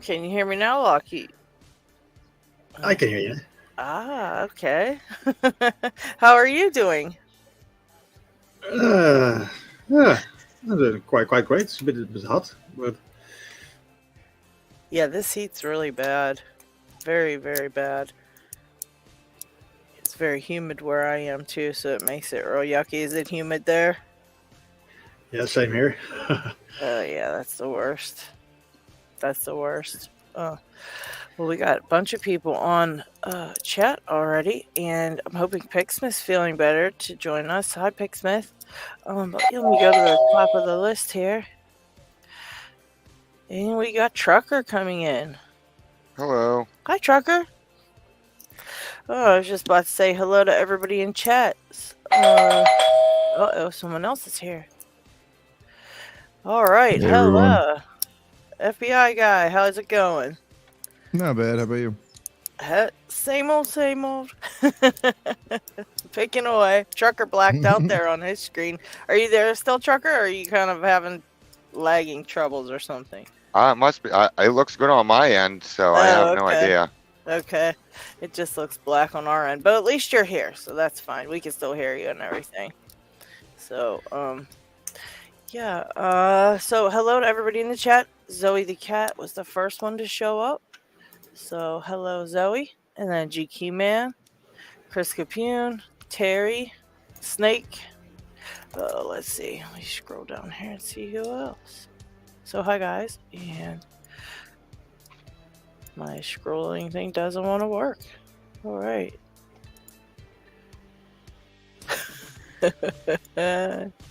Can you hear me now, LockHeat? I can hear you. Okay. How are you doing? Uh, yeah, quite great. It's a bit hot, but Yeah, this heat's really bad. Very, very bad. It's very humid where I am too, so it makes it real yucky. Is it humid there? yeah, same here. Oh yeah, that's the worst. That's the worst. Oh. Well, we got a bunch of people on chat already, and I'm hoping Picksmith's feeling better to join us. Hi, Picksmith. Let me go to the top of the list here. And we got Trucker coming in. Hello. Hi, Trucker. Oh, I was just about to say hello to everybody in chat. Uh-oh, someone else is here. All right, Hey, hello. everyone. FBI guy, how's it going? Not bad. How about you? Same old, same old. Picking away. Trucker blacked out there on his screen. Are you there still, Trucker, or are you kind of having lagging troubles or something? It must be. It looks good on my end, so I have no idea. Okay. It just looks black on our end. But at least you're here, so that's fine. We can still hear you and everything. So, yeah. So hello to everybody in the chat. Zoe the cat was the first one to show up. So hello, Zoe. And then GQ Man, Chris Capune, Terry, Snake. Let's see. Let me scroll down here and see who else. So hi guys, and my scrolling thing doesn't want to work. All right.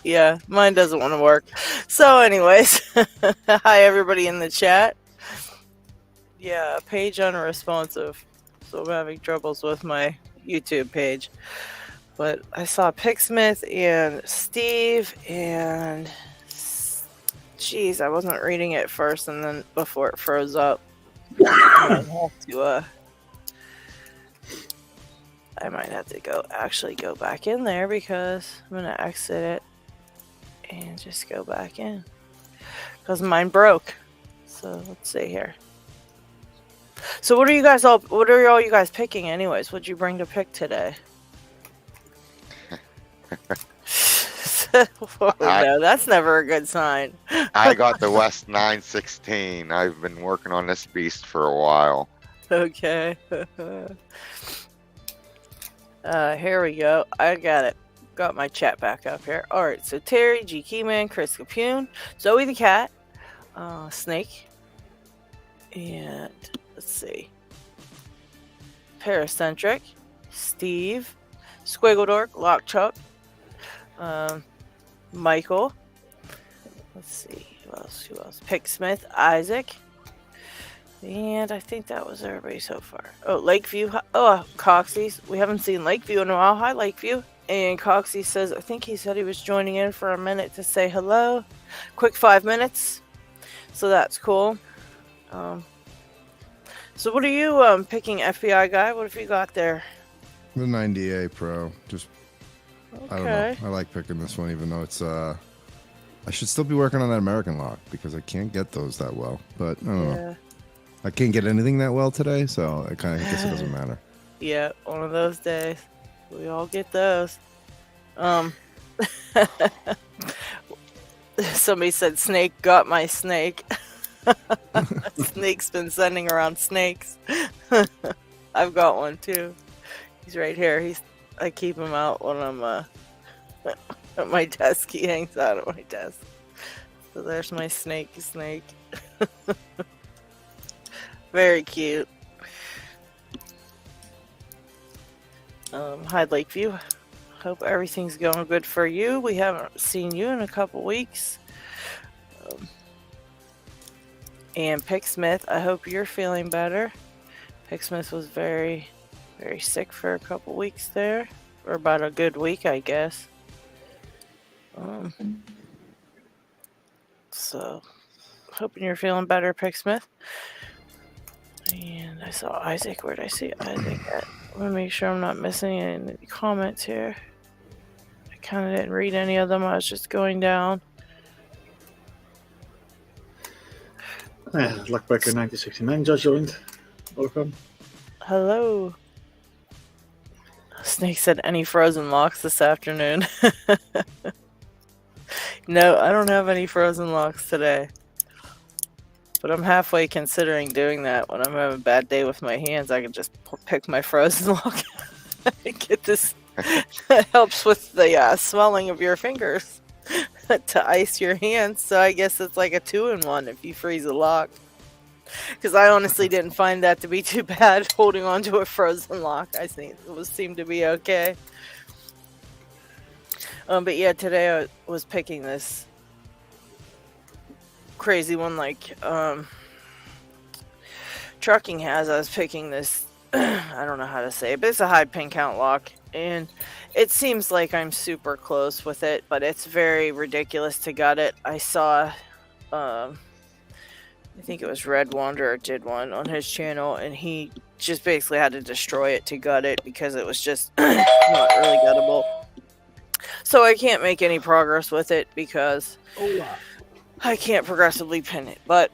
Yeah, mine doesn't want to work. So anyways, hi everybody in the chat. Yeah, page unresponsive. So I'm having troubles with my YouTube page. But I saw Picksmith and Steve and jeez, I wasn't reading it first and then before it froze up. I might have to go back in there because I'm gonna exit it and just go back in because mine broke. So let's see here. So what are all you guys picking anyways? What'd you bring to pick today? No, that's never a good sign. I got the West 916. I've been working on this beast for a while. Okay. Here we go. I got it. Got my chat back up here. Alright, so Terry, G Keyman, Chris Capune, Zoe the cat, Snake, and let's see. Paracentric, Steve, Squiggledork, Lockchuck, Michael. Let's see, who else? Picksmith, Isaac. And I think that was everybody so far. Oh, Lakeview. Oh, Coxie's. We haven't seen Lakeview in a while. Hi, Lakeview. And Coxie says, I think he said he was joining in for a minute to say hello. Quick 5 minutes. So that's cool. So what are you picking, FBI guy? What have you got there? The 90A Pro. Just, okay. I don't know. I like picking this one, even though it's, I should still be working on that American lock because I can't get those that well. But I don't know. I can't get anything that well today, so I kind of guess it doesn't matter. Yeah, one of those days. We all get those. Somebody said Snake got my snake. Snake's been sending around snakes. I've got one too. He's right here. I keep him out when I'm at my desk. He hangs out at my desk. So there's my snake. Very cute. Hi Lakeview. Hope everything's going good for you. We haven't seen you in a couple weeks. And Picksmith, I hope you're feeling better. Picksmith was very, very sick for a couple weeks there. Or about a good week, I guess. So, hoping you're feeling better, Picksmith. And I saw Isaac. Where'd I see Isaac at? Let me make sure I'm not missing any comments here. I kind of didn't read any of them. I was just going down. Lockpicker 1969 just joined. Welcome. Hello. Snake said, any frozen locks this afternoon? No, I don't have any frozen locks today. But I'm halfway considering doing that. When I'm having a bad day with my hands, I can just pick my frozen lock and get this. That helps with the swelling of your fingers to ice your hands. So I guess it's like a 2-in-1 if you freeze a lock. Because I honestly didn't find that to be too bad holding on to a frozen lock. I think it seemed to be okay. But yeah, today I was picking this crazy one like trucking has. I was picking this I don't know how to say it, but it's a high pin count lock, and it seems like I'm super close with it, but it's very ridiculous to gut it. I saw I think it was Red Wanderer did one on his channel, and he just basically had to destroy it to gut it because it was just not really guttable. So I can't make any progress with it because I can't progressively pin it. But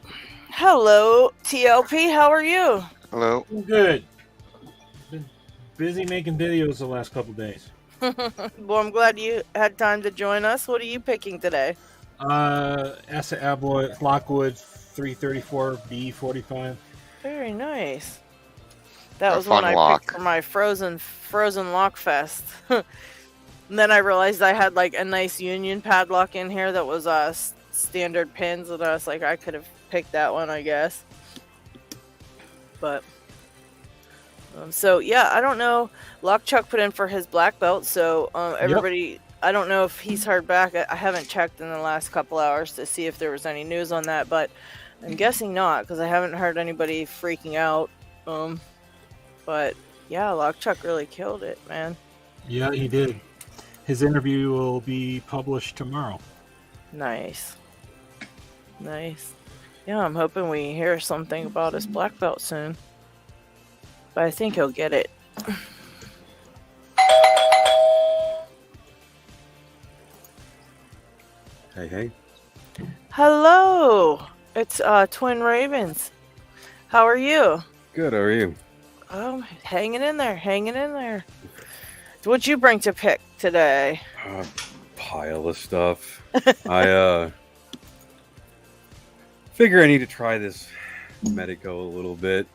hello, TLP, how are you? Hello. I'm good. Been busy making videos the last couple days. Well, I'm glad you had time to join us. What are you picking today? Asset Alloy Lockwood 334B45. Very nice. That A was one fun I lock. picked for my Frozen Lock Fest. And then I realized I had like a nice Union padlock in here that was standard pins, and I was like, I could have picked that one, I guess. But so yeah, I don't know. Lockchuck put in for his black belt, so everybody. I don't know if he's heard back. I haven't checked in the last couple hours to see if there was any news on that, but I'm guessing not because I haven't heard anybody freaking out. But yeah, Lockchuck really killed it, man. Yeah, he did. His interview will be published tomorrow. Nice. Nice. Yeah, I'm hoping we hear something about his black belt soon. But I think he'll get it. Hey, hey. Hello! It's Twin Ravens. How are you? Good, how are you? Oh, hanging in there, hanging in there. What'd you bring to pick today? Pile of stuff. I figure I need to try this Medico a little bit.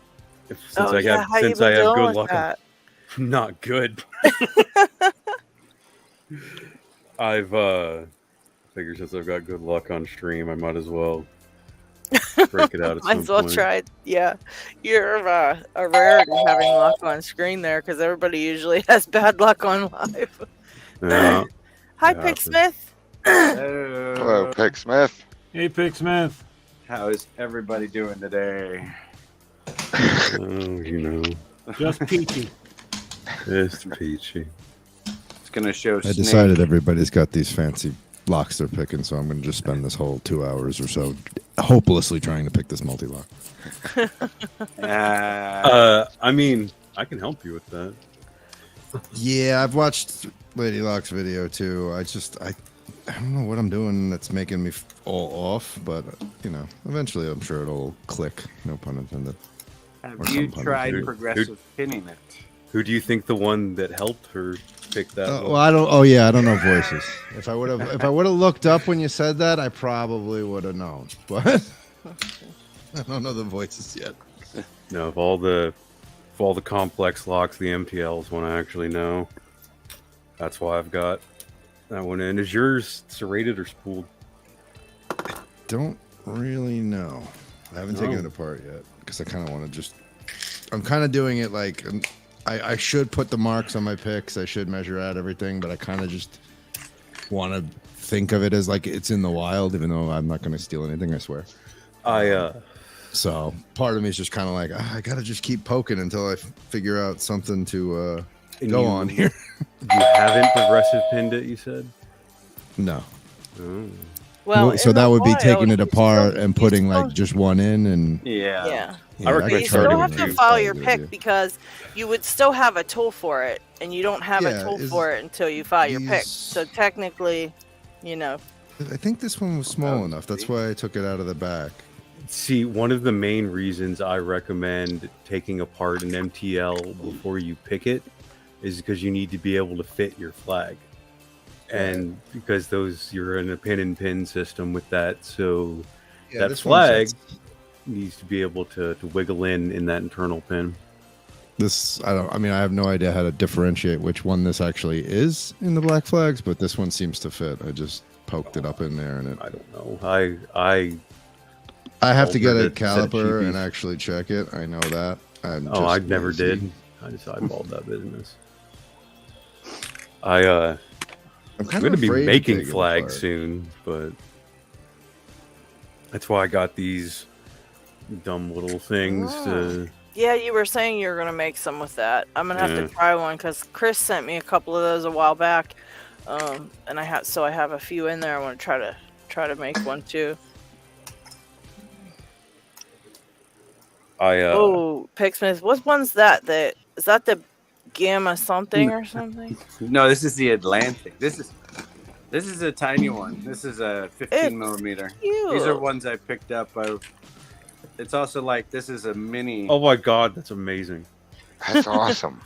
Since I have good luck. Not good. I've figured since I've got good luck on stream, I might as well break it out at Might some as well point. try it. Yeah, you're a rarity having luck on screen there because everybody usually has bad luck on live. Yeah. Hi, Yeah, Picksmith. Hello, Pick Smith. Hey, Pick Smith. How is everybody doing today? You know, Just peachy. it's peachy. It's gonna show. I decided everybody's got these fancy locks they're picking, so I'm going to just spend this whole 2 hours or so hopelessly trying to pick this multi-lock. I mean, I can help you with that. Yeah, I've watched LadyLocks video too. I don't know what I'm doing that's making me all off, but you know, eventually I'm sure it'll click. No pun intended. Have Or you some tried Dude, progressive pinning it? Who do you think the one that helped her pick that? Well, I don't. Oh yeah, I don't know voices. If I would have looked up when you said that, I probably would have known. But I don't know the voices yet. No, of all the complex locks, the MTLs one I actually know. That's why I've got that one in. Is yours serrated or spooled? Don't really know. I haven't taken it apart yet because I kind of want to just. I'm kind of doing it like I should put the marks on my picks. I should measure out everything, but I kind of just want to think of it as like it's in the wild, even though I'm not going to steal anything. I swear. So part of me is just kind of like I gotta just keep poking until I figure out something to go on here. You haven't progressive pinned it, you said? No. Oh. Well, So in that the would be wild, taking it you apart still- and you putting still- like just one in and Yeah. Yeah. yeah, I reckon But I you tried still it have with to you. file your Probably pick good idea. because you would still have a tool for it, and you don't have a Yeah, tool is for it until you file your pick. these- So technically, you know. I think this one was small enough. That's why I took it out of the back. See, one of the main reasons I recommend taking apart an MTL before you pick it is because you need to be able to fit your flag. And because you're in a pin and pin system with that, so that flag needs to be able to wiggle in that internal pin. I have no idea how to differentiate which one this actually is in the black flags, but this one seems to fit. I just poked it up in there, and I don't know. I have to get a caliper and actually check it. I know that. I never did. I just eyeballed that business. I'm going to be making flags soon, but that's why I got these dumb little things to. Yeah, you were saying you were going to make some with that. I'm going to have to try one because Chris sent me a couple of those a while back, and I have a few in there. I want to try to make one too. Picksmith, what one's that? Is that the Gamma something or something? No, this is the Atlantic. This is a tiny one. This is a 15 millimeter. Cute. These are ones I picked up. It's also like this is a mini. Oh my god, that's amazing! That's awesome.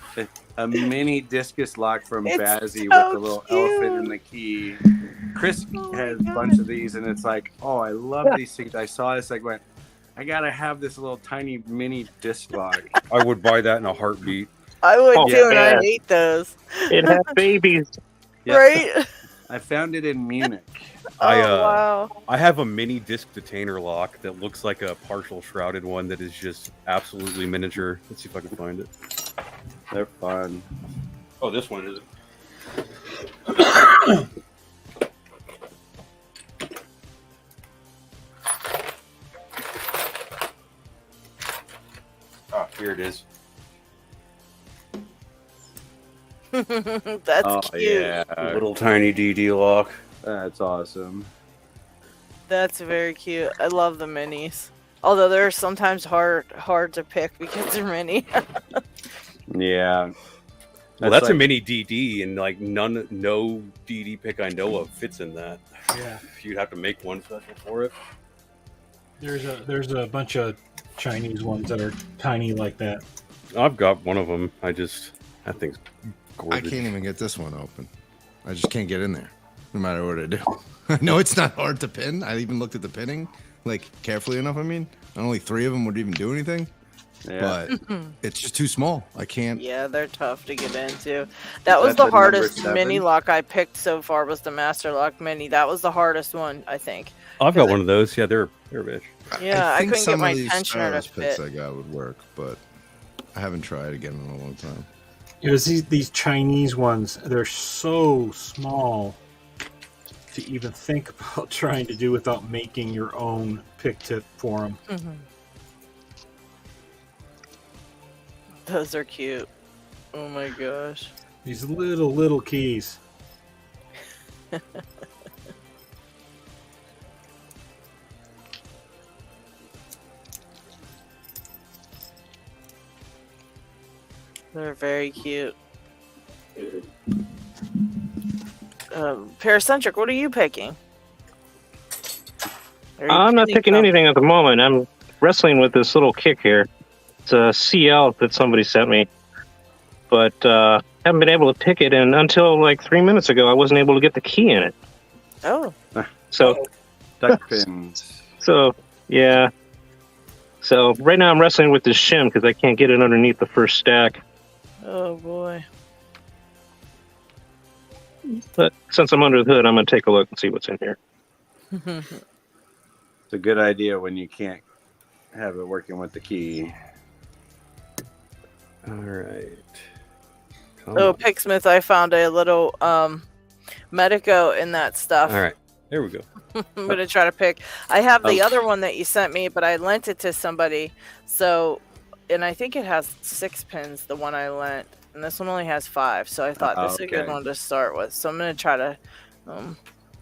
A mini discus lock from Bazzi so with the little cute. elephant and the key. Chris has a bunch of these, and it's like, oh, I love these things. I saw this, I went, I gotta have this little tiny mini disc lock. I would buy that in a heartbeat. I would too, and yeah. I hate those. It has babies. Yeah. Right? I found it in Munich. Wow. I have a mini disc detainer lock that looks like a partial shrouded one that is just absolutely miniature. Let's see if I can find it. They're fun. Oh, this one is. Here it is. That's cute. Yeah. Little tiny DD lock. That's awesome. That's very cute. I love the minis. Although they're sometimes hard to pick because they're mini. Yeah. Well, that's a mini DD, and like no DD pick I know of fits in that. Yeah. You'd have to make one special for it. There's a bunch of Chinese ones that are tiny like that. I've got one of them. That thing's gorgeous. I can't even get this one open. I just can't get in there, no matter what I do. I know it's not hard to pin. I even looked at the pinning, like carefully enough. I mean, and only 3 of them would even do anything. Yeah. But it's just too small. I can't. Yeah, they're tough to get into. That was the hardest mini lock I picked so far. Was the Master Lock Mini. That was the hardest one, I think. I've got one of those. Yeah, they're big. Yeah, I think couldn't get some my of these tensioner to Sparrows pits fit. I got would work, but I haven't tried again in a long time. It was these Chinese ones. They're so small to even think about trying to do without making your own pick tip for them. Mm-hmm. Those are cute. Oh my gosh. These little keys. They're very cute. Paracentric, what are you picking? I'm not picking anything at the moment. I'm wrestling with this little kick here. It's a CL that somebody sent me, but haven't been able to pick it. And until like 3 minutes ago, I wasn't able to get the key in it. Oh. So, Duck pins. so yeah. So right now I'm wrestling with this shim because I can't get it underneath the first stack. Oh boy. But since I'm under the hood, I'm gonna take a look and see what's in here. It's a good idea when you can't have it working with the key. All right. Picksmith, I found a little Medico in that stuff. All right. There we go. I'm gonna try to pick. I have the other one that you sent me, but I lent it to somebody. So, and I think it has 6 pins. The one I lent, and this one only has 5. So I thought this is a good one to start with. So I'm gonna try to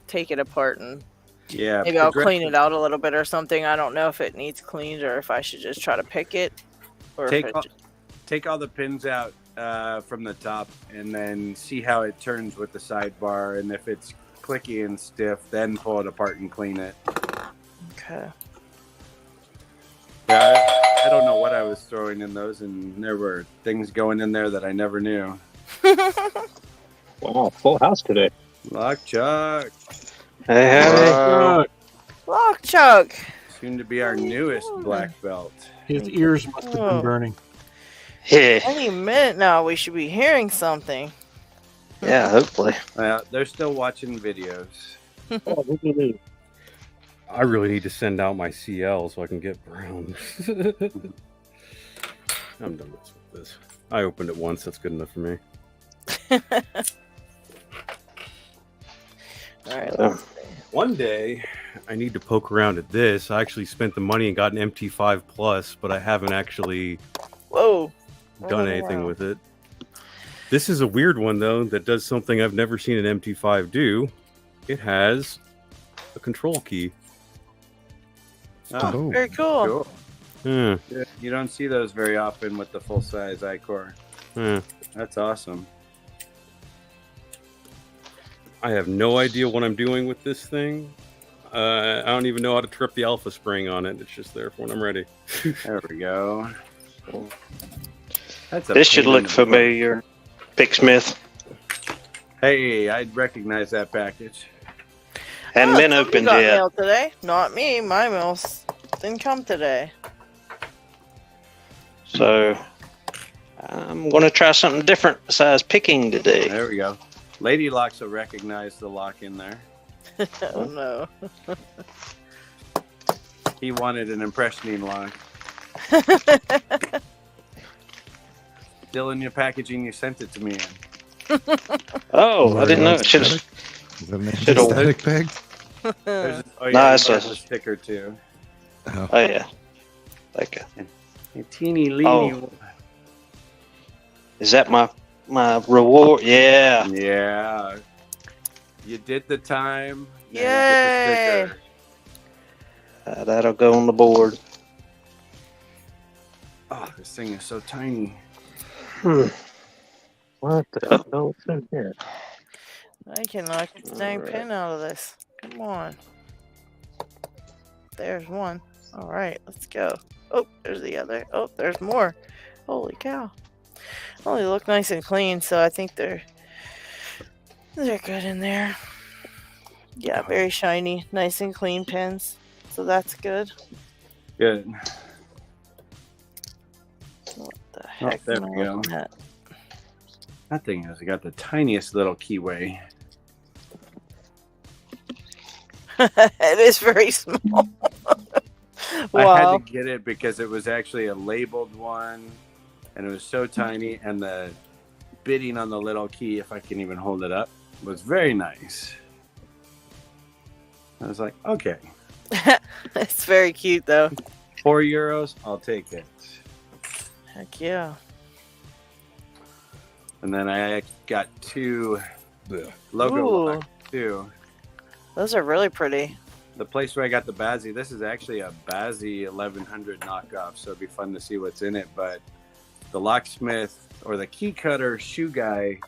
take it apart and maybe I'll clean it out a little bit or something. I don't know if it needs cleaned or if I should just try to pick it. Or take all the pins out from the top and then see how it turns with the sidebar, and if it's clicky and stiff, then pull it apart and clean it. Okay. going in those, and there were things going in there that I never knew. Wow, full house today. Lock Chuck, Hey, Whoa. Lock Chuck. soon to be our newest black belt. His ears must have been burning. Yeah, Any minute now, we should be hearing something. yeah, hopefully. They're still watching videos. Oh, what do you mean? I really need to send out my CL so I can get brown. I'm done with this. I opened it once. That's good enough for me. All right, let's see. One day, I need to poke around at this. I actually spent the money and got an MT5 Plus, but I haven't actually Whoa. done anything with it. This is a weird one, though, that does something I've never seen an MT5 do. It has a control key. Oh, Very cool. cool. Hmm. Yeah, you don't see those very often with the full-size iCore. Hmm. That's awesome. I have no idea what I'm doing with this thing. I don't even know how to trip the alpha spring on it. It's just there for when I'm ready. There we go. That's a This should pain in look the familiar. Picksmith. butt. Hey, I'd recognize that package. Hadn't been somebody opened got yet. mail today. Not me. My mail didn't come today. So I'm going to try something different besides picking today. There we go. Lady Locks will recognize the lock in there. Oh no. He wanted an impressioning lock. Still in your packaging, you sent it to me in. Oh, I didn't know. Should have. Is that an Should've- aesthetic peg? There's, oh yeah, Nah, you it's got a- the sticker too. Oh yeah. Like, A teeny leeny. Oh. is that my reward? Yeah. Yeah. You did the time. now you Yay. get the sticker. That'll go on the board. Oh, this thing is so tiny. What the hell's in here? I can knock the dang Alright. pin out of this. Come on. There's one. All right, let's go. Oh, there's the other. Oh, there's more. Holy cow. Well, they look nice and clean, so I think they're good in there. Yeah, very shiny, nice and clean pins. So that's good. Good. What the Oh, heck? there am I we go. looking at? That thing has got the tiniest little keyway. It is very small. I Wow. had to get it because it was actually a labeled one, and it was so tiny, and the bidding on the little key, if I can even hold it up, was very nice. I was like, okay, It's very cute, though. €4, I'll take it. Heck yeah. And then I got two logo Ooh. locks too. Those are really pretty. The place where I got the Bazzi, this is actually a Bazzi 1100 knockoff, so it'd be fun to see what's in it. But the locksmith or the key cutter shoe guy,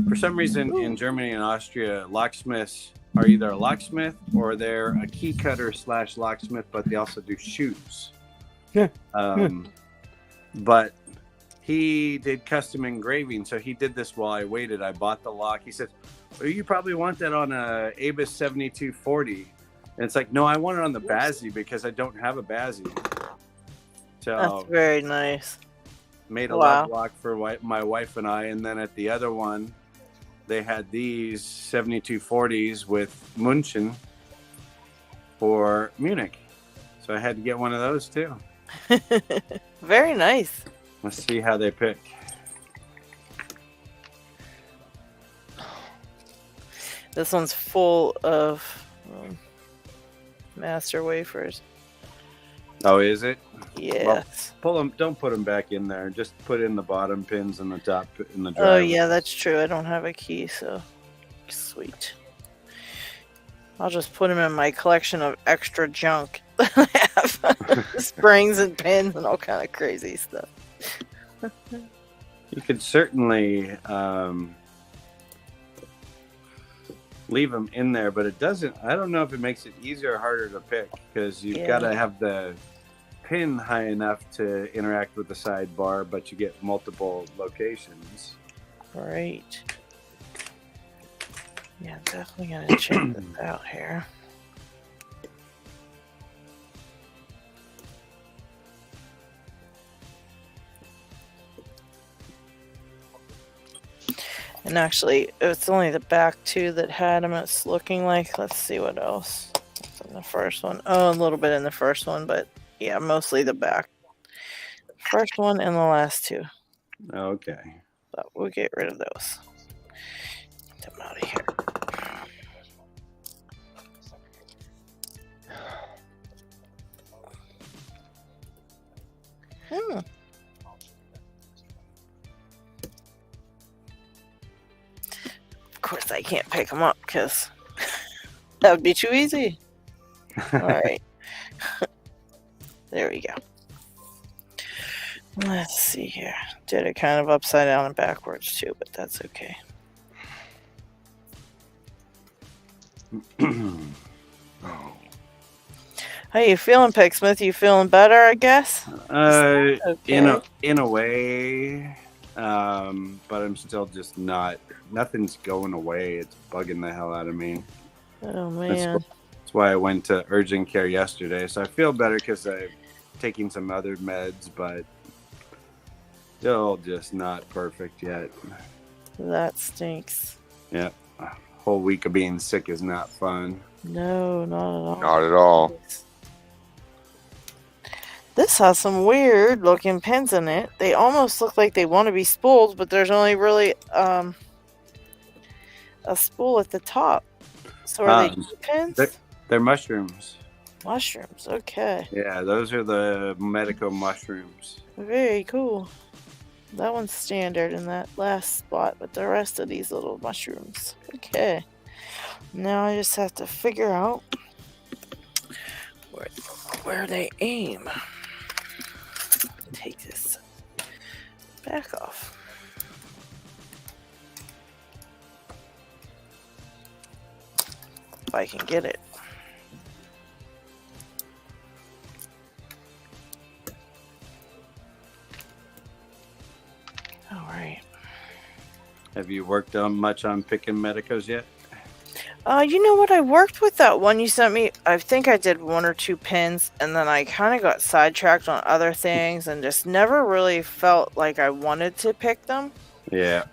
for some reason in Germany and Austria, locksmiths are either a locksmith or they're a key cutter / locksmith, but they also do shoes. Yeah. But he did custom engraving, so he did this while I waited. I bought the lock. He said, well, you probably want that on a Abus 7240. And it's like, no, I want it on the Bazzi because I don't have a Bazzi. So That's very nice. made a Wow. love lock for my wife and I. And then at the other one, they had these 7240s with München for Munich. So I had to get one of those too. Very nice. Let's see how they pick. This one's full of master wafers. Oh, is it? Yes. Pull them. Don't put them back in there. Just put in the bottom pins and the top in the Oh, driver. yeah, that's true. I don't have a key, so sweet. I'll just put them in my collection of extra junk that I have. Springs and pins and all kind of crazy stuff. You could certainly leave them in there, but it doesn't. I don't know if it makes it easier or harder to pick because you've Yeah. got to have the pin high enough to interact with the sidebar, but you get multiple locations. Right. Yeah, definitely gonna check this out here. And actually, it's only the back two that had them. It's looking like. Let's see what else. What's in the first one? Oh, a little bit in the first one, but yeah, mostly the back. First one and the last two. Okay. But we'll get rid of those. Get them out of here. Of course, I can't pick them up because that would be too easy. All right. There we go. Let's see here. Did it kind of upside down and backwards too, but that's okay. How you feeling, Picksmith? You feeling better, I guess? In Okay. a way, but I'm still just not. Nothing's going away. It's bugging the hell out of me. Oh man. That's why I went to urgent care yesterday. So I feel better because I'm taking some other meds, but still just not perfect yet. That stinks. Yeah, a whole week of being sick is not fun. No, not at all. Not at all. This has some weird looking pins in it. They almost look like they want to be spools, but there's only really a spool at the top. So are they pins? They're mushrooms. Mushrooms, okay. Yeah, those are the medical mushrooms. Very cool. That one's standard in that last spot, but the rest of these little mushrooms. Okay. Now I just have to figure out where they aim. Take this back off. If I can get it. All right. Have you worked much on picking medicos yet? You know what? I worked with that one you sent me. I think I did 1 or 2 pins, and then I kind of got sidetracked on other things and just never really felt like I wanted to pick them. Yeah.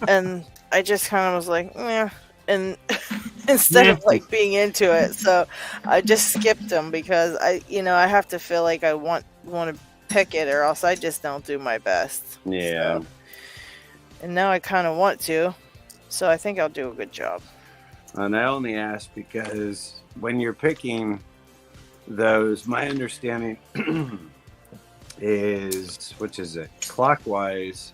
And I just kind of was like, meh. And instead of like being into it, so I just skipped them because I have to feel like I want to pick it, or else I just don't do my best. Yeah. So, and now I kind of want to, so I think I'll do a good job. And I only ask because when you're picking those, my understanding is, which is it, clockwise,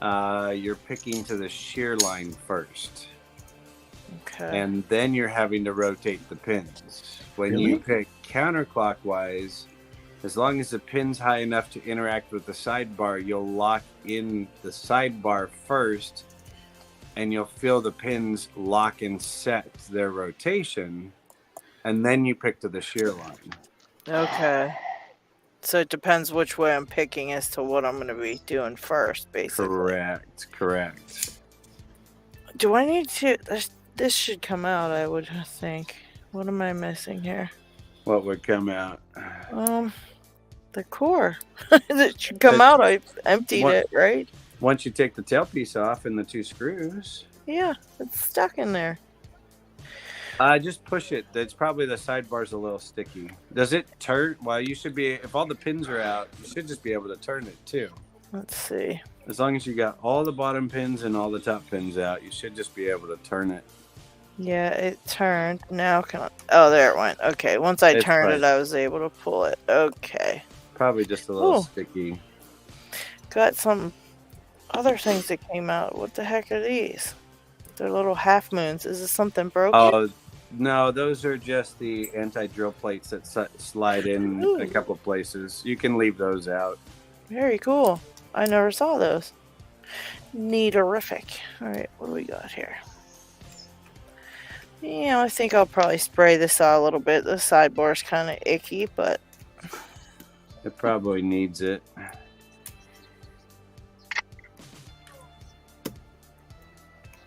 you're picking to the shear line first. Okay. And then you're having to rotate the pins. When you pick counterclockwise, as long as the pin's high enough to interact with the sidebar, you'll lock in the sidebar first, and you'll feel the pins lock and set their rotation, and then you pick to the shear line. Okay. So it depends which way I'm picking as to what I'm going to be doing first, basically. Correct. Do I need to... This should come out, I would think. What am I missing here? What would come out? The core. It should come out. I emptied it, right? Once you take the tailpiece off and the 2 screws. Yeah, it's stuck in there. Just push it. It's probably the sidebar's a little sticky. Does it turn? Well, you should be, if all the pins are out, you should just be able to turn it too. Let's see. As long as you got all the bottom pins and all the top pins out, you should just be able to turn it. Yeah, it turned. Now can I... Oh, there it went. Okay, once I turned it, I was able to pull it. Okay. Probably just a little sticky. Got some other things that came out. What the heck are these? They're little half moons. Is this something broken? Oh, no, those are just the anti-drill plates that slide in a couple of places. You can leave those out. Very cool. I never saw those. Neaterific. All right, what do we got here? Yeah, I think I'll probably spray this out a little bit. The sidebar's kind of icky, but It probably needs it.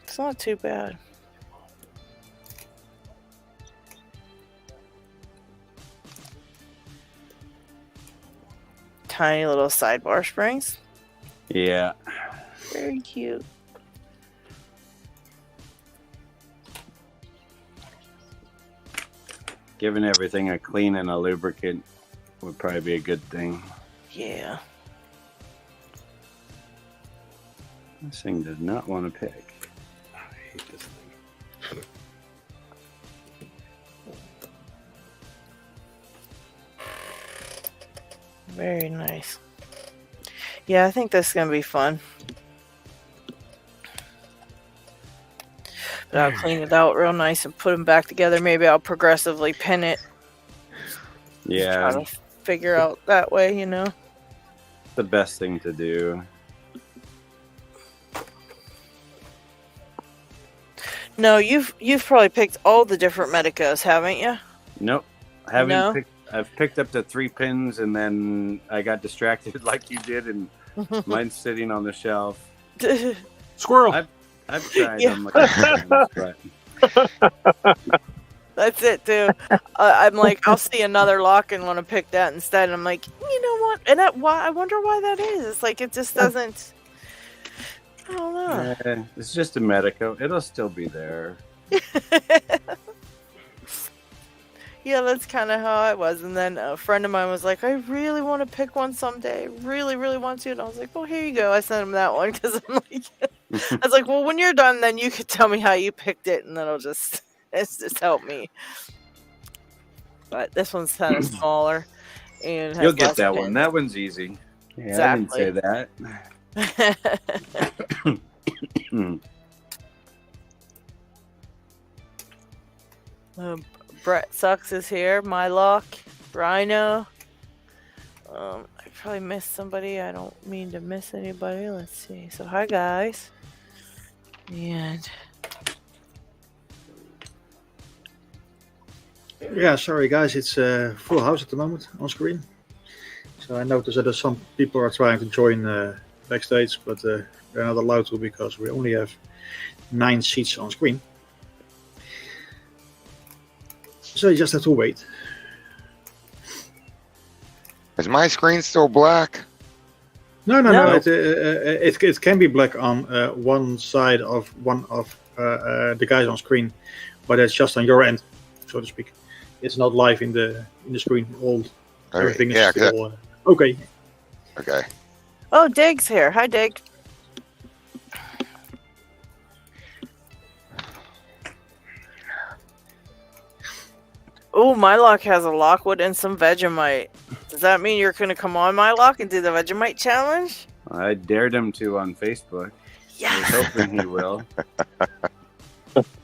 It's not too bad. Tiny little sidebar springs. Yeah. Very cute. Giving everything a clean and a lubricant would probably be a good thing. Yeah. This thing does not want to pick. I hate this thing. Very nice. Yeah, I think this is going to be fun. But I'll clean it out real nice and put them back together. Maybe I'll progressively pin it. Yeah. Try to figure out that way, you know? The best thing to do. No, you've probably picked all the different Medicos, haven't you? Nope. I haven't No? I've picked up the 3 pins and then I got distracted like you did and mine's sitting on the shelf. Squirrel. I've tried Yeah. them like but That's it, too. I'm like, I'll see another lock and want to pick that instead. And I'm like, you know what? And I wonder why that is. It's like, it just doesn't. I don't know. it's just a Medico. It'll still be there. Yeah, that's kind of how it was. And then a friend of mine was like, I really want to pick one someday. Really, really want to. And I was like, well, here you go. I sent him that one because I'm like, I was like, well, when you're done, then you could tell me how you picked it, and then it's just help me. But this one's kind of smaller. And has You'll get less that pins. one. That one's easy. Yeah, Exactly. I didn't say that. Brett Sucks is here. My Lock, Rhino. I probably missed somebody. I don't mean to miss anybody. Let's see. So hi guys. And Yeah, sorry guys, it's full house at the moment on screen. So I noticed that some people are trying to join backstage, but they're not allowed to because we only have 9 seats on screen. So you just have to wait. Is my screen still black? No. No. It can be black on one side of one of the guys on screen, but it's just on your end, so to speak. It's not live in the screen. Everything is still okay. Okay. oh, Dig's here. Hi, Dig. Oh, my Lock has a Lockwood and some Vegemite. Does that mean you're going to come on my Lock and do the Vegemite challenge? I dared him to on Facebook. I Yeah. was hoping he will.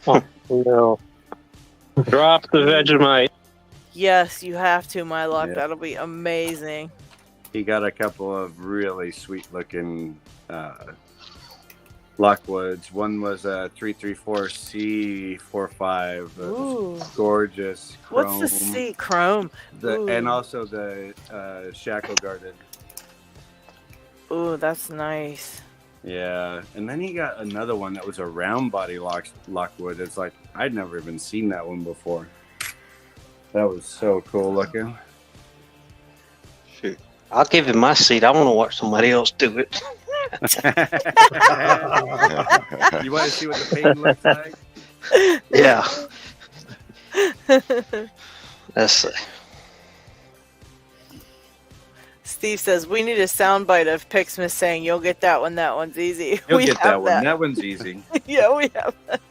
Oh, no. Drop the Vegemite. Yes, you have to, my Lock. Yeah. That'll be amazing. He got a couple of really sweet looking Lockwoods. One was a 334C45. Ooh. Gorgeous chrome. What's the C? Chrome. Ooh. And also the shackle guarded. Ooh, that's nice. Yeah, and then he got another one that was a round body Lockwood. It's like I'd never even seen that one before. That was so cool looking. Shoot. I'll give him my seat. I want to watch somebody else do it. You want to see what the pain looks like? Yeah. Let's see. Steve says, we need a soundbite of Pixmas saying, you'll get that one. That one's easy. You'll We get have that one. That one's easy. Yeah, we have that.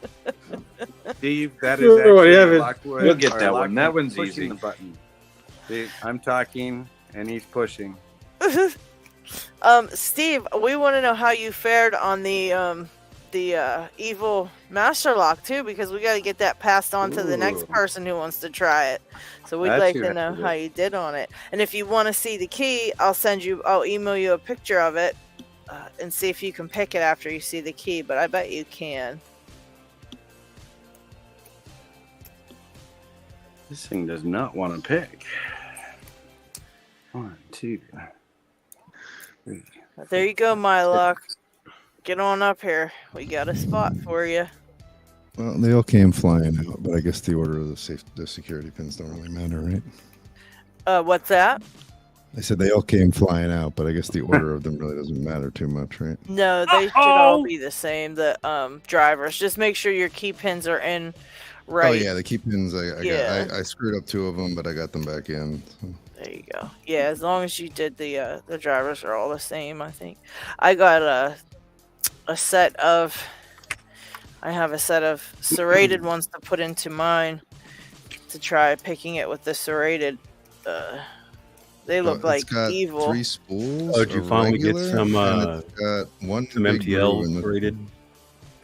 Steve, that is Oh, actually yeah, a but- Lockwood. You'll get or that one. Lockwood That one's one's pushing easy. the button. See, I'm talking and he's pushing. Steve, we want to know how you fared on the evil master lock too, because we got to get that passed on to the next Ooh. person who wants to try it. So we'd That's like who to has know to do how it. you did on it. And if you want to see the key, I'll email you a picture of it and see if you can pick it after you see the key. But I bet you can. This thing does not want to pick. 1, 2, 3. There you go, my luck. Get on up here. We got a spot for you. Well, they all came flying out, but I guess the order of the security pins don't really matter, right? What's that? I said they all came flying out, but I guess the order of them really doesn't matter too much, right? No, they should all be the same. The drivers. Just make sure your key pins are in right. Oh yeah, the key pins. I screwed up 2 of them, but I got them back in. So. There you go. Yeah, as long as you did the drivers are all the same, I think. I got a set of. I have a set of serrated ones to put into mine to try picking it with the serrated. They look like it's got evil. 3 spools. Oh, did you finally get some got some MTL rated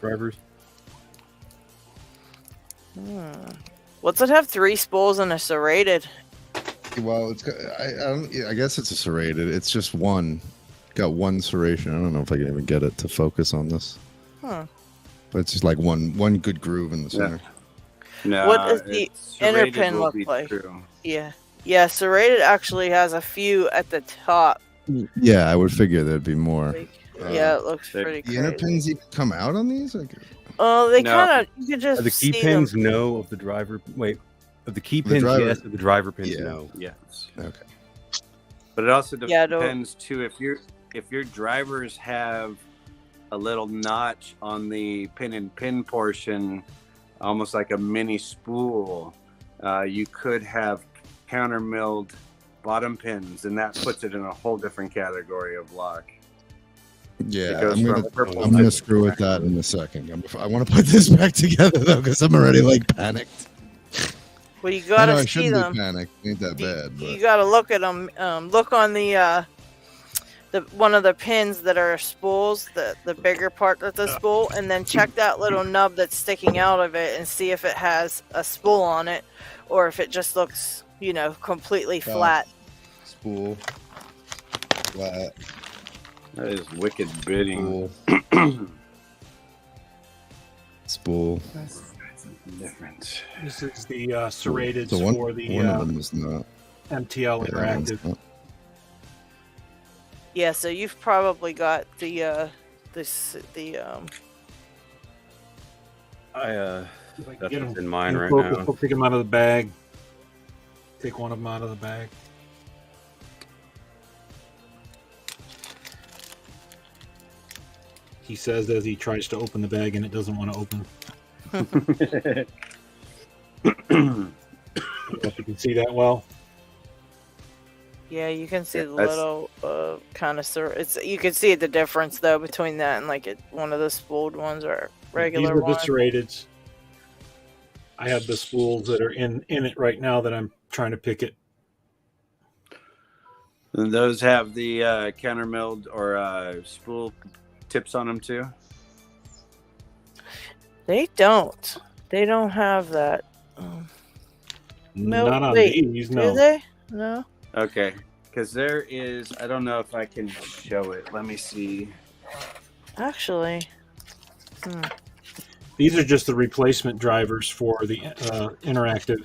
drivers? What's it have? 3 spools and a serrated? Well, it's got, I guess it's a serrated. It's just one. Got 1 serration. I don't know if I can even get it to focus on this. Huh. But it's just like one good groove in the center. No, What does the inner pin look like? True. Yeah. Yeah, serrated actually has a few at the top. Yeah, I would figure there'd be more. Yeah, it looks pretty The inner crazy. pins even come out on these? Oh, they No. kind of, you can just Are the key see pins them. no of the driver? Wait, of the key The pins driver- yes, of the driver pins Yeah. no. Yes. Okay. But it also Yeah, don't- depends too if your drivers have a little notch on the pin and pin portion, almost like a mini spool, you could have counter milled bottom pins, and that puts it in a whole different category of lock. Yeah, It goes I'm from gonna, purple I'm gonna to screw with that in a second. I want to put this back together though, because I'm already like panicked. Well, you I gotta know I see shouldn't them. be panicked. Ain't that bad, You but gotta look at them. Look on the one of the pins that are spools, the bigger part of the spool, and then check that little nub that's sticking out of it and see if it has a spool on it, or if it just looks, completely flat. spool, flat, That is wicked bidding. spool, spool. Different. This is the serrated So one for the of them is not. MTL Yeah, that one's Interactive. not. Yeah, so you've probably got the I If I can that's get what's 'em in mine in right focus, now. I'll pick them out of the bag. Take one of them out of the bag. He says as he tries to open the bag and it doesn't want to open. I don't know if you can see that well. Yeah, you can see the that's- little kind of it's you can see the difference though between that and like one of the spooled ones or regular These are ones. the serrateds. I have the spools that are in it right now that I'm trying to pick it. And those have the counter milled or spool tips on them too. They don't. They don't have that. No, Not on wait, these, Do no. they? No. Okay, because there is. I don't know if I can show it. Let me see. Actually. These are just the replacement drivers for the interactive.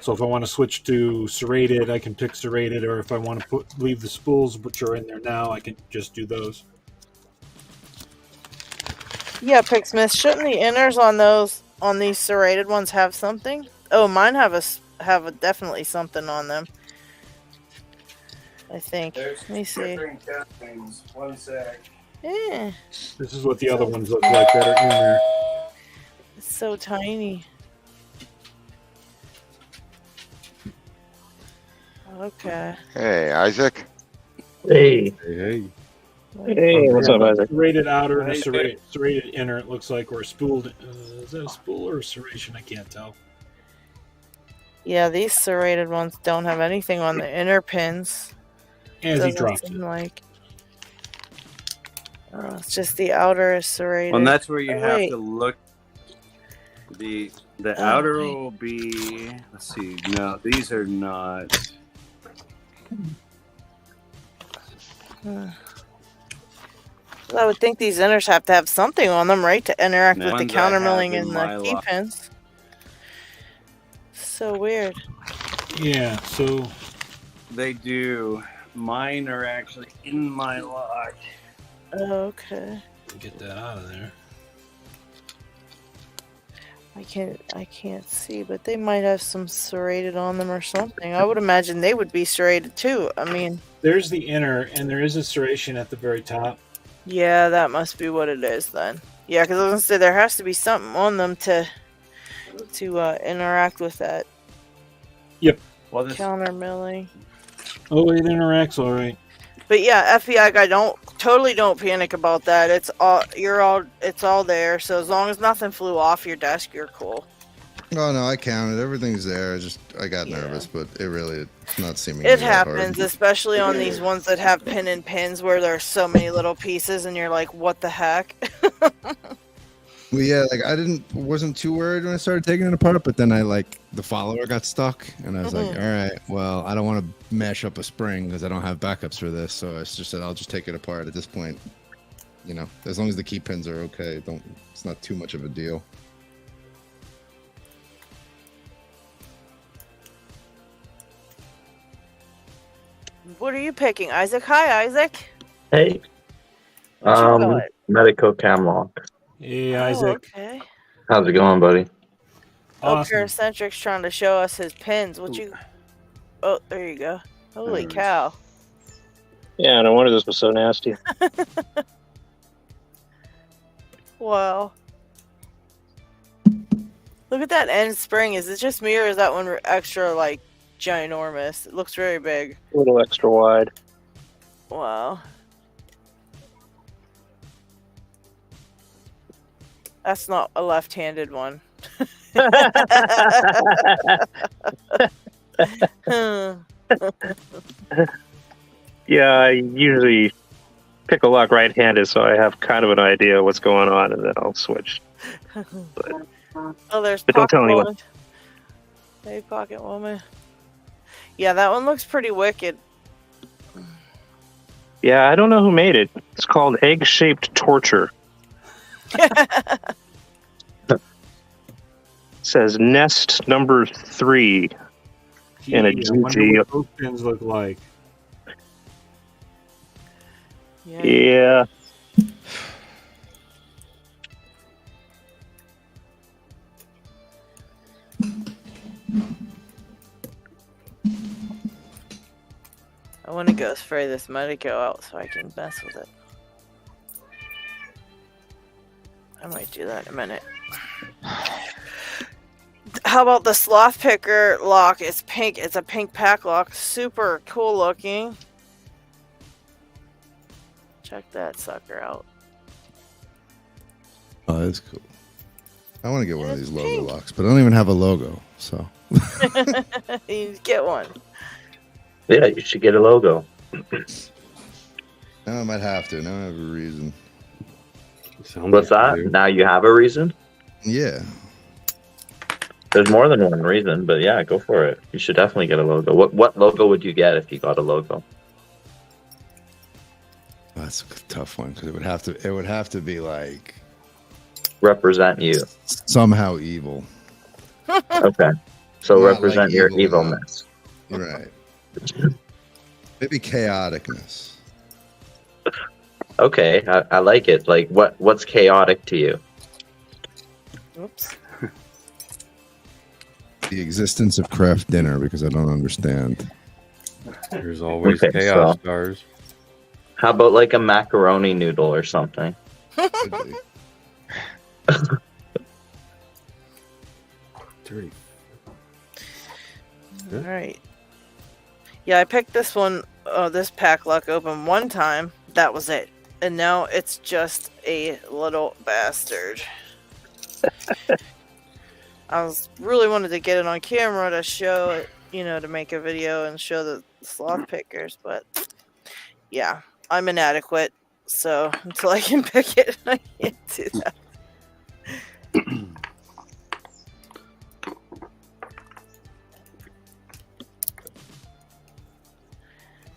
So if I want to switch to serrated, I can pick serrated, or if I want to leave the spools, which are in there now, I can just do those. Yeah, Picksmith. Shouldn't the inners on these serrated ones have something? Oh, mine have definitely something on them. I think. Let me see. One sec. Yeah, This is what the other ones look like that are in there. it's so tiny. Okay. Hey, Isaac. Hey, Hey, hey, what's up, Isaac? Serrated outer and a serrated inner, it looks like, or a spooled. Is that a spool or a serration? I can't tell. Yeah, these serrated ones don't have anything on the inner pins. As he Doesn't drops seem it. like. Oh, it's just the outer is serrated. Well, and that's where you Oh, have wait. to look. The Oh, outer wait. will be. Let's see. No, these are not. Well, I would think these inners have to have something on them, right, to interact The with the ones I have countermilling in and my the key lock. pins. So weird. Yeah, so They do. Mine are actually in my lock. Okay. Get that out of there. I can't see, but they might have some serrated on them or something. I would imagine they would be serrated too. I mean, There's the inner, and there is a serration at the very top. yeah, that must be what it is then. Yeah, because I was gonna say there has to be something on them to interact with that Well, this counter milling. Oh, it interacts all right. But yeah, FBI guy, don't panic about that. It's all there. So as long as nothing flew off your desk, you're cool. Oh no, I counted. Everything's there. I got Yeah. nervous, but it's not seeming. It that happens, hard. especially on these ones that have pin and pins where there's so many little pieces, and you're like, what the heck? Well, yeah, like wasn't too worried when I started taking it apart, but then the follower got stuck, and I was like, all right, well, I don't want to mash up a spring because I don't have backups for this, so I just said I'll just take it apart at this point. You know, as long as the key pins are okay, it's not too much of a deal. What are you picking, Isaac? Hi, Isaac. Hey. What you got? Medico Camlock. Hey, Oh, Isaac. okay. How's it going, buddy? Awesome. Paracentric's trying to show us his pins. Oh, there you go. Holy Nice. cow. Yeah, no wonder this was so nasty. Wow. Look at that end spring. Is it just me, or is that one extra, like, ginormous? It looks very big. A little extra wide. Wow. That's not a left-handed one. Yeah, I usually pick a lock right-handed, so I have kind of an idea what's going on, and then I'll switch. Oh, there's But don't tell Pocket anyone. Woman. Hey, Pocket Woman. Yeah, that one looks pretty wicked. Yeah, I don't know who made it. It's called Egg-Shaped Torture. It says nest number 3. And a Gee, I wonder GG. what those pins look like. Yeah. Yeah. I want to go spray this Medico out so I can mess with it. I might do that in a minute. How about the Sloth Picker lock? It's pink. It's a pink pack lock. Super cool looking. Check that sucker out. Oh, that's cool. I want to get one of It's these logo pink. locks, but I don't even have a logo, so. You get one. Yeah, you should get a logo. Now I might have to. Now I have a reason. Sounds What's like that? you do. Now you have a reason? Yeah. There's more than one reason, but yeah, go for it. You should definitely get a logo. What logo would you get if you got a logo? That's a tough one because it would have to be like Represent you. somehow evil. Okay. So Not represent like your evil evilness. Right. Maybe chaoticness. Okay, I like it. Like what's chaotic to you? Oops. The existence of craft dinner because I don't understand. There's always Okay, chaos so- stars. How about like a macaroni noodle or something? Could be. Dirty. All right. Yeah, I picked this one, this pack lock open one time. That was it. And now it's just a little bastard. I really wanted to get it on camera to show it, to make a video and show the sloth pickers, but yeah, I'm inadequate. So until I can pick it, I can't do that.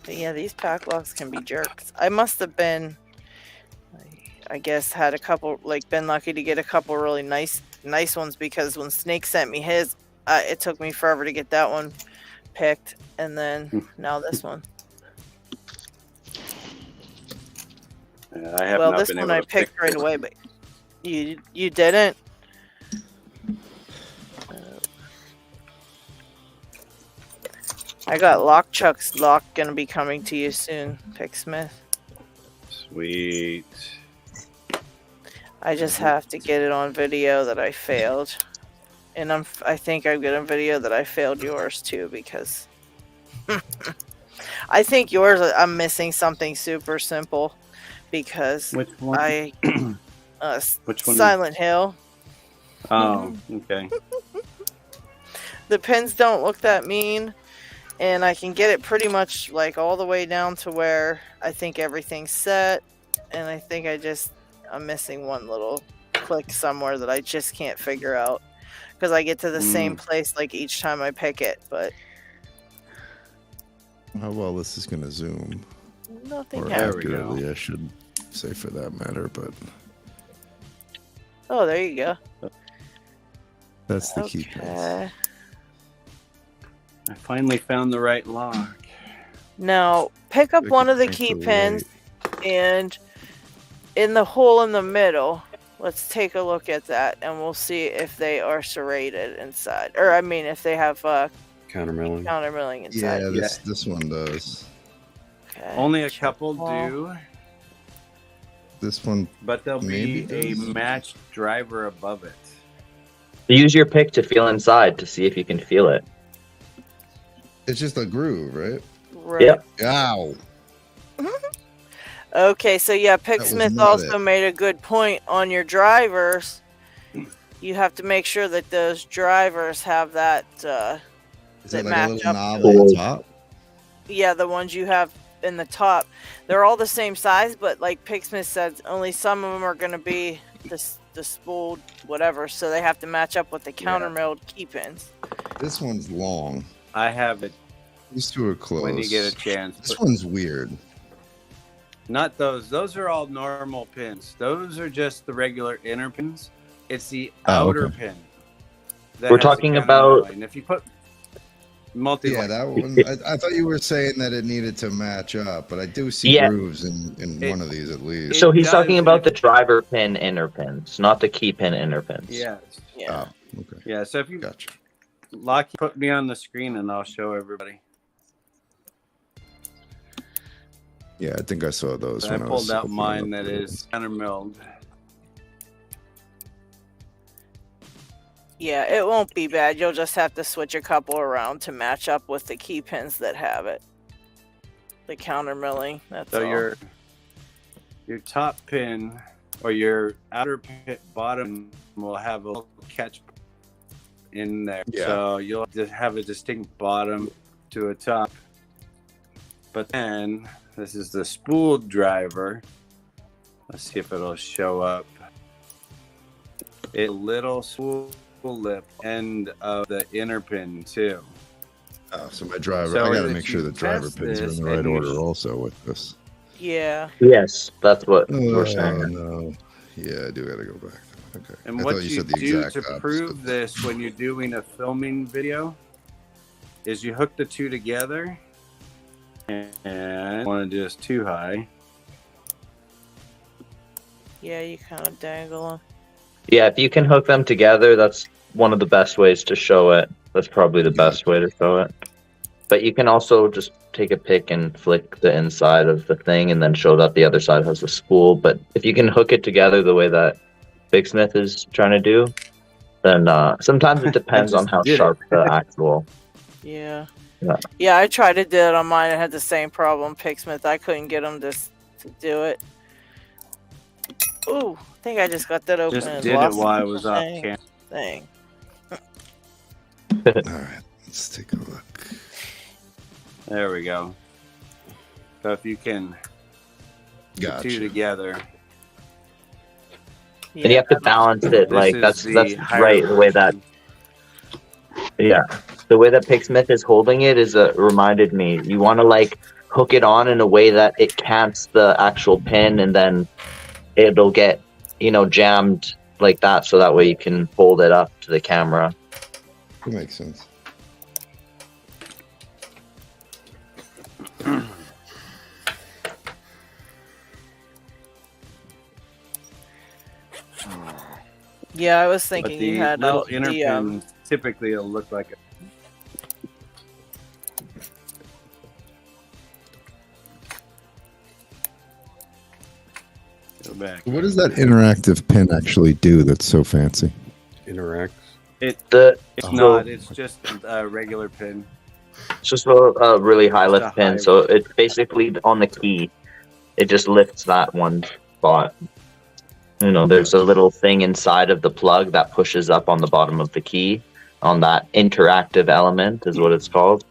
But yeah, these pack locks can be jerks. I must have been, I guess, had a couple, been lucky to get a couple really nice ones, because when Snake sent me his, it took me forever to get that one just picked, and then now this one. Yeah, I have Well, not this been one able I to picked pick right away, but you didn't. I got Lockchuck's lock gonna be coming to you soon, Picksmith. Sweet. I just have to get it on video that I failed, and I think I'm getting video that I failed yours too, because I think yours I'm missing something super simple, because Which one? Which one? Silent Hill. Oh, okay. The pins don't look that mean, and I can get it pretty much like all the way down to where I think everything's set, and I think I'm missing one little click somewhere that I just can't figure out, because I get to the same place like each time I pick it, but How well this is gonna zoom? nothing Or happens. accurately, I should say, for that matter. But Oh, there you go. that's the key pins. Okay. I finally found the right lock. Now, pick up Pick one up of the both key the pins, and in the hole in the middle, let's take a look at that, and we'll see if they are serrated inside. Or, I mean, if they have Countermilling. countermilling inside. Yeah, this one does. Okay. Only a check couple all. do, This one, but there'll Maybe be a does. matched driver above it. Use your pick to feel inside to see if you can feel it. it's just a groove, right? Right. Yep. Ow! Okay, so yeah, was Picksmith not also it. made a good point on your drivers. You have to make sure that those drivers have that. Is That it like a match little up knob to on it. the top? Yeah, the ones you have in the top, they're all the same size, but like Picksmith said, only some of them are going to be the spooled whatever, so they have to match up with the counter milled key pins. This one's long. I have it These two are close. when you get a chance. This one's weird. Not those. Those are all normal pins. Those are just the regular inner pins. It's the outer okay. pin. that We're has the talking counter about- milling. If you put multi, Yeah, that one. I thought you were saying that it needed to match up, but I do see Yeah. grooves in one of these at least. So he's does talking about if- the driver pin inner pins, not the key pin inner pins. yes, Yeah. Oh, okay, yeah. So if you gotcha. Lockie, put me on the screen and I'll show everybody. Yeah, I think I saw those. I when was pulled out opening mine up that the- is counter milled. Yeah, it won't be bad. You'll just have to switch a couple around to match up with the key pins that have it. The counter milling. That's So all. your top pin or your outer pin bottom will have a little catch in there. Yeah. So you'll just have a distinct bottom to a top. But then this is the spooled driver. Let's see if it'll show up. A little spool lip end of the inner pin too. Oh, so my driver. So I got to if make sure you the driver test pins are in this the right and you order also with this. Yeah. Yes, that's what Oh we're saying. no. Yeah, I do got to go back. Okay. And I what thought you said the do exact to opposite. prove this when you're doing a filming video is you hook the two together, and I don't want to do this too high. Yeah, you kind of dangle them. Yeah, if you can hook them together, that's one of the best ways to show it. That's probably the best way to show it. But you can also just take a pick and flick the inside of the thing and then show that the other side has a spool. But if you can hook it together the way that Big Smith is trying to do, then sometimes it depends on just how did it. sharp the actual. Yeah. Yeah. Yeah, I tried to do it on mine. I had the same problem, Picksmith. I couldn't get them to do it. Ooh, I think I just got that open. Just and did it lost while I the was off thing. camera. Thing. All right, let's take a look. There we go. So if you can the Gotcha. two together, And you have to balance it. Like that's right. The way that the way that Picksmith is holding it is reminded me. You want to like hook it on in a way that it cants the actual pin, and then it'll get jammed like that, so that way you can hold it up to the camera. That makes sense. Yeah, I was But thinking the you had little inner the pin typically will look like a. Go back. What does that interactive pin actually do that's so fancy? Interacts. It's So- not. It's just a regular pin. It's just a really high Just a lift pin, high- so it's basically on the key. It just lifts that one spot. You know, there's a little thing inside of the plug that pushes up on the bottom of the key on that interactive element is what it's called.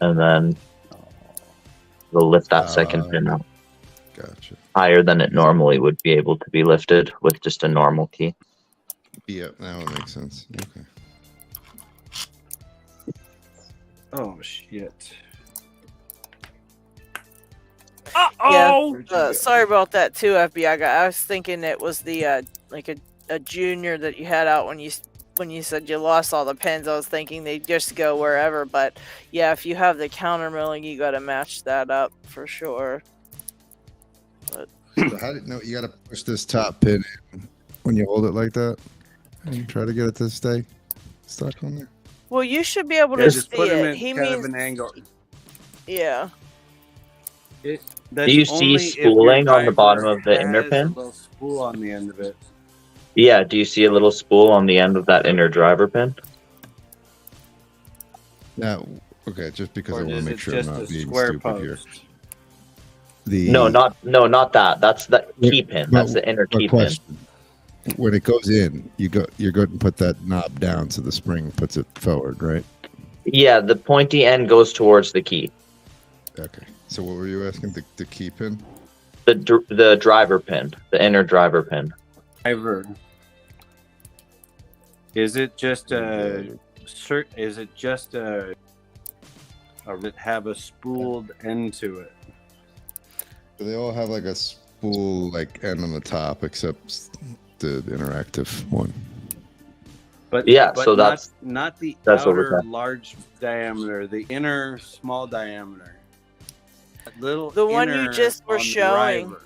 And then it'll lift that second pin up Gotcha. higher than it normally would be able to be lifted with just a normal key. Yeah, that would make sense. Okay. Oh shit! Yeah, sorry about that too, FBI guy. I was thinking it was the like a junior that you had out when you said you lost all the pins. I was thinking they just go wherever, but yeah, if you have the counter milling, you got to match that up for sure. But So how did no? You got to push this top pin in when you hold it like that, and try to get it to stay stuck on there. well, you should be able Yeah, to just see put them it. in He kind means, of an angle. yeah. That's Do you see only if your spooling on the driver bottom of the inner has pin? A little spool on the end of it. Yeah, do you see a little spool on the end of that inner driver pin? Now, okay, just because I Or want to is make it sure I'm just not a being square stupid here. post? No, not that. That's the key pin. That's the inner key pin. Question. When it goes in, you're going to put that knob down so the spring puts it forward, right? Yeah, the pointy end goes towards the key. Okay. So what were you asking? The key pin? The driver pin, the inner driver pin. Driver. Is it just a? Is it just a? Or does it have a spooled end to it? Do they all have like a spool like end on the top except the interactive one? But yeah, so not the that's what we're outer talking. large diameter, the inner small diameter. That little The one you inner just were on the showing. driver.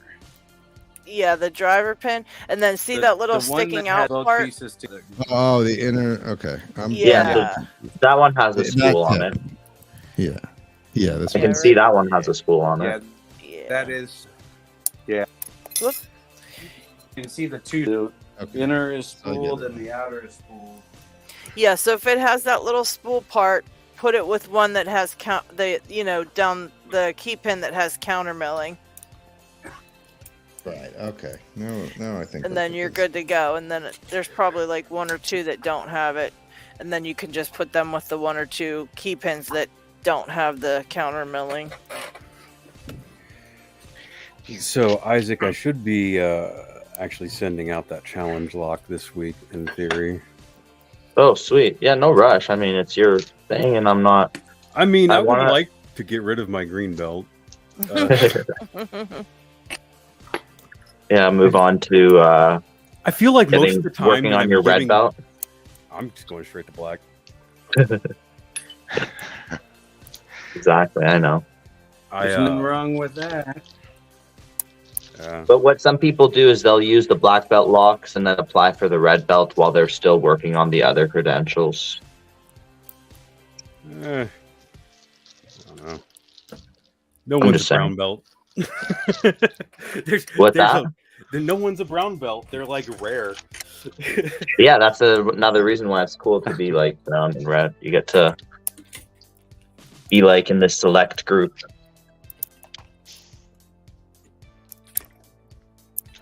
Yeah, the driver pin, and then see that little the one sticking that out has both part. pieces together. Oh, the inner. Okay. Yeah. That one has a That spool on it. Yeah. Yeah, that's I what can see that one has a spool on Yeah, it. Yeah. that is. Yeah. Whoop. You can see the two. Okay. The inner is I get spooled it. and the outer is spooled. Yeah, so if it has that little spool part, put it with one that has down the key pin that has counter milling, Right. Okay. No, I think. and then you're good to go. And then there's probably like one or two that don't have it, and then you can just put them with the one or two key pins that don't have the counter milling. So Isaac, I should be actually sending out that challenge lock this week in theory. Oh, sweet. Yeah, no rush. I mean, it's your thing, and I'm not. I mean, I wanna- would like to get rid of my green belt. Yeah, move on to I feel like most of the time working when on I'm your red giving- belt. I'm just going straight to black. Exactly, I know. There's nothing wrong with that. But what some people do is they'll use the black belt locks and then apply for the red belt while they're still working on the other credentials. I don't know. No I'm one's just a brown saying. belt. What's that? No one's a brown belt. They're like rare. Yeah, that's another reason why it's cool to be like brown and red. You get to be like in this select group.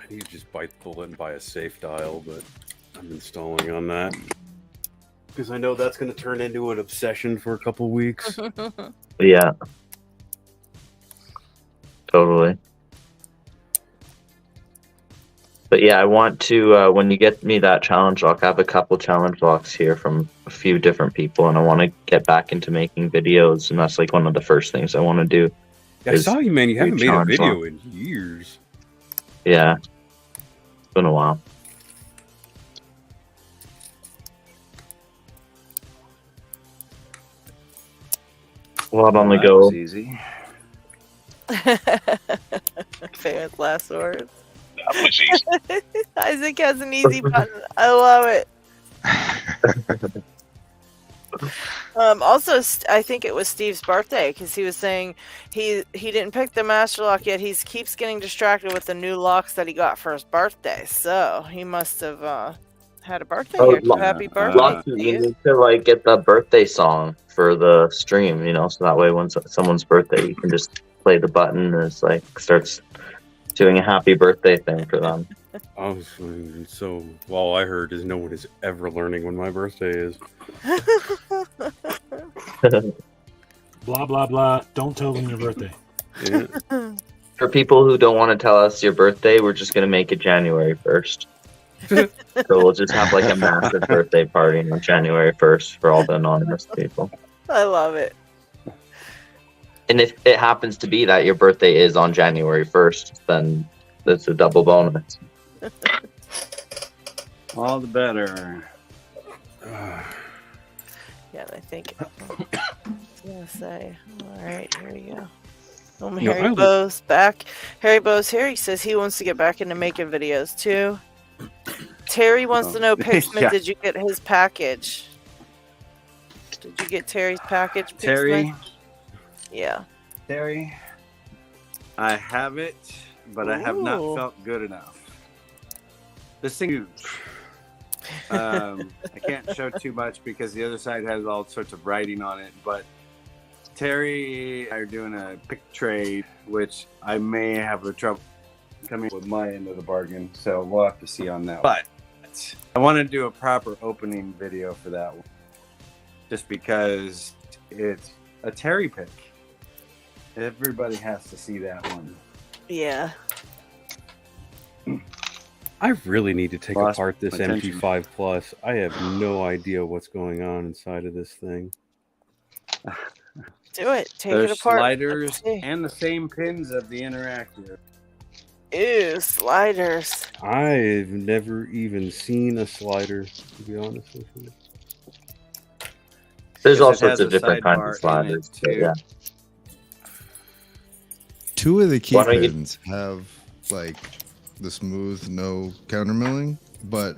I need to just bite the bullet and buy a safe dial, but I'm installing on that because I know that's going to turn into an obsession for a couple weeks. Yeah. Totally. But yeah, I want to, when you get me that challenge lock, I have a couple challenge locks here from a few different people, and I want to get back into making videos, and that's like one of the first things I want to do. I saw you, man. You haven't made a challenge video lock. in years. Yeah. It's been a while. A lot on the That go. was easy. Famous last words. Please. Isaac has an easy button. I love it. Also, I think it was Steve's birthday because he was saying he didn't pick the master lock yet. He keeps getting distracted with the new locks that he got for his birthday. So he must have had a birthday here. So happy birthday, Lock, you Steve. need to like get the birthday song for the stream, you know, so that way when someone's birthday, you can just play the button and it's like starts doing a happy birthday thing for them. So all I heard is no one is ever learning when my birthday is. Blah blah blah. Don't tell them your birthday. Yeah. For people who don't want to tell us your birthday, we're just gonna make it January 1st. So we'll just have like a massive birthday party on January 1st for all the anonymous people. I love it. And if it happens to be that your birthday is on January 1st, then that's a double bonus. All the better. Yeah, I think. I was gonna say. All right, here we go. No, Harry Bo's back. Harry Bo's here. He says he wants to get back into making videos too. Terry wants to know, Pixman, Yeah. did you get his package? Did you get Terry's package, Pixman? Terry, Yeah. Terry, I have it, but I have not Ooh. felt good enough. This thing is huge. I can't show too much because the other side has all sorts of writing on it, but Terry and I are doing a pick trade, which I may have a trouble coming with my end of the bargain, so we'll have to see on that. But I want to do a proper opening video for that one, just because it's a Terry pick. Everybody has to see that one. Yeah. I really need to take Lost apart this my attention. MT5 Plus. I have no idea what's going on inside of this thing. Do it. Take There's it apart. sliders Let's see. and the same pins of the interactive. Ew, sliders. I've never even seen a slider, to be honest with you. There's Because all it sorts has of a different kinds sidebar of sliders. in it, But too. yeah. Two of the key Why don't you- pins have like the smooth no counter milling, but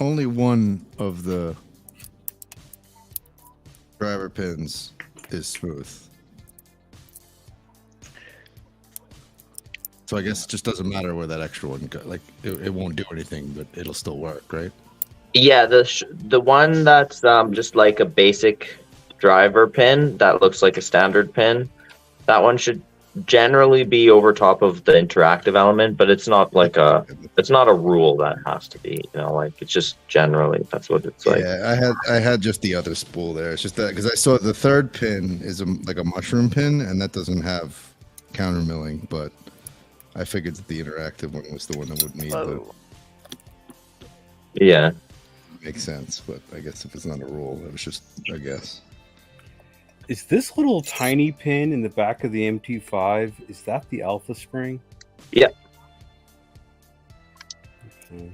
only one of the driver pins is smooth. So I guess it just doesn't matter where that extra one goes. Like it won't do anything, but it'll still work, right? Yeah, the one that's just like a basic driver pin that looks like a standard pin, that one should generally be over top of the interactive element, but it's not like it's not a rule that has to be, you know, like it's just generally that's what it's like. Yeah, I had just the other spool there. It's just that because I saw the third pin is like a mushroom pin, and that doesn't have counter milling, but I figured that the interactive one was the one that would need the. Whoa. Yeah. Makes sense, but I guess if it's not a rule, it was just a guess. Is this little tiny pin in the back of the MT5, is that the alpha spring? Yeah. Okay.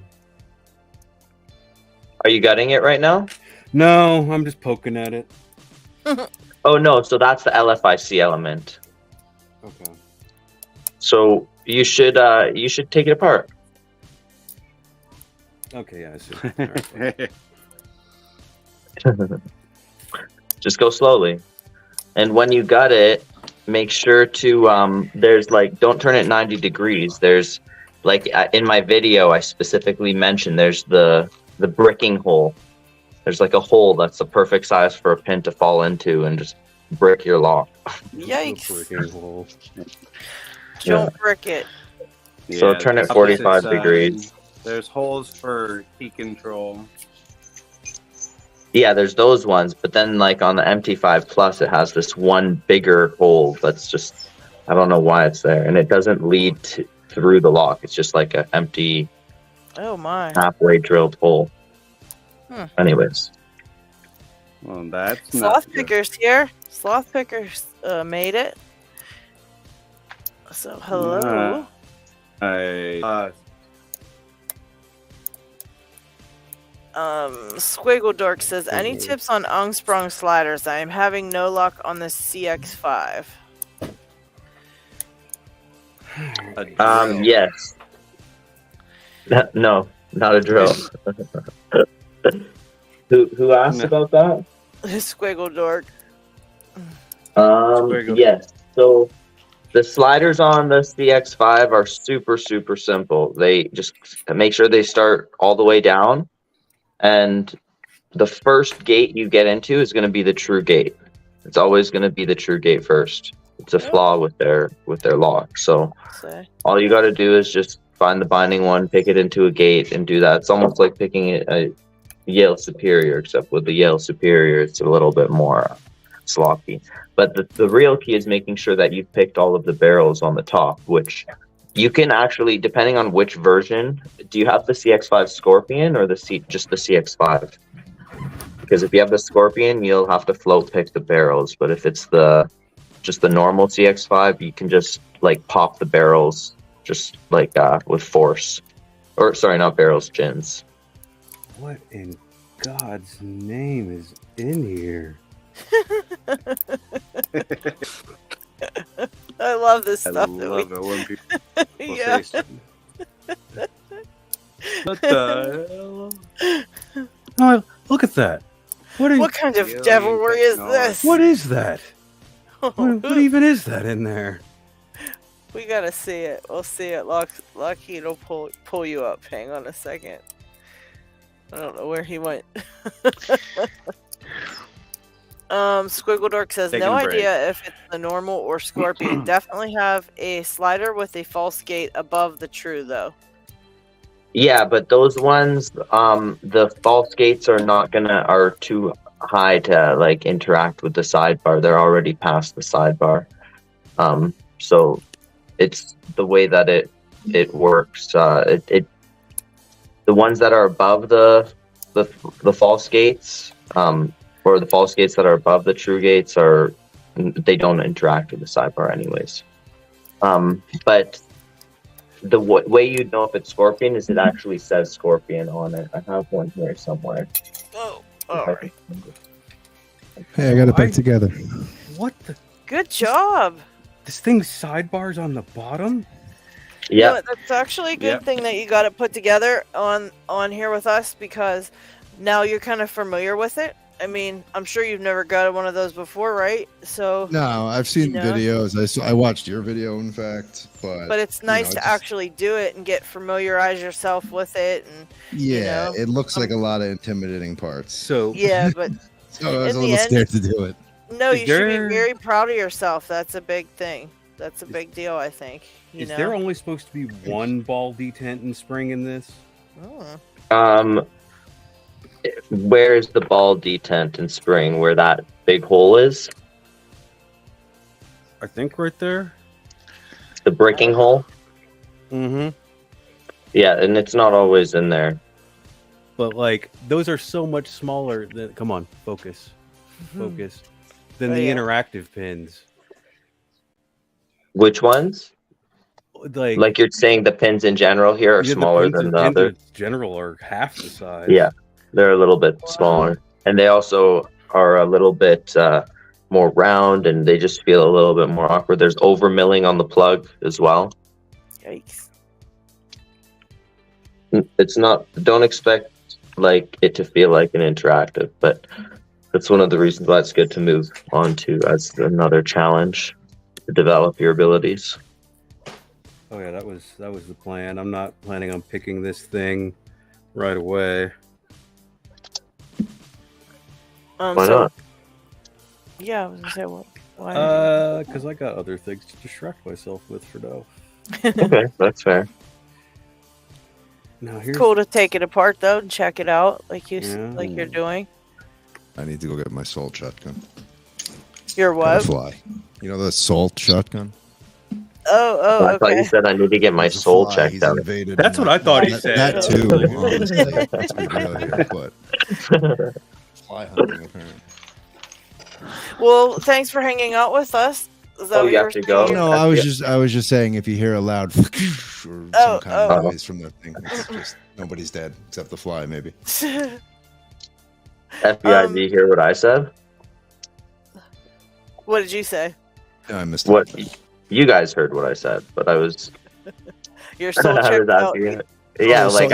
Are you gutting it right now? No, I'm just poking at it. Oh no, so that's the LFIC element. Okay. So you should take it apart. Okay, yeah, I see. All right. Just go slowly. And when you gut it, make sure to there's like don't turn it 90 degrees. There's like in my video I specifically mentioned there's the bricking hole. There's like a hole that's the perfect size for a pin to fall into and just brick your lock. Yikes. Freaking hole. Don't brick it. So turn it the 45 opposite side, degrees. There's holes for key control. Yeah, there's those ones, but then like on the MT5 Plus, it has this one bigger hole that's just, I don't know why it's there, and it doesn't lead through the lock. It's just like an empty, Oh my. halfway drilled hole. Anyways, Well, that's not Sloth good. Pickers here. Sloth Pickers made it. So hello. Squiggle Dork says, any tips on Ungsprung sliders? I am having no luck on the CX5. A drill. Yes. No, not a drill. Who asked No. about that? Squiggle dork. Squiggle. Yes. So the sliders on the CX5 are super simple. They just make sure they start all the way down, and the first gate you get into is going to be the true gate. It's always going to be the true gate first. It's a flaw with their lock. So all you got to do is just find the binding one, pick it into a gate, and do that. It's almost like picking a Yale Superior, except with the Yale Superior, it's a little bit more sloppy. But the real key is making sure that you've picked all of the barrels on the top, which you can actually, depending on which version, do you have the CX5 Scorpion or just the CX5? Because if you have the Scorpion, you'll have to float pick the barrels. But if it's just the normal CX5, you can just like pop the barrels just like with force. Or sorry, not barrels, gins. What in God's name is in here? I love this I stuff. love it when people Yeah. say something. What the hell? Oh, look at that. What kind of Alien devilry is technology. this? What is that? What even is that in there? We gotta see it. We'll see it. LockHeat will pull you up. Hang on a second. I don't know where he went. Squiggle Dork says, Taking no a break. idea if it's the normal or Scorpion. Definitely have a slider with a false gate above the true, though. Yeah, but those ones, the false gates are too high to like interact with the sidebar. They're already past the sidebar. So it's the way that it works. The ones that are above the false gates, or the false gates that are above the true gates, they don't interact with the sidebar anyways. But the way you'd know if it's Scorpion is it actually says Scorpion on it. I have one here somewhere. Oh, alright. Hey, I got it back together. What the? Good job. This thing's sidebars on the bottom? Yeah. No, that's actually a good Yep. thing that you got it put together on here with us, because now you're kind of familiar with it. I mean, I'm sure you've never got one of those before, right? So, No, I've seen You know? videos. I watched your video, in fact. but it's nice to actually do it and familiarize yourself with it, and Yeah, know, it looks like a lot of intimidating parts. So yeah, but So I was in a the little end- scared to do it. no, Is you should there- be very proud of yourself. That's a big thing. That's a big deal, I think. You is know? there only supposed to be one ball detent and spring in this? Oh. Where's the ball detent and spring? Where that big hole is? I think right there. The bricking hole? Mm-hmm. Yeah, and it's not always in there. But like those are so much smaller than come on, focus. Focus. Than Oh, the yeah. interactive pins. Which ones? Like you're saying the pins in general here are yeah, smaller pins than in- the pins other? in general are half the size. Yeah, they're a little bit smaller. And they also are a little bit more round, and they just feel a little bit more awkward. There's over milling on the plug as well. Yikes. It's not, don't expect like it to feel like an interactive, but that's one of the reasons why it's good to move on to as another challenge to develop your abilities. Oh yeah, that was the plan. I'm not planning on picking this thing right away. Why So, not? yeah, I was gonna say, why? Because I got other things to distract myself with for now. Okay, that's fair. Now here's Cool to take it apart though and check it out, like Yeah. like you're doing. I need to go get my salt shotgun. Your Gotta what? fly. You know the salt shotgun? Oh, I thought you okay. said I need to get my There's a soul fly, checked he's out. invaded That's my- what I thought he that, said. That too, honestly. Let's be real here, but fly hunting apparently. Well, thanks for hanging out with us. Is that Oh, what you were have to saying? go? No, I was just saying if you hear a loud or some kind of noise from the thing, it's just nobody's dead except the fly, maybe. FBI, do you hear what I said? What did you say? No, I missed What? it. You guys heard what I said, but I was You're so I checked was out. asking. Yeah, Oh, so, like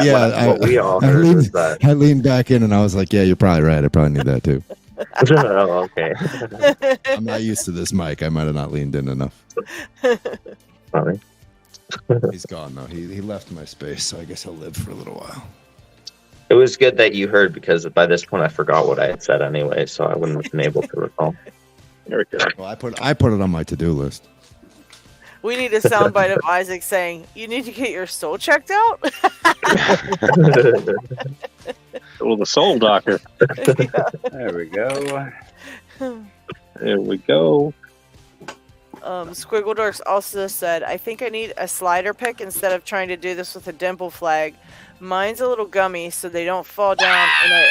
what we all heard was that. I leaned back in and I was like, yeah, you're probably right. I probably need that too. Oh, okay. I'm not used to this mic. I might have not leaned in enough. Funny. He's gone though. He left my space, so I guess he'll live for a little while. It was good that you heard because by this point I forgot what I had said anyway, so I wouldn't have been able to recall. There we go. Well, I put it on my to-do list. We need a soundbite of Isaac saying, "You need to get your soul checked out." Well, the soul doctor. There we go. There we go. Squiggledorks also said, "I think I need a slider pick instead of trying to do this with a dimple flag. Mine's a little gummy, so they don't fall down, and I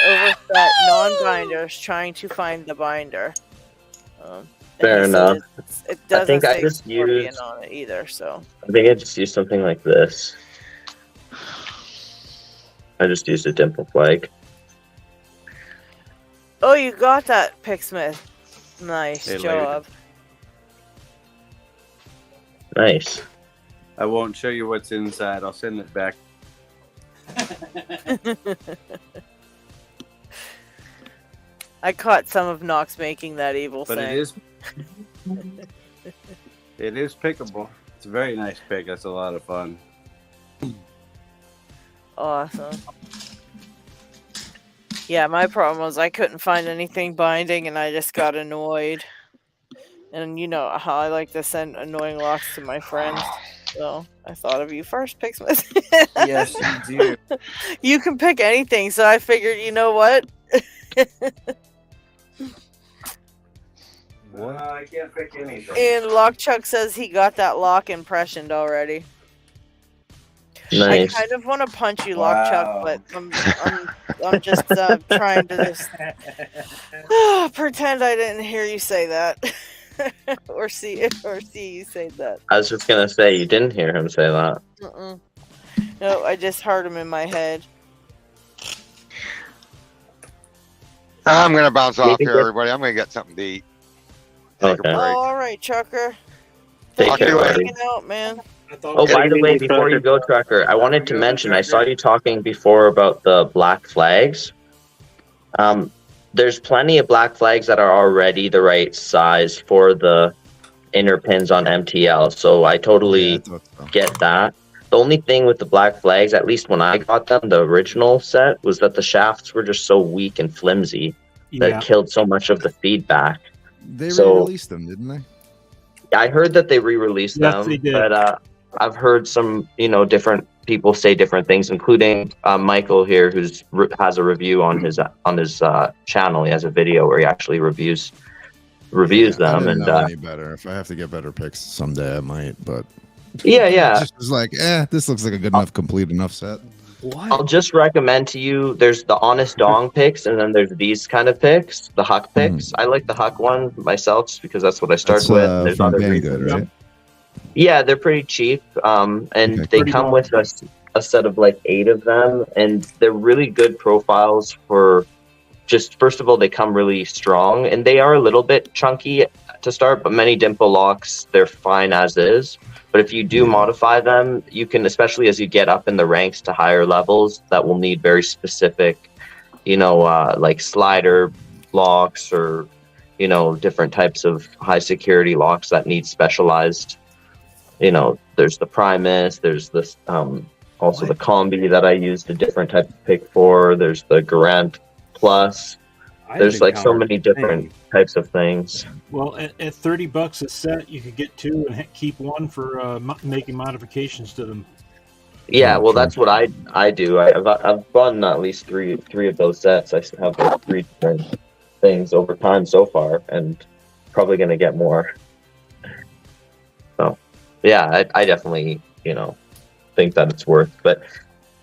overset non-binders trying to find the binder." Fair enough. It doesn't I think I say just scorpion used. on it either, so. I think I just used something like this. I just used a dimple flag. Oh, you got that, Picksmith. Nice Hey, job. Nice. I won't show you what's inside. I'll send it back. I caught some of Nox making that evil But thing. it is pickable. It's a very nice pick. That's a lot of fun. Awesome. Yeah, my problem was I couldn't find anything binding and I just got annoyed. And you know how I like to send annoying locks to my friends. So I thought of you first, Picksmith. Yes, you do. You can pick anything, so I figured, you know what? I can't pick anything. And Lockchuck says he got that lock impressioned already. Nice. I kind of want to punch you, Wow. Lockchuck, but I'm just trying to just pretend I didn't hear you say that, or see you say that. I was just gonna say you didn't hear him say that. No, I just heard him in my head. I'm going to bounce off can here, get- everybody. I'm going to get something to eat. Take Okay. a Oh, break. all right, Chucker. Take Thank you care, for buddy. hanging out, man. Oh, by the way, before you go, Trucker, I wanted to mention I saw you talking before about the black flags. There's plenty of black flags that are already the right size for the inner pins on MTL, so I totally get that. The only thing with the black flags, at least when I got them, the original set, was that the shafts were just so weak and flimsy that Yeah. it killed so much of the feedback. They So- re-released them, didn't they? I heard that they re-released Yes, them, they did. but I've heard some, different people say different things, including Michael here, who's has a review on his channel. He has a video where he actually reviews I them, didn't and know any better. If I have to get better picks someday, I might. But yeah. just was like, this looks like a good enough, complete enough set. I'll just recommend to you. There's the Honest Dong picks, and then there's these kind of picks, the Huck picks. I like the Huck one myself, just because that's what I start That's with. There's from other Banggood, reasons. right? Yeah, they're pretty cheap, and Okay, they cool. come with a set of like 8 of them, and they're really good profiles for just, first of all, they come really strong, and they are a little bit chunky to start, but many dimple locks, they're fine as is. But if you do modify them, you can, especially as you get up in the ranks to higher levels, that will need very specific, like slider locks or, different types of high security locks that need specialized. There's the Primus, there's this, also the Combi that I used a different type of pick for. There's the Garant Plus. There's like so many different types of things. Well, at $30 a set, you could get 2 and keep 1 for making modifications to them. Yeah, well, that's what I do. I've run at least three of those sets. I have like 3 different things over time so far, and probably going to get more. So, yeah, I definitely think that it's worth. But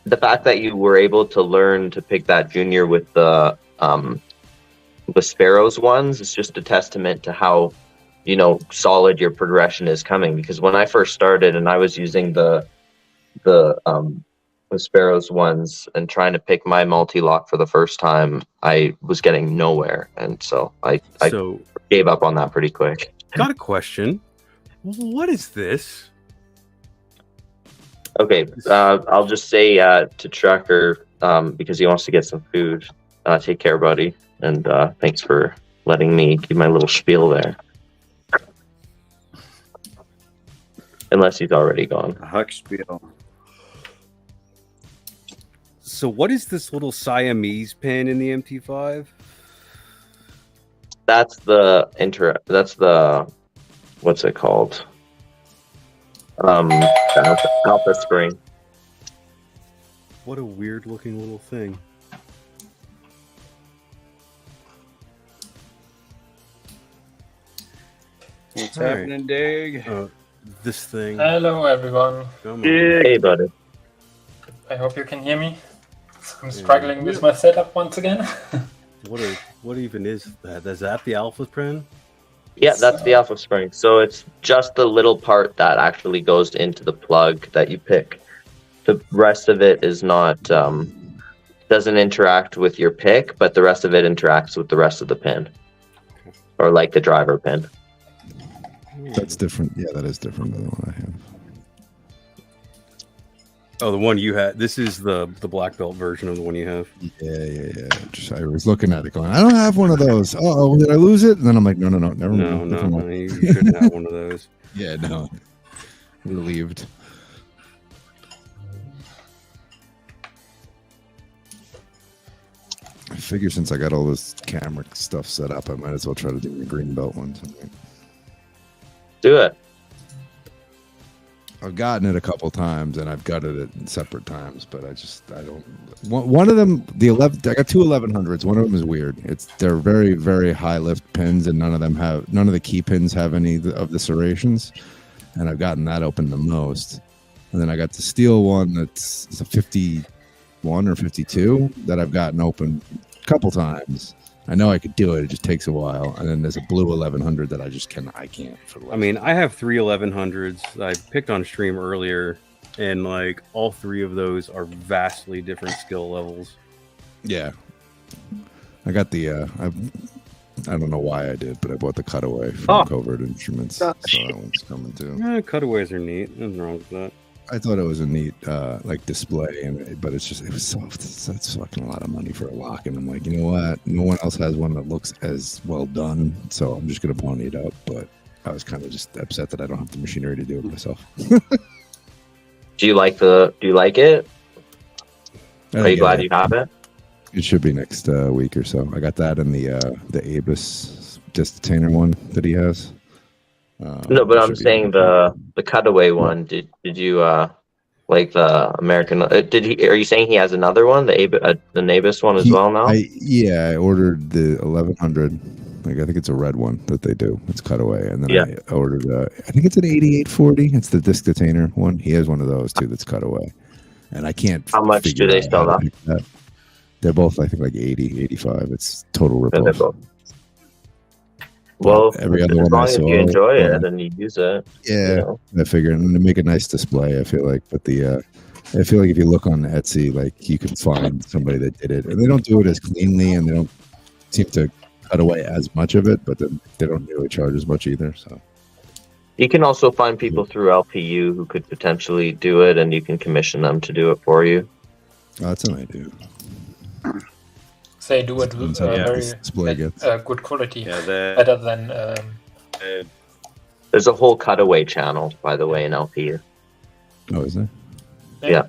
the fact that you were able to learn to pick that junior with the Sparrows ones is just a testament to how solid your progression is coming. Because when I first started and I was using the Sparrows ones and trying to pick my multi-lock for the first time, I was getting nowhere, and so I So, gave up on that pretty quick. got a question. What is this? Okay, I'll just say to Trucker, because he wants to get some food, take care, buddy. And thanks for letting me give my little spiel there. Unless he's already gone. Huck spiel. So what is this little Siamese pin in the MT5? That's the what's it called? Alpha spring. What a weird looking little thing. What's All right. happening, Dig? This thing. Hello, everyone. Come on. Hey, buddy. I hope you can hear me. I'm struggling with my setup once again. What even is that? Is that the alpha pin? Yeah, that's the alpha spring. So it's just the little part that actually goes into the plug that you pick. The rest of it is not doesn't interact with your pick, but the rest of it interacts with the rest of the pin, or like the driver pin. That's different. Yeah, that is different than the one I have. Oh, the one you had. This is the black belt version of the one you have. Yeah. Just I was looking at it, going, I don't have one of those. Oh, did I lose it? And then I'm like, no, never mind. No, you shouldn't have one of those. Yeah, no. Relieved. I figure since I got all this camera stuff set up, I might as well try to do the green belt one tonight. Do it. I've gotten it a couple times and Have gutted it in separate times, but I don't. One of them, I got two 1100s. One of them is weird. They're very, very high lift pins, and none of the key pins have any of the serrations. And I've gotten that open the most. And then I got the steel one it's a 51 or 52 that I've gotten open a couple times. I know I could do it. It just takes a while. And then there's a blue 1100 that I can't. I mean, I have three 1100s. I picked on stream earlier, and like all three of those are vastly different skill levels. Yeah, I got the. I don't know why I did, but I bought the cutaway from Covert Instruments. So that one's coming too. Cutaways are neat. Nothing wrong with that. I thought it was a neat display, but it was soft. That's fucking a lot of money for a lock, and I'm like, you know what? No one else has one that looks as well done, so I'm just gonna pony it up. But I was kind of just upset that I don't have the machinery to do it myself. Do you like it? Are you glad you have it? It should be next week or so. I got that in the Abus Distatainer one that he has. No, but I'm saying the cutaway one. Did you like the American? Are you saying he has another one, the Nabis one as well now? I ordered the 1100. Like I think it's a red one that they do. It's cutaway, and then I ordered. I think it's an 8840. It's the Distatainer one. He has one of those too. That's cutaway, and I can't. How much do they sell that? They're both, I think, like 80, 85. It's total ripoff. Well, every other one as long as you enjoy it and you use it. Yeah, I figure, and to make a nice display, I feel like. But I feel like if you look on Etsy, like you can find somebody that did it, and they don't do it as cleanly, and they don't seem to cut away as much of it, but then they don't really charge as much either. So you can also find people through LPU who could potentially do it, and you can commission them to do it for you. Oh, that's an idea. They do it with very good quality, better than. There's a whole cutaway channel, by the way, in LPU. Oh, is there? Yeah.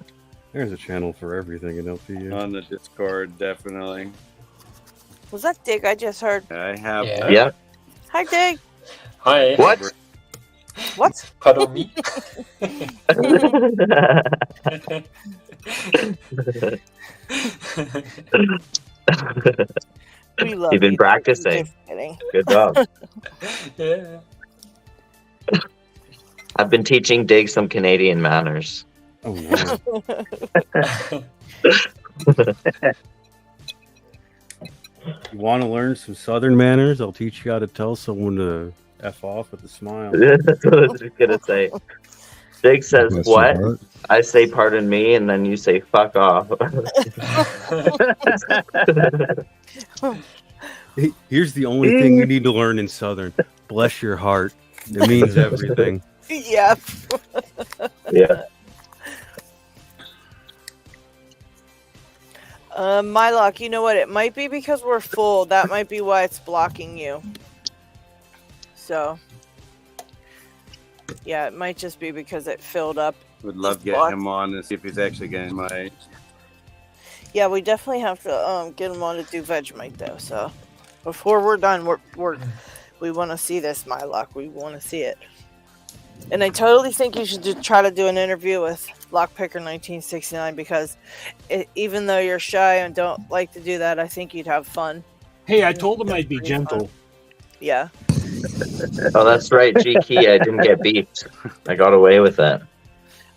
There's a channel for everything in LPU. On the Discord, definitely. Was that Dig I just heard? I have. Yeah. Hi, Dig. Hi. What? What? Pardon me. You've been practicing. Good job. Yeah. I've been teaching Dig some Canadian manners. Oh no. You want to learn some Southern manners? I'll teach you how to tell someone to F off with a smile. That's what I was gonna say. Dig says what? I say pardon me, and then you say fuck off. Here's the only thing you need to learn in Southern. Bless your heart. It means everything. Yep. Yeah. My lock, you know what? It might be because we're full. That might be why it's blocking you. So, yeah, it might just be because it filled up. Would love to get him on and see if he's actually getting my. Yeah, we definitely have to get him on to do Vegemite though. So, before we're done, we want to see this, my luck. We want to see it. And I totally think you should try to do an interview with Lockpicker 1969 because even though you're shy and don't like to do that, I think you'd have fun. Hey, I told him I'd be gentle. Fun. Yeah. Oh, that's right, G-Key. I didn't get beeped. I got away with that.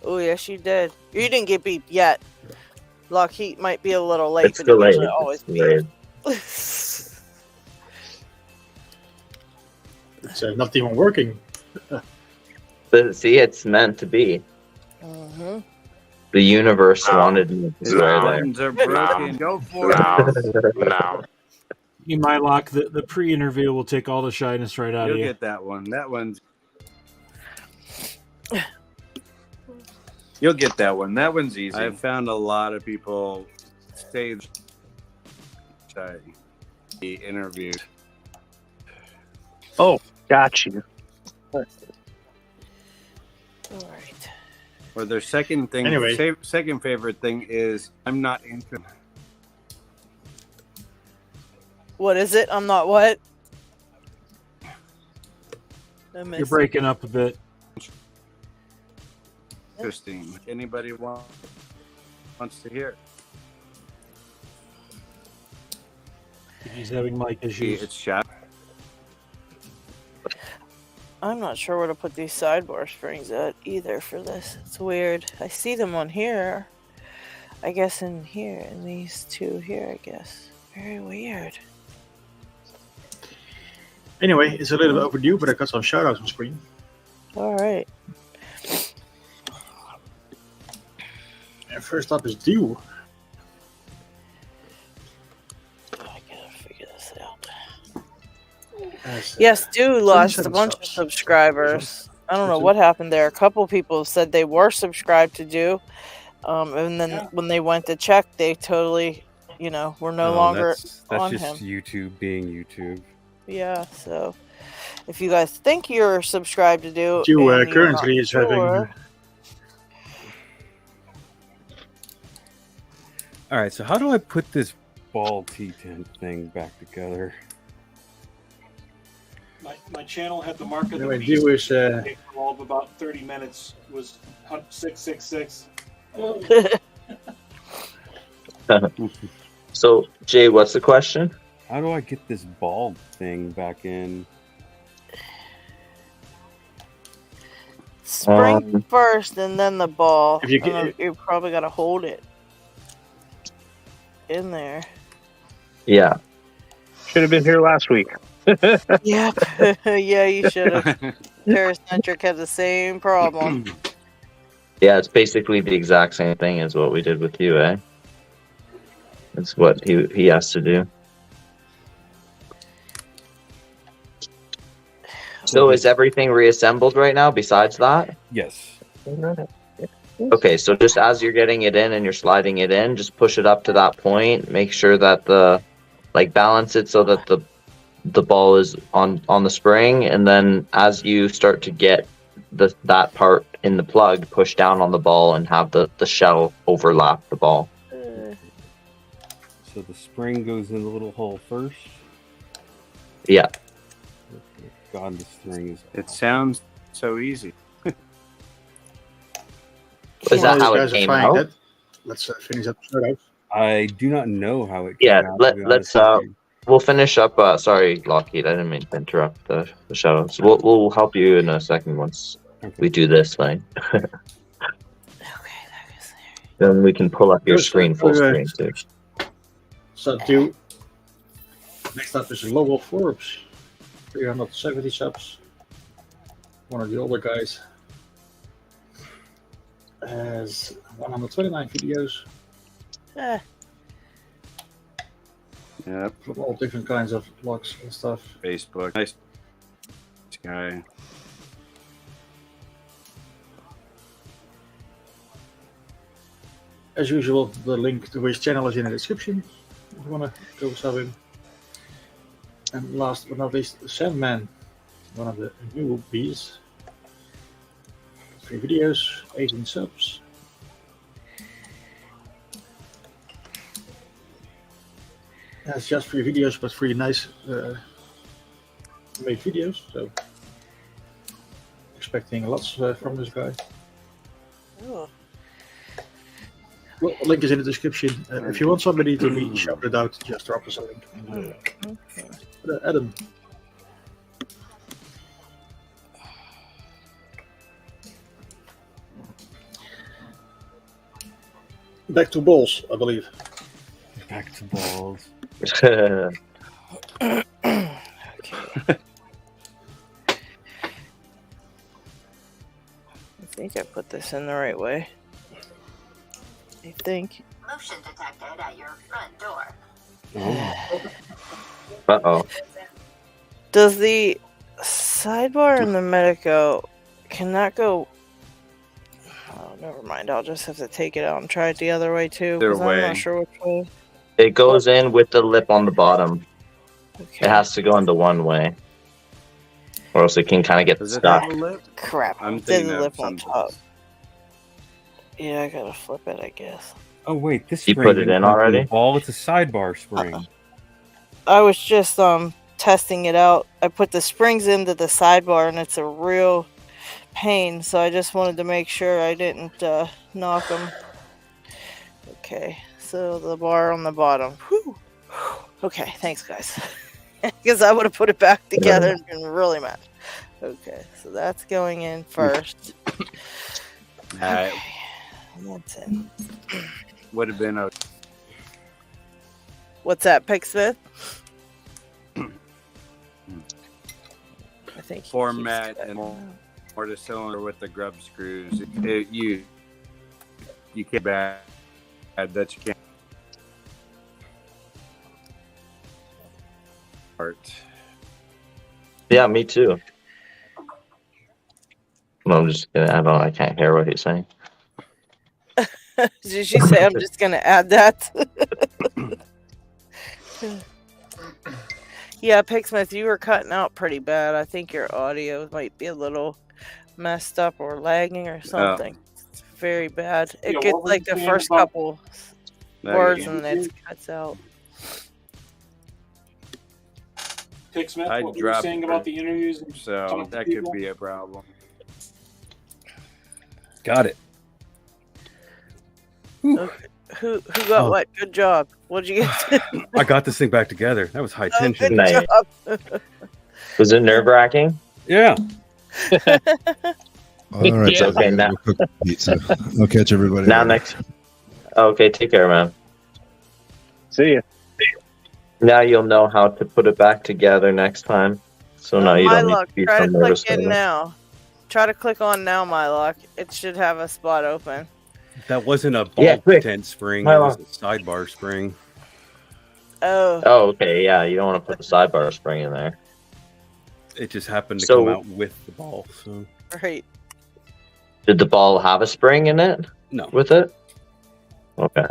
Oh, yes, you did. You didn't get beeped yet. LockHeat might be a little late, It's but still it late. usually always Late. It's not even working. But see, it's meant to be. Mm-hmm. The universe wanted me to His swear buttons are broken. Go for it. No. Hey, my lock, the pre-interview will take all the shyness right out You'll of you. get that one. That one's. You'll get that one. That one's easy. I've found a lot of people stay shy. Be interviewed. Oh, got you. All right. Or their second thing. Anyway. Second favorite thing is I'm not into. What is it? I'm not what? You're breaking up a bit. Interesting. Anybody wants to hear? He's having mic issues. It's shot. I'm not sure where to put these sidebar springs at either for this. It's weird. I see them on here. I guess in here, in these two here, I guess. Very weird. Anyway, it's a little bit overdue, but I got some shoutouts on screen. All right. And first up is Dew. I gotta figure this out. As, Yes, dude lost a 37 bunch of subs. subscribers. I don't know what happened there. A couple people said they were subscribed to Do, and then when they went to check, they totally, were no longer that's on just him. YouTube being YouTube. Yeah, so if you guys think you're subscribed to Do, Dew and you're currently not is having. sure, All right, so how do I put this ball T10 thing back together? My channel had the mark of the Anyway, beast. Dew is. For all of about 30 minutes was 666. So, Jay, what's the question? How do I get this ball thing back in? spring first and then the ball. If you get- you probably got to hold it in there. Yeah. Should have been here last week. Yep. Yeah, you should have. Paracentric had the same problem. Yeah, it's basically the exact same thing as what we did with you, eh? It's what he has to do. So is everything reassembled right now besides that? Yes. Okay, so just as you're getting it in and you're sliding it in, just push it up to that point. Make sure that balance it so that the ball is on the spring, and then as you start to get that part in the plug, push down on the ball and have the shell overlap the ball. So the spring goes in the little hole first. Yeah. God, this thing is. It sounds so easy. Is that While how you it guys are came trying out? that, let's finish up the shoutouts. I do not know how it came Yeah, out. to be let's honest with you. we'll finish up. Sorry, Lockheed, I didn't mean to interrupt the shoutouts. We'll help you in a second once we do this thing. Okay, that is Then we can pull up your Good, screen full okay. screen too. So Dew. Next up is Lowell Forbes. 370 subs. One of the older guys. Has 129 videos there. Yep. from all different kinds of blogs and stuff. Facebook. Nice guy. As usual, the link to his channel is in the description if you want to go sub him. And last but not least, Sandman, one of the newbies. 3 videos, 18 subs. It's just 3 videos, but 3 nice made videos. So expecting lots from this guy. Oh. Well, link is in the description. If you want somebody to be shouted out, just drop us a link. Adam. Back to balls, I believe. Back to balls. Okay. I think I put this in the right way. I think. Motion detected at your front door. Uh-oh. Does the sidebar and the Medico, can that go? Oh, never mind. I'll just have to take it out and try it the other way too. Either 'Cause I'm way. not sure which way. It goes in with the lip on the bottom. Okay. It has to go into one way. Or else it can kind of get Does it stuck. have a lip? Crap. I'm Did thinking the of lip on something. top. Yeah, I gotta flip it, I guess. Oh wait, this You spring put it didn't in come from already? the ball. It's a sidebar spring. I was just testing it out. I put the springs into the sidebar and it's a real pain, so I just wanted to make sure I didn't knock them. Okay, so the bar on the bottom. Whew. Okay, thanks guys. Because I would have put it back together and been really mad. Okay, so that's going in first. Okay, that's in. Would have been a What's that, Picksmith? I think he format keeps and cutting mortar cylinder with the grub screws. You can't bad that you can't. Part. Yeah, me too. No, I'm just gonna. I can't hear what he's saying. out. Did you say I'm just gonna add that? Yeah, Picksmith, you were cutting out pretty bad. I think your audio might be a little messed up or lagging or something. It's very bad. It Yeah, gets what were like you the saying first about- couple words you and then it cuts out. Picksmith, I what were you dropped saying it. about the interviews? And So talking to that could people? be a problem. Got it. Okay. Who got what? Good job. What'd you get? I got this thing back together. That was high Oh, tension. good Nice. job. Was it nerve wracking? Yeah. All right, Yeah. so Okay, now- we'll cook pizza. I'll catch everybody. Now later. next. Okay, take care, man. See ya. Now you'll know how to put it back together next time. So now you My don't need luck. to be Try so to nervous. click in anymore. now. Try to click on now, my luck. It should have a spot open. That wasn't a ball Yeah, quick. tent spring. My It was luck. a sidebar spring. Oh, Oh, okay, yeah. You don't want to put the sidebar spring in there. It just happened to So- come out with the ball. So right. Did the ball have a spring in it no. with it? Okay.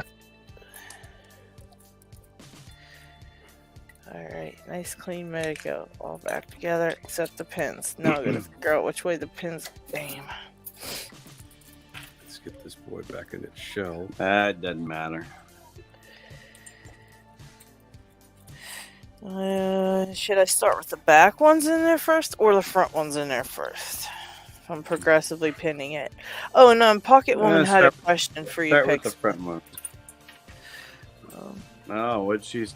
Alright, nice clean Medico. All back together except the pins. Now I gotta figure out which way the pins. Damn. Let's get this boy back in its shell. That doesn't matter. Should I start with the back ones in there first or the front ones in there first? I'm progressively pinning it. Oh, no, Pocket Woman had a start- question for you, Start with the Pix. front one. Um, Oh, what'd she?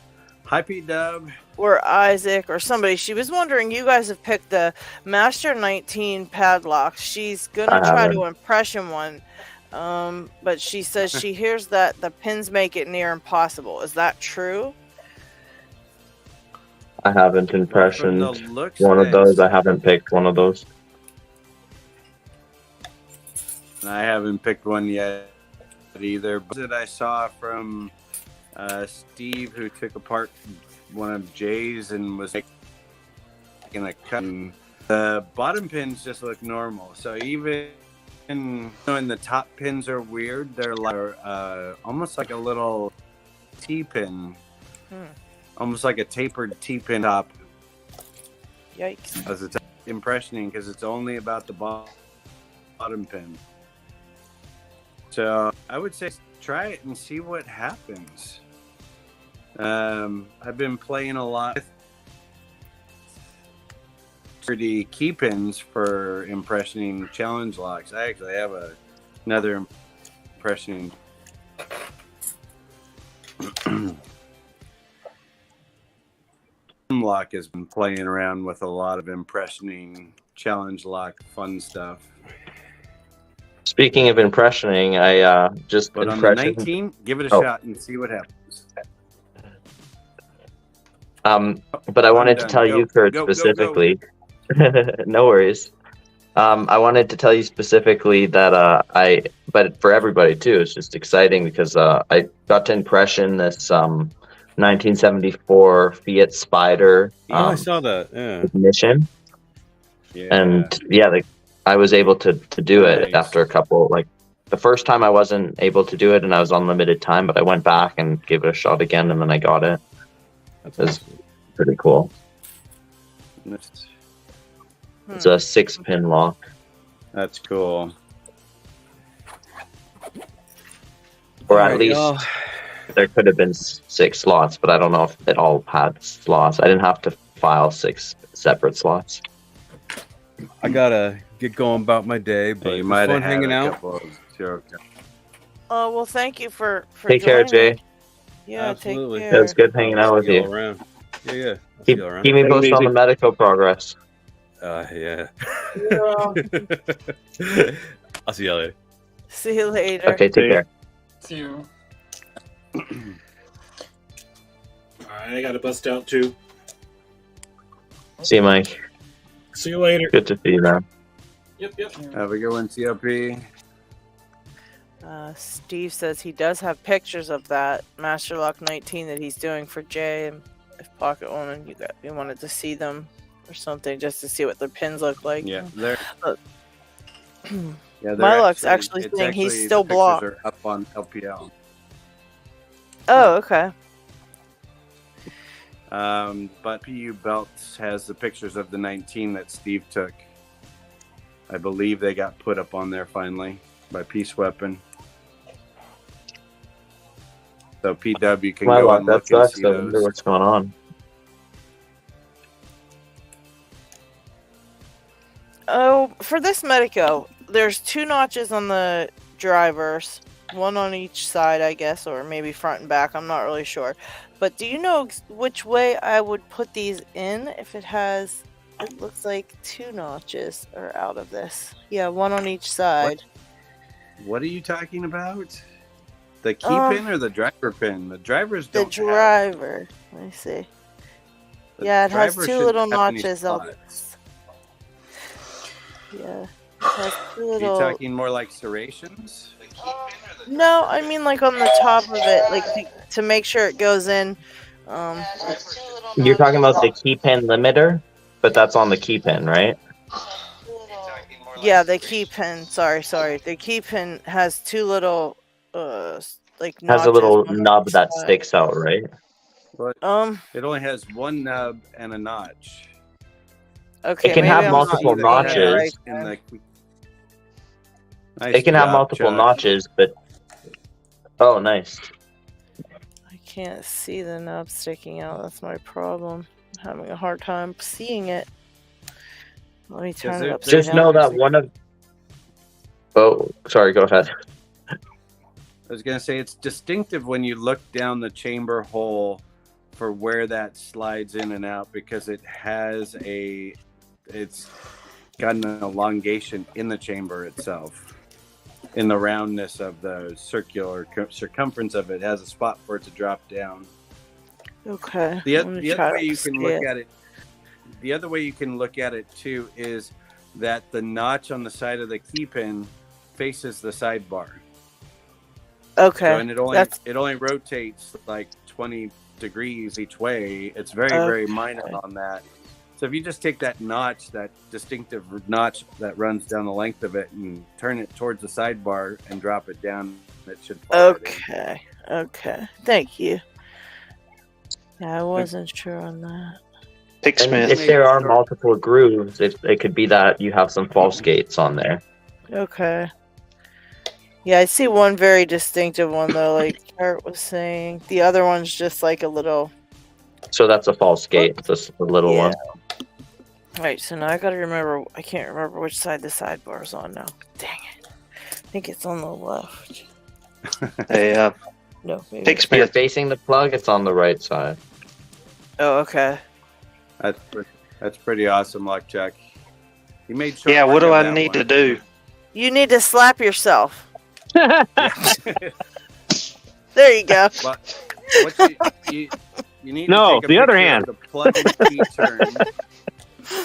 Hi, P Dub. or Isaac or somebody. She was wondering, you guys have picked the Master 19 padlock. She's gonna I try haven't. to impression one, but she says she hears that the pins make it near impossible. Is that true? I haven't From impressioned the looks one of that- those. I haven't picked one of those. I haven't picked one yet either. But that I saw from Steve, who took apart one of Jay's and was making a cut. And the bottom pins just look normal. So even and the top pins are weird. They're like almost like a little T-pin, almost like a tapered T-pin top. Yikes! As it's impressioning because it's only about the bottom pin. So I would say try it and see what happens. I've been playing a lot with 3D key pins for impressioning challenge locks. I actually have another impressioning. Lock has been playing around with a lot of impressioning challenge lock fun stuff. Speaking of impressioning, I just But on the 19, give it a shot and see what happens. But I wanted to tell you, Kurt, specifically. No worries. I wanted to tell you specifically that but for everybody too, it's just exciting because I got to impression this 1974 Fiat Spider. I saw that. Yeah. Ignition. Yeah. And yeah, I was able to do it after a couple. Like the first time I wasn't able to do it, and I was on limited time, but I went back and gave it a shot again, and then I got it. It was pretty cool. It's a 6-pin lock. That's cool. Or at least there could have been 6 slots, but I don't know if it all had slots. I didn't have to file 6 separate slots. I gotta get going about my day, but you it might was fun have hanging had a out. couple of jokes. Oh well, thank you for Take care, joining me. Jay. Yeah, Absolutely. take care. It was good hanging out with See you. all around. Yeah, yeah. I'll Keep see you around. me posted on the medical progress. Yeah. Yeah. I'll see you later. See you later. Okay, take care. See you. Alright, I gotta bust out too. See you, Mike. See you later. Good to see you, man. Yep. Have a good one, CLP. Steve says he does have pictures of that Master Lock 19 that he's doing for Jay. And if Pocket Woman, you wanted to see them or something, just to see what their pins look like. Yeah, they're My Luck's actually saying he's still the pictures blocked. are up on LPL. Oh, okay. But PU Belts has the pictures of the 19 that Steve took. I believe they got put up on there finally by Peace Weapon. So PW can My go luck, and that look and sucks. see I wonder those. what's going on. Oh, for this Medico, there's 2 notches on the drivers, 1 on each side, I guess, or maybe front and back. I'm not really sure. But do you know which way I would put these in if it has... It looks like 2 notches are out of this. Yeah, 1 on each side. What are you talking about? The key pin or the driver pin? The drivers don't. The driver. Let me see. Yeah, it has 2 little notches on it. Yeah. It has 2 little... Are you talking more like serrations? No, I mean like on the top of it, like to make sure it goes in. You're talking about the key pin limiter, but that's on the key pin, right? Yeah, the key pin. Sorry. The key pin has 2 little, like Has a little notches on nub each that side. sticks out, right? But it only has 1 nub and a notch. Okay, It can maybe have I'm multiple not looking at it notches. right then. It can have multiple notches, but oh, nice. I can't see the nub sticking out. That's my problem. I'm having a hard time seeing it. Let me turn it upside Just down. know that one of. Oh, sorry. Go ahead. I was gonna say it's distinctive when you look down the chamber hole for where that slides in and out because it's got an elongation in the chamber itself. In the roundness of the circular circumference of it has a spot for it to drop down. Okay. The I'm gonna other try way to you can look see at it. The other way you can look at it too is that the notch on the side of the key pin faces the sidebar. Okay. So, and it only rotates like 20 degrees each way. It's very, very minor on that. So if you just take that notch, that distinctive notch that runs down the length of it, and turn it towards the sidebar and drop it down, it should fall right in. Okay. Okay. Thank you. Yeah, I wasn't sure on that. And Picksmith. if there are multiple grooves, it could be that you have some false gates on there. Okay. Yeah, I see one very distinctive one though, like Art was saying. The other one's just like a little. So that's a false gate, just a little Yeah. one. Alright, so now I gotta remember. I can't remember which side the sidebar is on now. Dang it. I think it's on the left. Hey, No, maybe. If you're Picksmith. facing the plug, it's on the right side. Oh, okay. That's pretty awesome, Luckchuck. You made sure. Yeah, what do I need to do? You need to slap yourself. There you go. But what you need No, to take a the other picture hand. of the plug and key turn.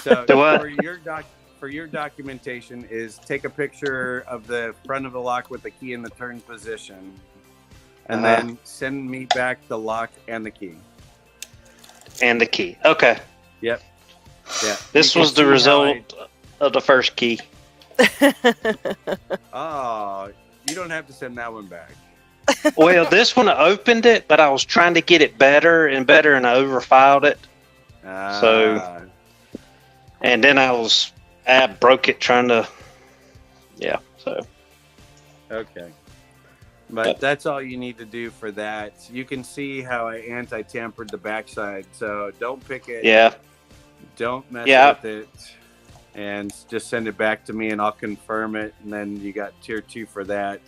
So The what? for your documentation is take a picture of the front of the lock with the key in the turn position, and then send me back the lock and the key. And the key. Okay. Yep. Yeah. This You was can the see how result of the first key. Oh, you don't have to send that one back. Well, this one opened it, but I was trying to get it better, and I overfiled it. So, and then I broke it trying to, yeah, so. Okay. But that's all you need to do for that. You can see how I anti-tampered the backside, so don't pick it. Yeah. Don't mess Yeah. with it. And just send it back to me and I'll confirm it. And then you got tier 2 for that.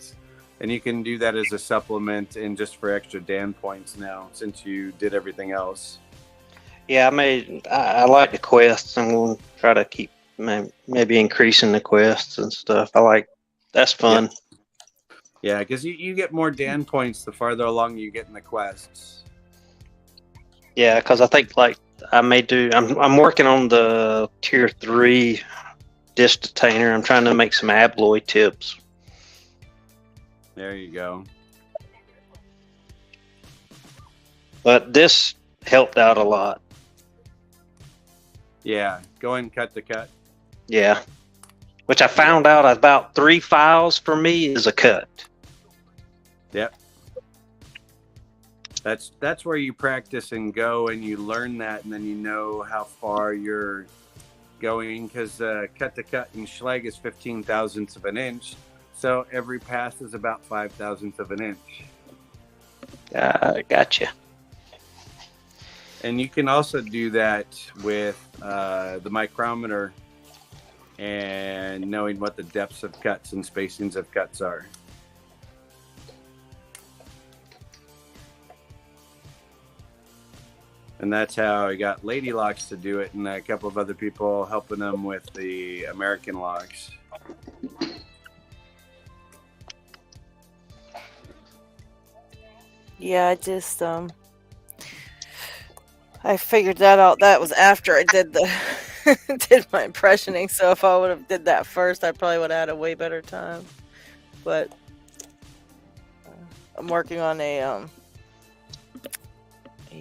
And you can do that as a supplement and just for extra Dan points now, since you did everything else. Yeah, I like the quests. I'm going to try to keep maybe increasing the quests and stuff. That's fun. Yeah, because you get more Dan points the farther along you get in the quests. Yeah, because I think I may do. I'm working on the tier 3 disc detainer. I'm trying to make some abloy tips. There you go. But this helped out a lot. Yeah, go and cut the cut. Yeah, which I found out about 3 files for me is a cut. Yep. That's where you practice and go and you learn that, and then you know how far you're going, because cut to cut in Schleg is 15 thousandths of an inch, so every pass is about 5 thousandths of an inch. Gotcha. And you can also do that with the micrometer and knowing what the depths of cuts and spacings of cuts are. And that's how I got LadyLocks to do it, and a couple of other people helping them with the American locks. Yeah, I just I figured that out. That was after I did the did my impressioning. So if I would have did that first, I probably would have had a way better time. But I'm working on a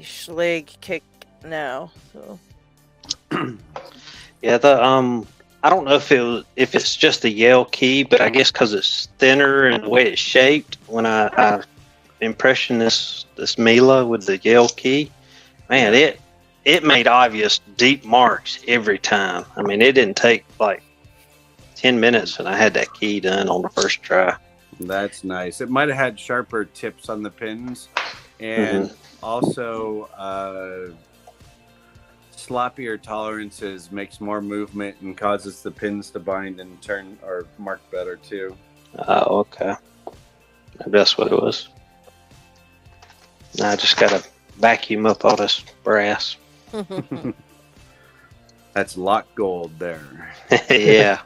Schleg kick now. So Yeah, I don't know if it's just the Yale key, but I guess because it's thinner and the way it's shaped, when I impression this Mila with the Yale key, man, it made obvious deep marks every time. I mean, it didn't take like 10 minutes, and I had that key done on the first try. That's nice. It might have had sharper tips on the pins, and also sloppier tolerances makes more movement and causes the pins to bind and turn or mark better too. Oh, okay. That's what it was. Now I just gotta vacuum up all this brass. That's lock gold there. Yeah.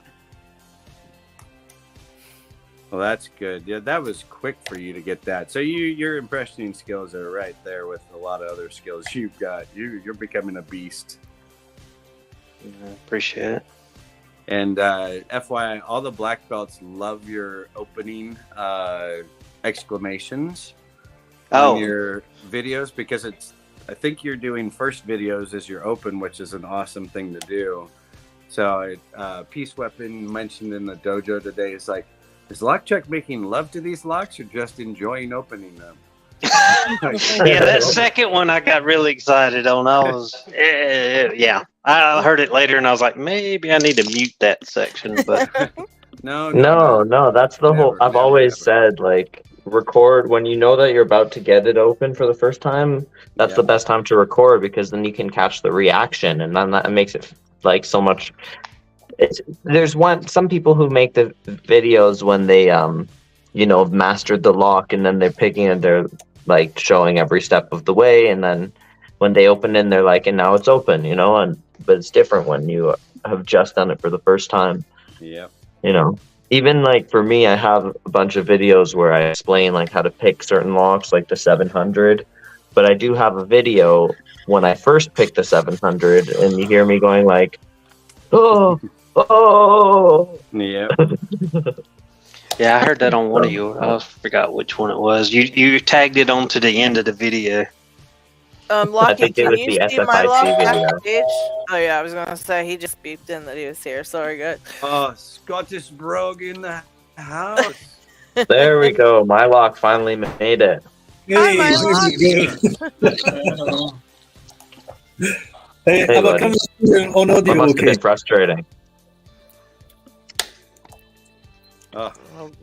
Well, that's good. Yeah, that was quick for you to get that. So your impressioning skills are right there with a lot of other skills you've got. You're becoming a beast. I appreciate it. And FYI, all the black belts love your opening exclamations on your videos, because it's I think you're doing first videos as you're open, which is an awesome thing to do. So, Peace Weapon mentioned in the dojo today is like, is Lockchuck making love to these locks or just enjoying opening them? Yeah, that second one I got really excited on. I heard it later and I was like, maybe I need to mute that section. But No, that's the whole. I've always said, like, record when you know that you're about to get it open for the first time. That's the best time to record, because then you can catch the reaction, and then that makes it like so much. There's some people who make the videos when they mastered the lock, and then they're picking it. They're like showing every step of the way, and then when they open it, they're like, and now it's open, but it's different when you have just done it for the first time. Yep. Even like for me, I have a bunch of videos where I explain like how to pick certain locks, like the 700. But I do have a video when I first picked the 700, and you hear me going like, oh. Yeah. Yeah, I heard that on one of your. I forgot which one it was. You tagged it onto the end of the video. Lockie, can you see my lock video. page? Oh yeah, I was gonna say he just beeped in that he was here. Sorry, guys. Oh, Scottish Brogue in the house. There we go. My lock finally made it. Hi, my lock. Hey, buddy. on audio, must have been frustrating. Oh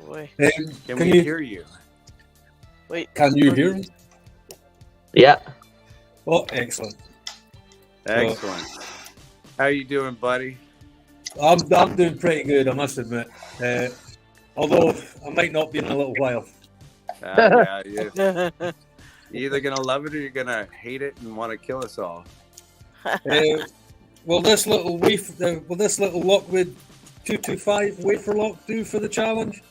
boy. Can we hear you? Wait. Can you hear me? Yeah. Oh, excellent. Excellent. How you doing, buddy? I'm doing pretty good, I must admit. Although I might not be in a little while. Yeah, you're either gonna love it or you're gonna hate it and want to kill us all. Will this little Lockwood 225 wafer lock do for the challenge?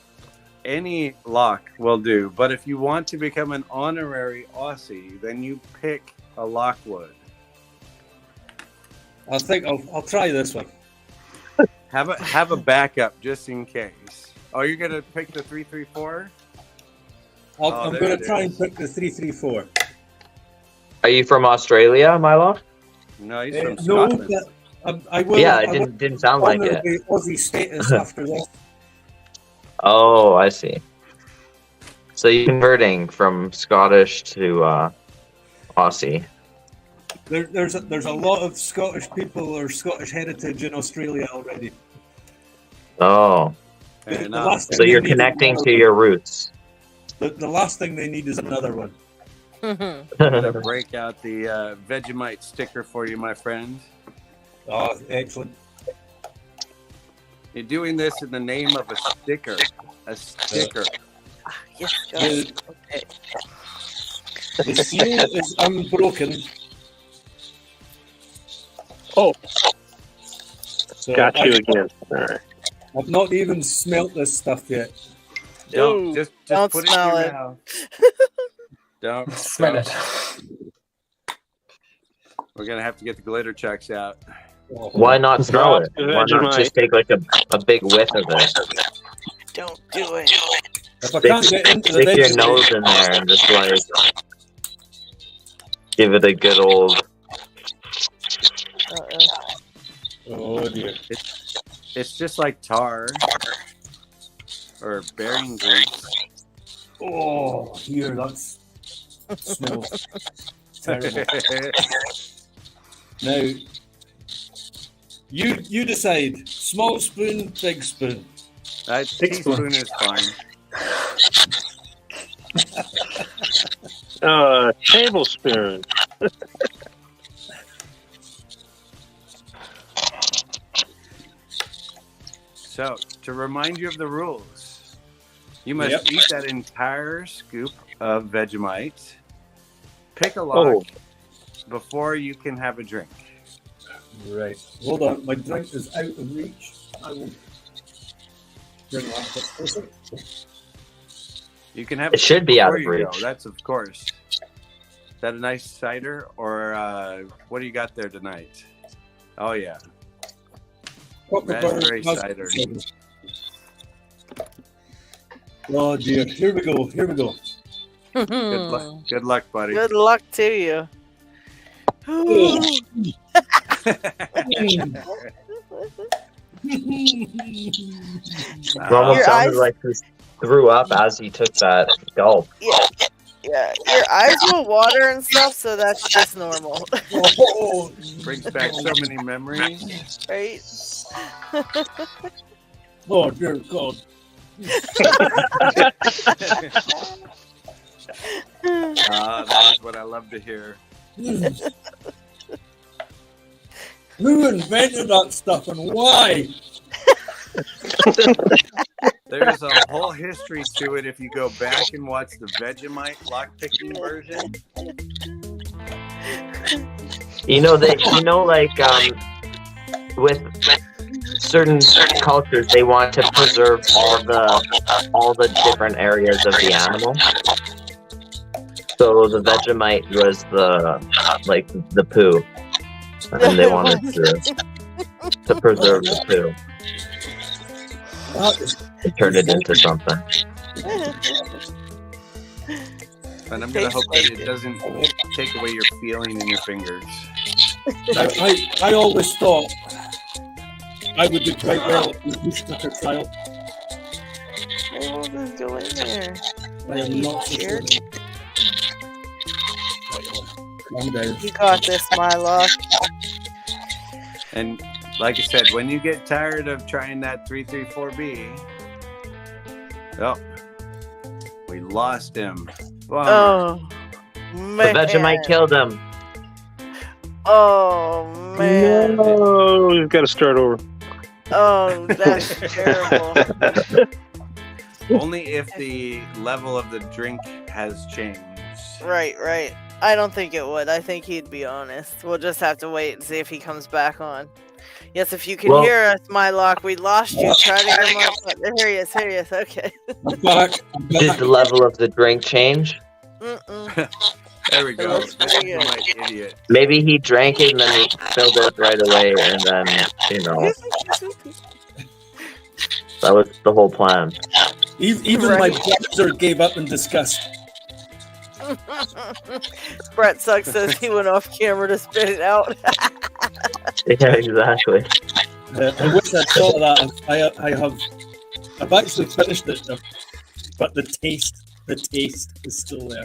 Any lock will do, but if you want to become an honorary Aussie, then you pick a Lockwood. I think I'll try this one. Have a backup just in case. Oh, you're gonna pick the 334? I'm gonna try and pick the 334. Are you from Australia, Milo? No, he's from no, Scotland. I will. Yeah, it didn't sound like it. The Aussie status after this. Oh, I see. So you're converting from Scottish to Aussie. There's a lot of Scottish people or Scottish heritage in Australia already. Oh. So you're connecting to your roots. The last thing they need is another one. I'm gonna break out the Vegemite sticker for you, my friend. Oh, excellent. You're doing this in the name of a sticker. A sticker. Yes, guys. Okay. The seal is unbroken. Oh. So Got you again. All right. I've not even smelt this stuff yet. Just don't put smell it in it. your mouth. Don't Smell it. We're gonna have to get the glitter checks out. Why not smell it? Why not just take like a big whiff of it? Don't do it. If I can't get into the Stick your Vegemite- nose in there and just like give it a good old. Oh dear. It's just like tar or bearing grease. Oh, here, that's smells terrible. Now, you decide. Small spoon, big spoon. Teaspoon is fine. Tablespoon. So, to remind you of the rules, you must eat that entire scoop of Vegemite, pick a lock before you can have a drink. Right. Hold on, my drink is out of reach. I will bring that a bit closer. You can have It should be out before of you go. reach. That's of course. Is that a nice cider or what do you got there tonight? Oh yeah, raspberry cider. Oh dear. Here we go. Good luck, buddy. Good luck to you. almost Your sounded eyes- like he threw up as he took that gulp. Yeah, your eyes will water and stuff, so that's just normal. Brings back so many memories. Right? Oh, dear God. That is what I love to hear. Who invented that stuff and why? There's a whole history to it if you go back and watch the Vegemite lockpicking version. With certain cultures, they want to preserve all the different areas of the animal. So the Vegemite was the poo, and they wanted to preserve the poo. They turned it into something. And I'm gonna hope that it doesn't take away your feeling in your fingers. I always thought I would do quite well with this sticker trial. What is going there? I am not scared. Calm down. You got this, my luck. And like I said, when you get tired of trying that 334B, oh, we lost him. Bummer. Oh, man. The Vegemite killed him. Oh, man. No, we've got to start over. Oh, that's terrible. Only if the level of the drink has changed. Right. I don't think it would. I think he'd be honest. We'll just have to wait and see if he comes back on. Yes, if you can hear us, my lock, we lost you. Try to get him up. Here he is. Okay. Did the level of the drink change? There we go. This is my idiot. Maybe he drank it and then he filled it right away, and then, that was the whole plan. Even my brother gave up in disgust. Brett Suck says he went off camera to spit it out. Yeah, exactly. I wish I'd thought of that. I've actually finished it, but the taste is still there.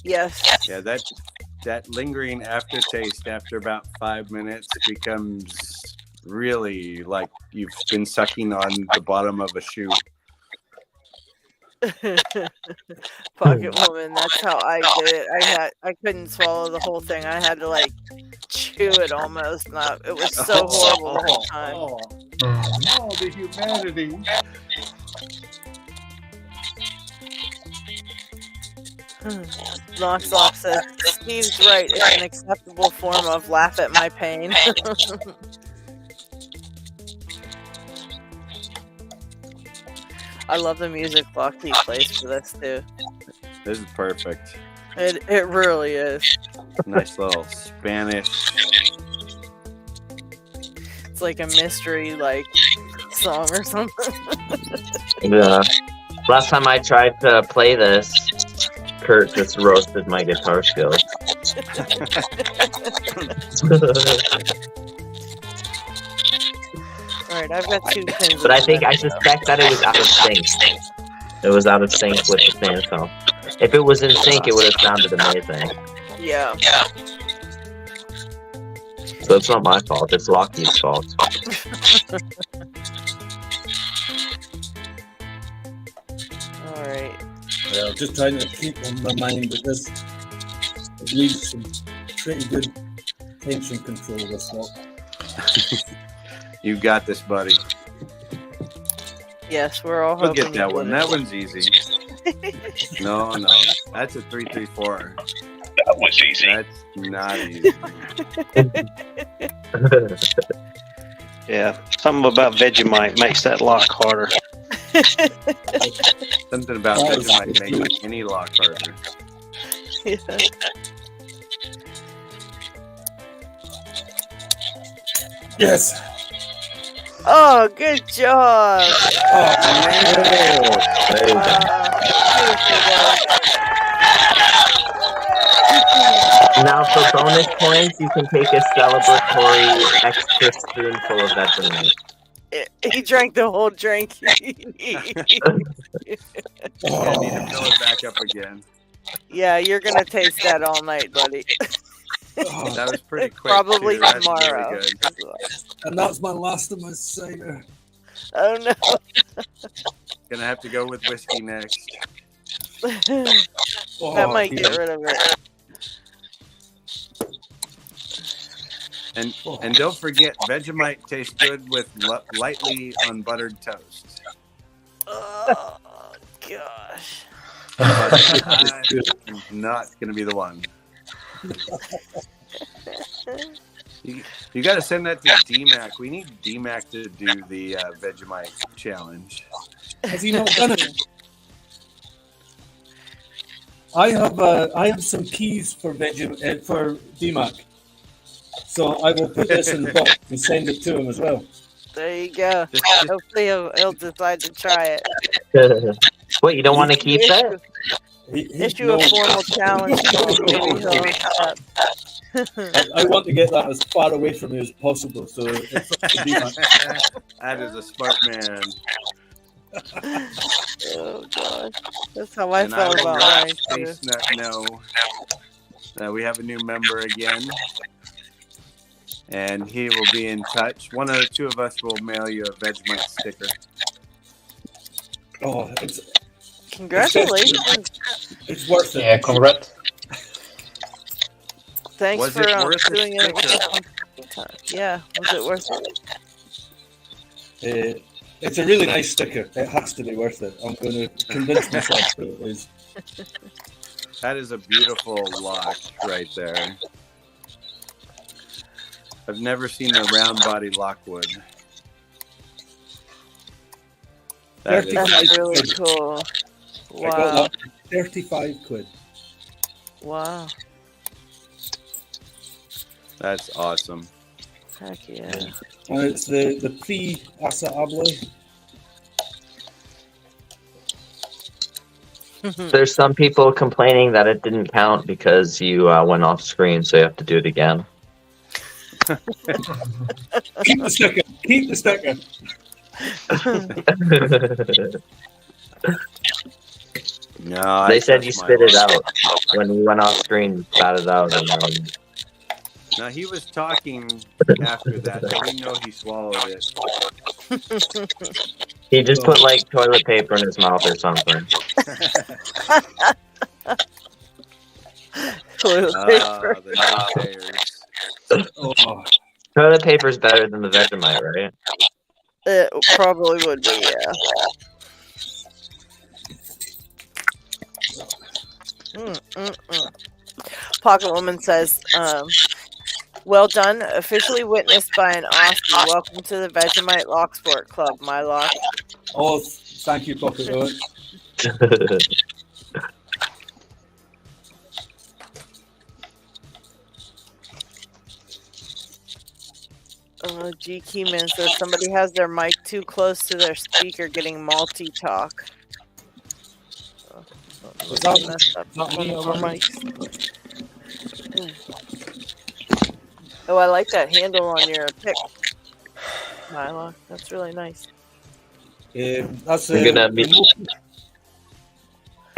Yes. Yeah, that lingering aftertaste after about 5 minutes becomes really like you've been sucking on the bottom of a shoe. Pocket woman, that's how I did it. I couldn't swallow the whole thing. I had to chew it almost. It was so horrible the whole time. Oh, the humanity. Knox says Steve's right. It's an acceptable form of laugh at my pain. I love the music LockHeat plays for this too. This is perfect. It really is. Nice little Spanish. It's like a mystery song or something. Yeah. Last time I tried to play this, Kurt just roasted my guitar skills. Alright, I've got 2 pins. But I suspect that it was out of sync. It was out of sync with the fan call. If it was in sync, it would have sounded amazing. Yeah. So it's not my fault, it's LockHeat's fault. Alright. Well, just trying to keep on my mind because it needs some pretty good tension control this lot. You got this, buddy. Yes, we're all We'll hoping get that you one. get That it. one's easy. No, that's a 334. That was easy. That's not easy. Yeah, something about Vegemite makes that lock harder. Something about Vegemite makes any lock harder. Yeah. Yes. Oh, good job. Now, so bonus points, you can take a celebratory extra spoonful of Vegemite. He drank the whole drink. Yeah, I need to fill it back up again. Yeah, you're gonna taste that all night, buddy. That was pretty quick. Probably too. That's tomorrow. Really good. And that's my last of my cider. Oh no. Gonna have to go with whiskey next. That might get rid of it. And don't forget, Vegemite tastes good with lightly unbuttered toast. Oh gosh. I'm not gonna be the one. You got to send that to DMAC. We need DMAC to do the Vegemite challenge. Has he not done it? I have some keys for for DMAC, so I will put this in the box and send it to him as well. There you go. Hopefully he'll decide to try it. What, you don't want to keep that? Issue a formal challenge. I want to get that as far away from me as possible. So that is a smart man. Oh gosh, that's how I felt about mine too. No, we have a new member again, and he will be in touch. One of the two of us will mail you a Vegemite sticker. Oh, congratulations! It's worth it. Yeah, congrats. Thanks Was for it worth doing the it. Yeah, was it worth it? It's a really nice sticker. It has to be worth it. I'm going to convince myself that it is. That is a beautiful lock right there. I've never seen a round body lockwood. That's really cool. I got that for 35 quid. Wow. That's awesome. Heck yeah. And it's the pre-Asa Able. There's some people complaining that it didn't count because you went off screen, so you have to do it again. Keep the sticker. Keep the sticker. No, they said you spit it out when you went off screen. You spat it out, and now he was talking after that, so we know he swallowed it. he just put like toilet paper in his mouth or something. Toilet paper. The naysayers. Oh. Toilet paper's better than the Vegemite, right? It probably would be, yeah. Pocket Woman says, well done. Officially witnessed by an Aussie. Welcome to the Vegemite Lock Sport Club, my lock. Oh, thank you, Pocket Woman. G Keyman says somebody has their mic too close to their speaker, getting multi-talk. Oh, I like that handle on your pick, Milo. That's really nice. That's I'm gonna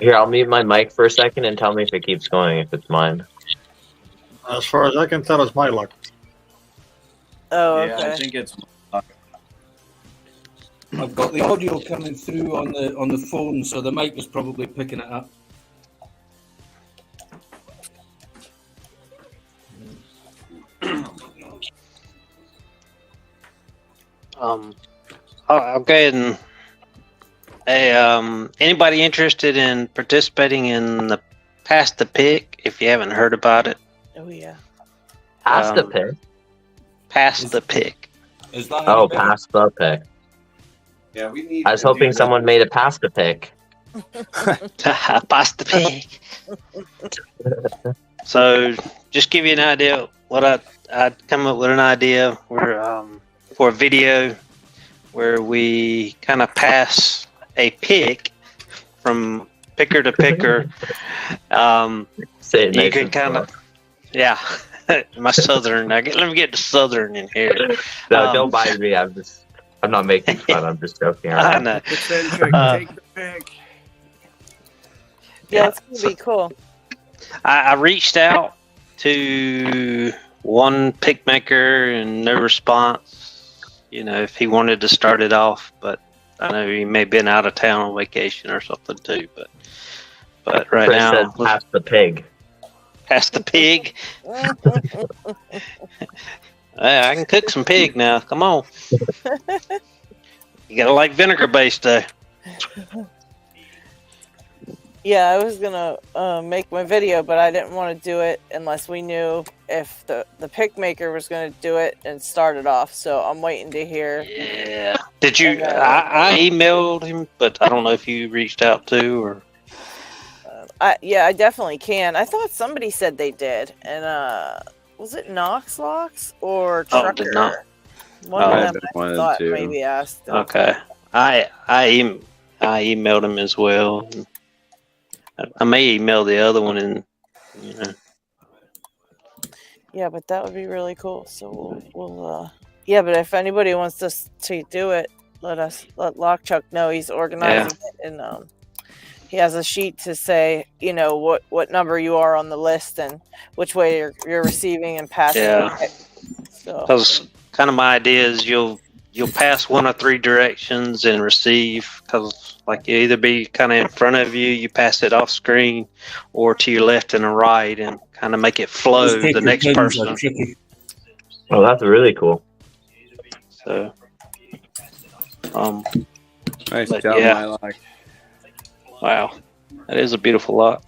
Here, I'll mute my mic for a second and tell me if it keeps going, if it's mine. As far as I can tell, it's my luck. Oh, yeah, okay. I think it's. I've got the audio coming through on the phone, so the mic is probably picking it up. I'll go ahead and. Hey, anybody interested in participating in the Pass the Pick? If you haven't heard about it. Oh yeah. Pass the pick. Pass the Pick. Is that pass the pick. Yeah, we need. I was hoping someone made a pass the pick. Pass the Pick. So, just give you an idea. What I'd come up with an idea where for a video where we kind of pass a pick from picker to picker. Say it you nice could and kind slow. of, yeah. My southern. Let me get the southern in here. No, don't mind me. I'm not making fun. I'm just joking around. I know. Eccentric, take the pick. Yeah, it's gonna be cool. I reached out to one pick maker and no response. You know, if he wanted to start it off, but I know he may have been out of town on vacation or something too. But right Chris now, says, pass the pig. pass the pig. I can cook some pig now. Come on. You gotta like vinegar based though. Yeah, I was gonna make my video, but I didn't want to do it unless we knew if the pick maker was gonna do it and start it off. So I'm waiting to hear. Yeah. Did you? I emailed him, but I don't know if you reached out to or. Yeah, I definitely can. I thought somebody said they did, and was it Knox Locks or Trucker? did not. One Oh, of them I thought maybe asked. them. Okay. I emailed him as well. I may email the other one and you know. Yeah, but that would be really cool. So we'll yeah, but if anybody wants us to do it, let Lockchuck know. He's organizing it, and he has a sheet to say, you know, what number you are on the list and which way you're receiving and passing. Yeah. it. So Because kind of my idea is you'll pass one of three directions and receive, because like you either be kind of in front of you, you pass it off screen, or to your left and the right, and kind of make it flow Those the next paper pins are person. tricky. Oh, that's really cool. So, Nice but job, yeah. my lock. Wow, that is a beautiful lock.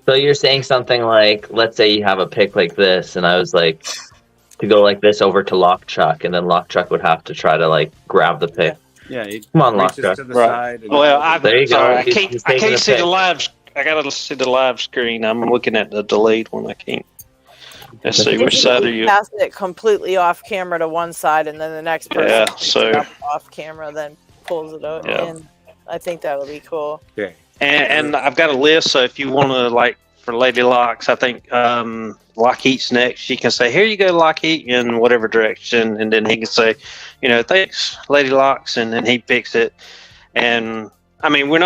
So you're saying something like, let's say you have a pick like this, and I was like, to go like this over to Lockchuck, and then Lockchuck would have to try to like grab the pick. Yeah, he Come on, reaches Lockchuck. to the Right. side. And Well, There you go. sorry, I He's can't taking a see pick. the live. I gotta see the live screen. I'm looking at the delayed one. I can't. Let's see which side are you. pass it completely off camera to one side, and then the next person Yeah, picks so- it up off camera, then pulls it out. Yeah. And I think that would be cool. Okay. And I've got a list, so if you want to, like, for Lady Locks, I think LockHeat's next. She can say, here you go, LockHeat, in whatever direction. And then he can say, you know, thanks, Lady Locks, and then he picks it. And, I mean, we're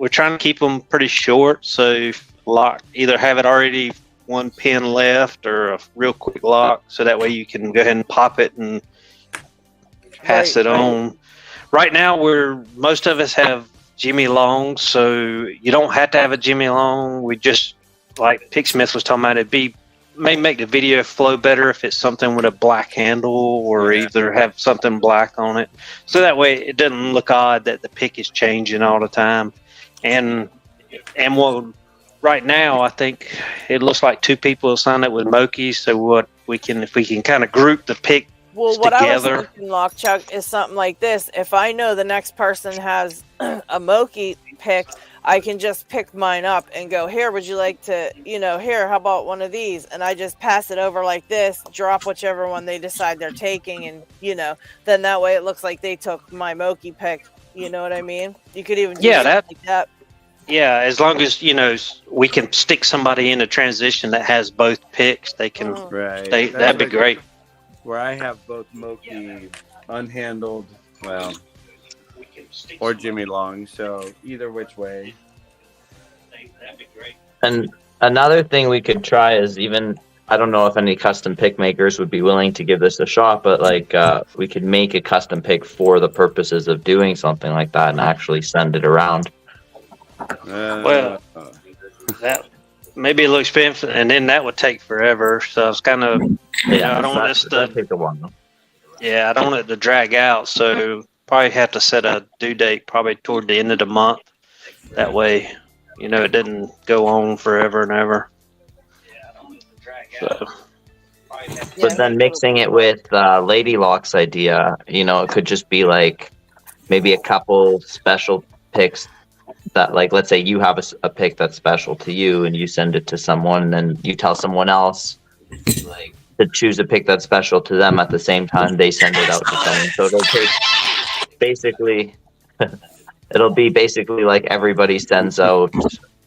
trying to keep them pretty short, so if either have it already one pin left or a real quick lock, so that way you can go ahead and pop it and pass it on. Right now, most of us have Jimmy Longs, so you don't have to have a Jimmy Long. We just, like Pick Smith was talking about, may make the video flow better if it's something with a black handle, or either have something black on it, so that way it doesn't look odd that the pick is changing all the time. And right now, I think it looks like 2 people have signed up with Moki. So if we can kind of group the pick Well, what I was together. thinking, Lockchuck, is something like this. If I know the next person has a Moki pick, I can just pick mine up and go, here, would you like to, here, how about one of these? And I just pass it over like this, drop whichever one they decide they're taking, and, then that way it looks like they took my Moki pick. You know what I mean? You could even do something like that. Yeah, as long as, we can stick somebody in a transition that has both picks, they can, Right. that'd be great. Where I have both Moki unhandled, or Jimmy Long, so either which way. And another thing we could try is I don't know if any custom pick makers would be willing to give this a shot, but we could make a custom pick for the purposes of doing something like that and actually send it around. Well, that maybe a little expensive, and then that would take forever. So it's kind of, I don't want that'd take a while. Yeah, I don't want it to drag out. So probably have to set a due date probably toward the end of the month. That way, it didn't go on forever and ever. So. But then mixing it with Lady Locks' idea, it could just be like maybe a couple special picks that, like, let's say you have a pick that's special to you and you send it to someone, and then you tell someone else to choose a pick that's special to them at the same time they send it out to someone. So it'll be basically like everybody sends out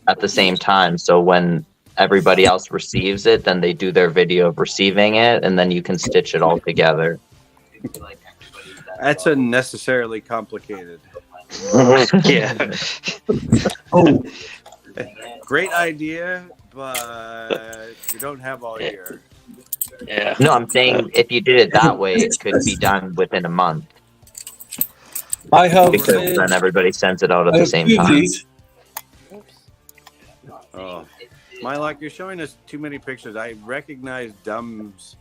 at the same time. So when everybody else receives it, then they do their video of receiving it, and then you can stitch it all together. That's unnecessarily complicated. Yeah. Oh, Great idea, but you don't have all year. Yeah. No, I'm saying if you did it that way, it could be done within a month I have. because then everybody sends it out at I the have same two of time. these. Oh, my luck, you're showing us too many pictures. I recognize Dumbs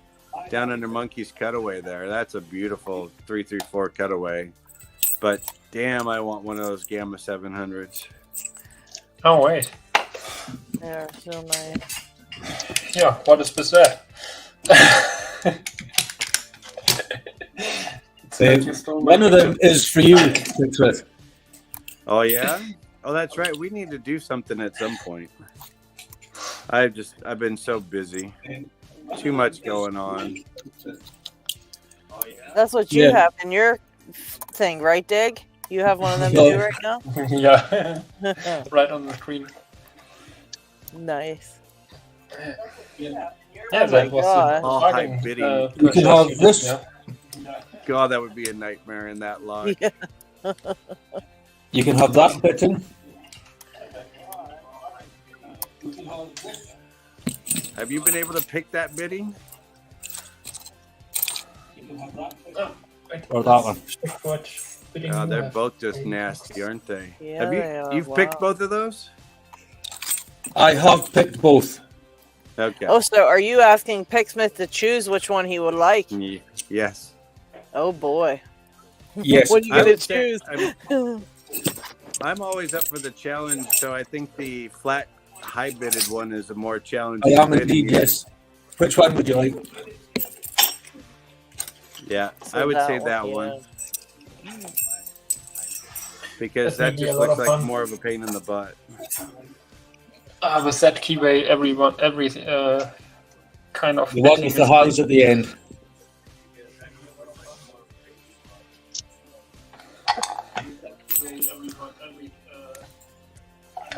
down under Monkey's Cutaway there. That's a beautiful 334 cutaway. But damn, I want one of those Gamma 700s. Oh, wait. They're so nice. Yeah, what is this there? One of them is for you, Smith. Oh, yeah? Oh, that's right. We need to do something at some point. I've been so busy. Too much going on. That's what you Yeah. have in your thing, right, Dig? You have one of them No. too right now? Yeah, right on the screen. Nice. Yeah, Oh my God. All high bidding. You can have this. Yeah. God, that would be a nightmare in that line. Yeah. You can have that bitten. Have you been able to pick that bidding? Or that one. They're both just nasty, aren't they? Yeah, Have they are. you've picked Wow. both of those? I have picked both. Okay. Oh, so are you asking Picksmith to choose which one he would like? Yes. Oh boy. Yes. What are you I gonna would say- choose? I'm always up for the challenge, so I think the flat high bidded one is a more I challenging. am bidding. indeed, yes. Which one would you like? Yeah, So I would say that that one, one. Because That that may be a just lot looks of like fun. more of a pain in the butt. I have a set keyway, every kind of. The one with the house at the end.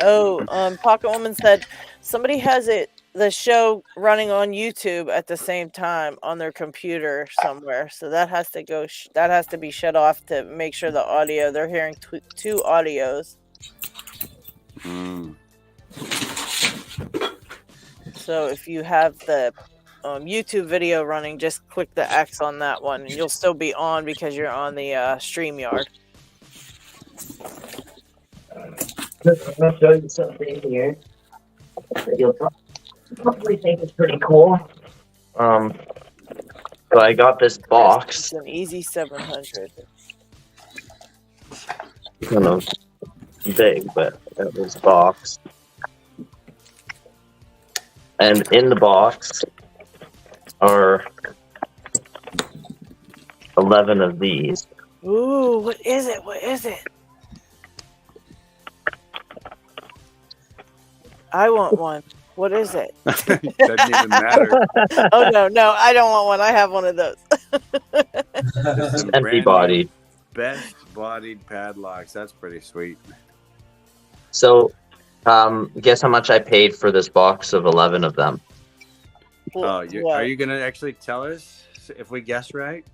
Oh, Pocket Woman said somebody has the show running on YouTube at the same time on their computer somewhere, so that has to go. That has to be shut off to make sure the audio. They're hearing two audios. Mm. So if you have the YouTube video running, just click the X on that one, and you'll still be on because you're on the StreamYard. I'm going to show you something here that you'll probably think is pretty cool. So I got this box. It's an easy 700. Kind of big, but it was a box. And in the box are 11 of these. Ooh, what is it? What is it? I want one. What is it? Doesn't even matter. Oh no, I don't want one. I have one of those. Some Empty brand bodied. new Best bodied padlocks. That's pretty sweet. So, guess how much I paid for this box of 11 of them? Are What? you gonna actually tell us if we guess right?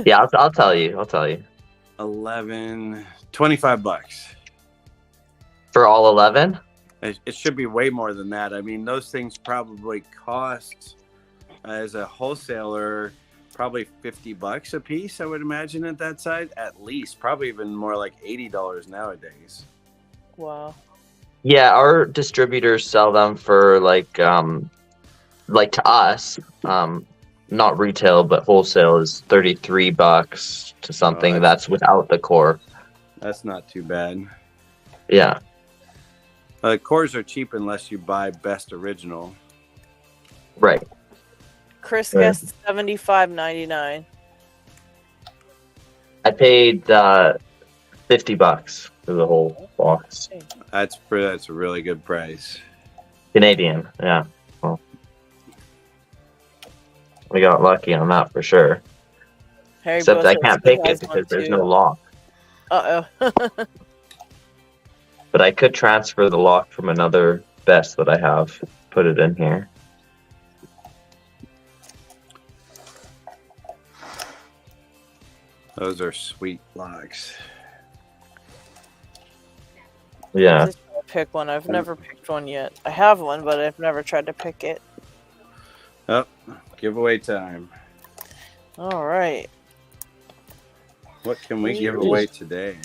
Yeah, I'll tell you. I'll tell you. 11, $25. For all 11? It should be way more than that. I mean, those things probably cost, as a wholesaler, probably $50 a piece. I would imagine at that size, at least, probably even more like $80 nowadays. Wow. Yeah, our distributors sell them for like to us, not retail, but wholesale is $33 to something. That's without the core. That's not too bad. Yeah. Cores are cheap unless you buy Best Original. Right. Chris Right. guessed $75.99. I paid $50 for the whole box. That's a really good price. Canadian, yeah. Well, we got lucky on that for sure. Harry Except I Bros can't pick has it one because there's too. no lock. Uh-oh. But I could transfer the lock from another best that I have. Put it in here. Those are sweet locks. Yeah. Just trying to pick one. I've never picked one yet. I have one, but I've never tried to pick it. Oh, giveaway time. All right. What can we give away today?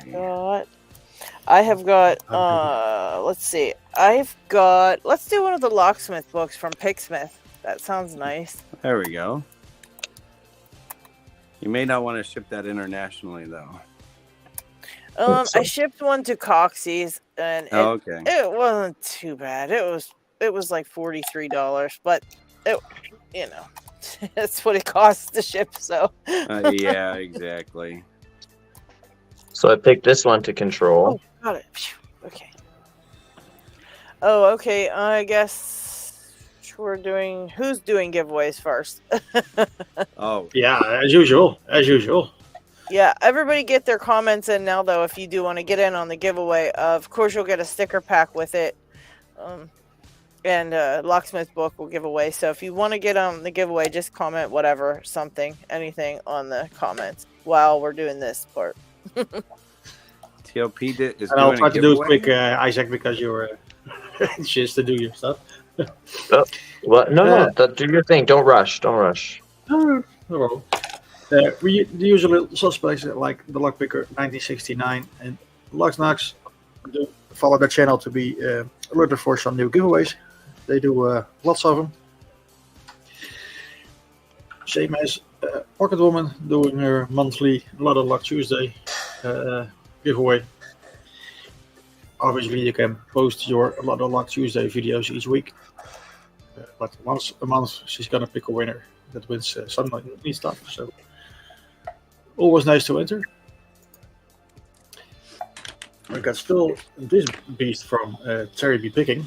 I have got, let's see. Let's do one of the locksmith books from Picksmith. That sounds nice. There we go. You may not want to ship that internationally, though. I shipped one to Coxie's, and okay. It wasn't too bad. It was like $43, but that's what it costs to ship. So. Yeah, exactly. So I picked this one to control. Oh, got it. Okay. Oh, okay. I guess who's doing giveaways first? Oh. Yeah, as usual. As usual. Yeah, everybody get their comments in now, though, if you do want to get in on the giveaway. Of course, you'll get a sticker pack with it. And Locksmith book will give away. So if you want to get on the giveaway, just comment whatever, anything on the comments while we're doing this part. TLP is and I'll try to do it quick, Isaac, because you're anxious to do your stuff. What? No, do your thing. Don't rush. Don't rush. No problem. The usual suspects like the Lockpicker 1969 and LocksNox do follow their channel to be alerted for some new giveaways. They do lots of them. Same as Pocket Woman doing her monthly Lot of Luck Tuesday giveaway. Obviously, you can post your Lot of Luck Tuesday videos each week. But once a month, she's going to pick a winner that wins some neat stuff. So, always nice to enter. I got still this beast from Terry B. Picking.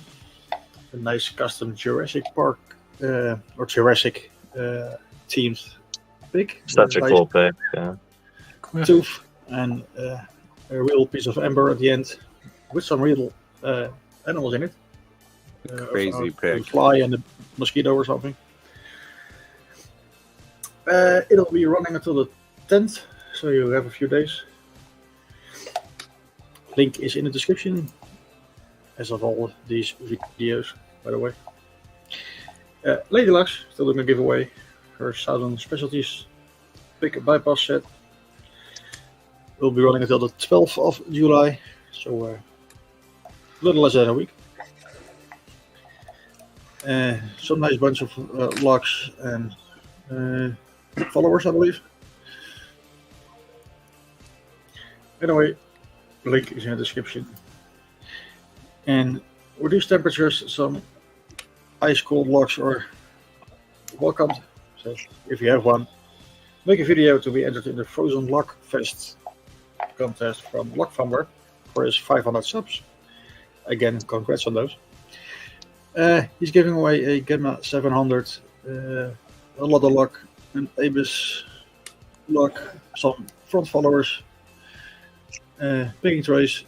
A nice custom Jurassic Park or Jurassic themed pick. Such a cool pick, yeah. Tooth and a real piece of amber at the end with some real animals in it. Crazy pick. A fly and a mosquito or something. It'll be running until the 10th, so you have a few days. Link is in the description, as of all these videos, by the way. LadyLocks still doing a giveaway. Her Southern Specialties pick bypass set will be running until the 12th of July, so a little less than a week. Some nice bunch of locks and followers, I believe. Anyway, link is in the description. And with these temperatures, some ice cold locks are welcomed. So if you have one, make a video to be entered in the Frozen Lock Fest contest from Lockfumber for his 500 subs. Again, congrats on those. He's giving away a Gemma 700, a lot of luck, an Abyss lock, some front followers, picking trays,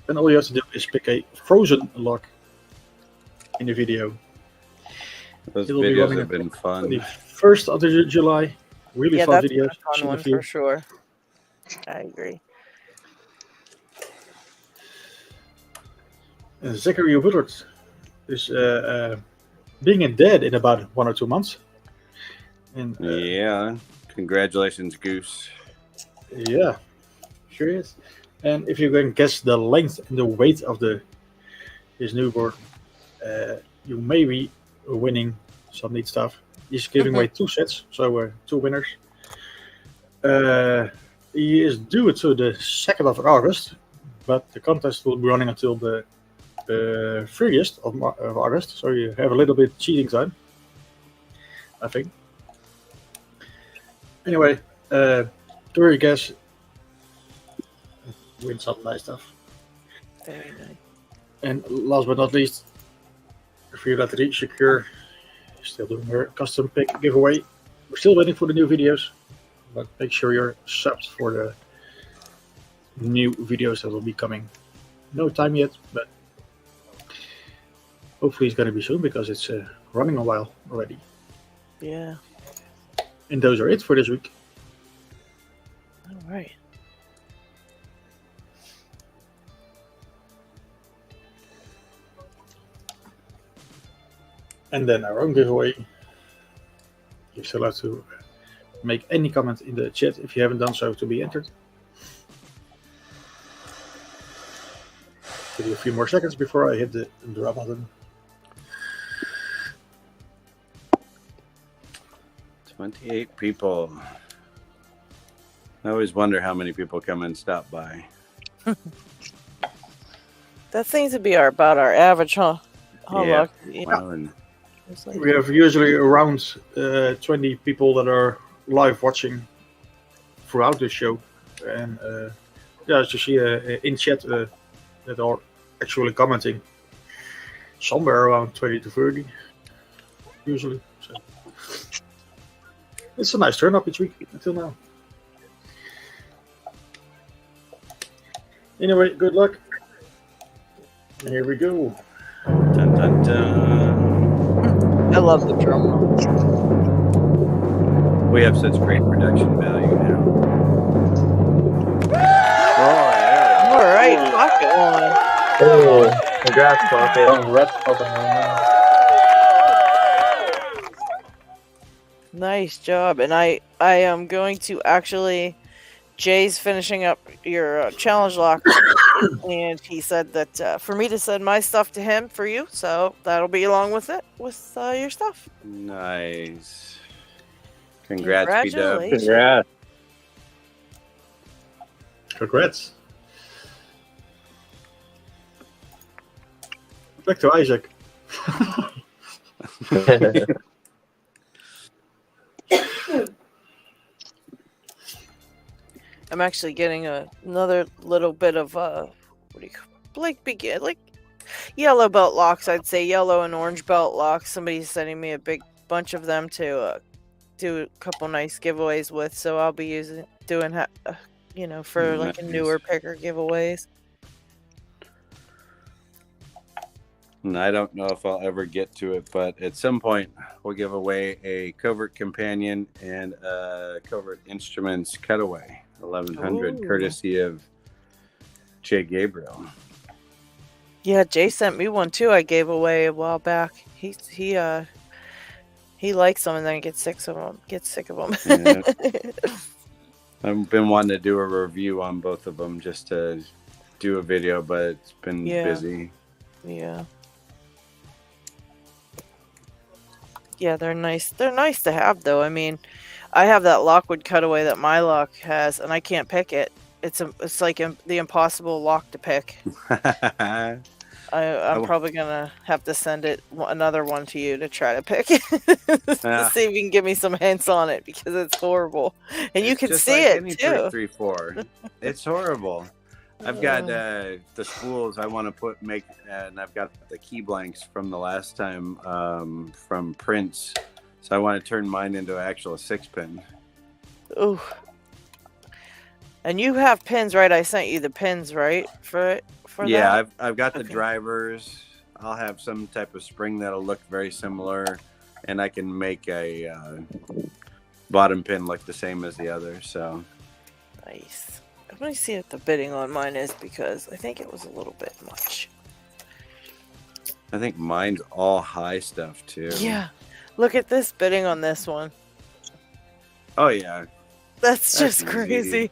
and all you have to do is pick a frozen lock in the video. Those videos have been fun. The 1st of July, really fun that's videos. A fun one for sure. I agree. Zachary Woodward is being dead in about 1 or 2 months. And yeah, congratulations, Goose. Yeah, sure is. And if you can guess the length and the weight of his newborn, you may be winning some neat stuff. He's giving away 2 sets, so 2 winners. He is due to the 2nd of August, but the contest will be running until the 30th of August, so you have a little bit cheating time, I think. Anyway, do your guess. Win some nice stuff. Very nice. And last but not least, for you that reach secure, still doing her custom pick giveaway. We're still waiting for the new videos, but make sure you're subbed for the new videos that will be coming. No time yet, but Hopefully it's going to be soon because it's running a while already. Yeah. And those are it for this week. All right. And then our own giveaway. You're still allowed to make any comment in the chat if you haven't done so to be entered. Give you a few more seconds before I hit the draw button. 28 people. I always wonder how many people come and stop by. That seems to be about our average, huh? Yeah. Yeah. Well, and We have usually around 20 people that are live watching throughout the show. And as you see in chat that are actually commenting, somewhere around 20 to 30 usually. So it's a nice turn up each week until now. Anyway, good luck. Here we go. Dun, dun, dun. I love the drum roll. We have such great production value now. All right, pocket one. Oh, congrats, Pocket. Congrats, Pocket. Nice job. And I am going to actually... Jay's finishing up your challenge lock, and he said that for me to send my stuff to him for you, so that'll be along with it, with your stuff. Nice. Congrats, B-Dub. Congratulations. Congrats. Congrats. Back to Isaac. I'm actually getting another little bit of what do you like yellow belt locks. I'd say yellow and orange belt locks. Somebody's sending me a big bunch of them to do a couple nice giveaways with. So I'll be doing for like a newer picker giveaways. And I don't know if I'll ever get to it, but at some point we'll give away a covert companion and a covert instruments cutaway. 1100 Ooh. courtesy of Jay Gabriel. Yeah, Jay sent me one too. I gave away a while back. He likes them and then gets sick of them. Yeah. I've been wanting to do a review on both of them just to do a video, but it's been busy. Yeah. Yeah, they're nice. They're nice to have, though. I mean, I have that Lockwood cutaway that my lock has, and I can't pick it. It's like the impossible lock to pick. I'm probably gonna have to send another one to you to try to pick it to see if you can give me some hints on it because it's horrible, and you can just see like it any too. 334. It's horrible. I've got the spools I want to make, and I've got the key blanks from the last time from Prince. So I want to turn mine into an actual 6-pin. Ooh. And you have pins, right? I sent you the pins, right? For yeah, that? I've got the drivers. I'll have some type of spring that'll look very similar, and I can make a bottom pin look the same as the other. So nice. Let me see what the bidding on mine is because I think it was a little bit much. I think mine's all high stuff too. Yeah. Look at this bidding on this one. Oh yeah. That's just crazy.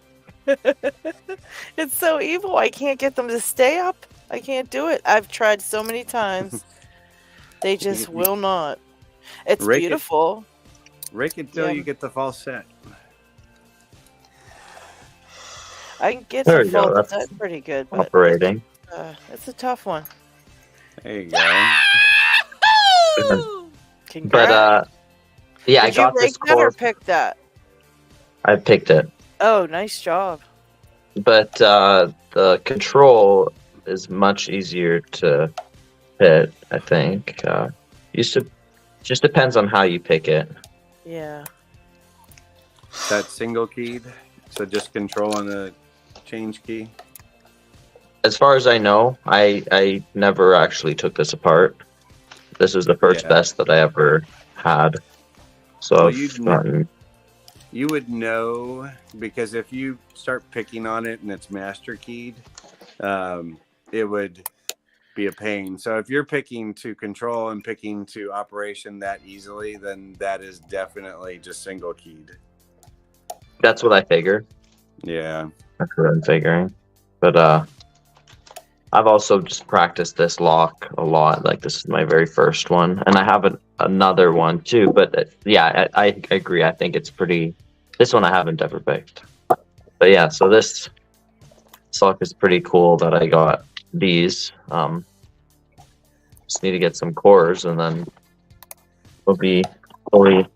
It's so evil. I can't get them to stay up. I can't do it. I've tried so many times. They just will not. It's beautiful. Rake it till you get the false set. I can get There the you go, false that's set pretty good. But operating. it's a tough one. There you go. Congrats. But yeah, Did I got you the rake that or score. pick that? I picked it, Oh, nice job. but the control is much easier to hit. I think just depends on how you pick it. Yeah. That single keyed, so just control on the change key. As far as I know, I never actually took this apart. This is the first vest that I ever had. So Well, you would know, because if you start picking on it and it's master keyed, it would be a pain. So if you're picking to control and picking to operation that easily, then that is definitely just single keyed. That's what I figured. Yeah. That's what I'm figuring. But I've also just practiced this lock a lot. Like, this is my very first one. And I have another one too. But yeah, I agree. I think it's pretty... This one I haven't ever picked. But yeah, so this lock is pretty cool that I got these. Just need to get some cores and then we'll be fully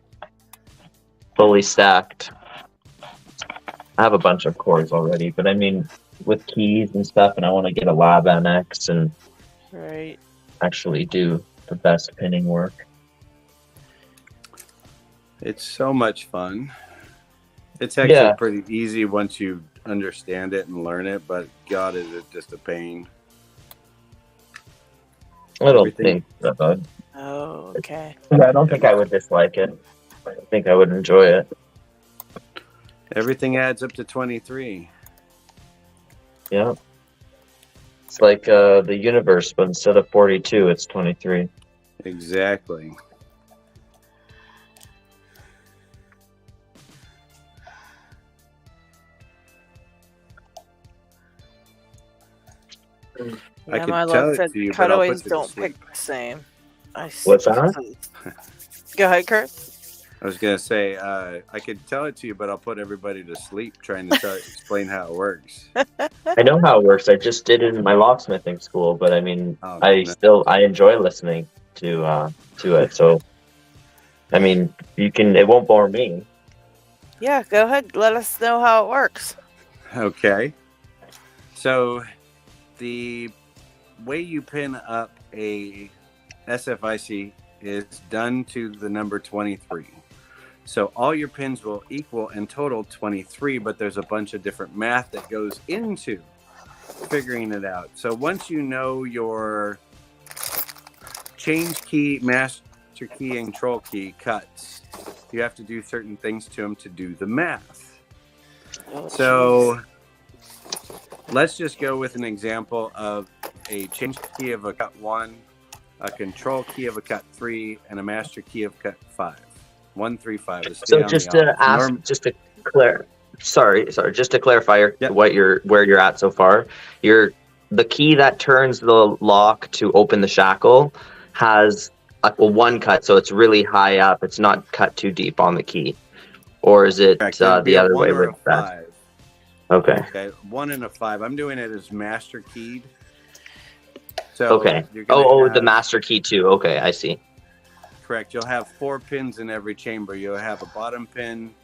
stacked. I have a bunch of cores already, but I mean, with keys and stuff, and I want to get a lab annex and actually do the best pinning work. It's so much fun. It's actually pretty easy once you understand it and learn it, but God, is it just a pain. I don't think so, bud. Oh, okay. I don't think I would dislike it. I think I would enjoy it. Everything adds up to 23. Yeah. It's like the universe, but instead of 42, it's 23. Exactly. Yeah, I could my tell log it said to you, but I'll cutaways put it to don't sleep. pick the same. What's that? Go ahead, Kurt. I was gonna say I could tell it to you, but I'll put everybody to sleep trying to explain how it works. I know how it works. I just did it in my locksmithing school, but I mean, I enjoy listening to it. So, I mean, it won't bore me. Yeah, go ahead. Let us know how it works. Okay. So, the way you pin up a SFIC is done to the number 23. So all your pins will equal in total 23, but there's a bunch of different math that goes into figuring it out. So once you know your change key, master key, and control key cuts, you have to do certain things to them to do the math. So let's just go with an example of a change key of a cut 1, a control key of a cut 3, and a master key of cut 5. 1, 3, 5. So just to ask, just to clarify where you're at so far. The key that turns the lock to open the shackle has a 1 cut, so it's really high up. It's not cut too deep on the key, or is it the other way with that? Okay. 1 and a 5. I'm doing it as master keyed. So okay. The master key too. Okay, I see. Correct. You'll have 4 pins in every chamber. You'll have a bottom pin,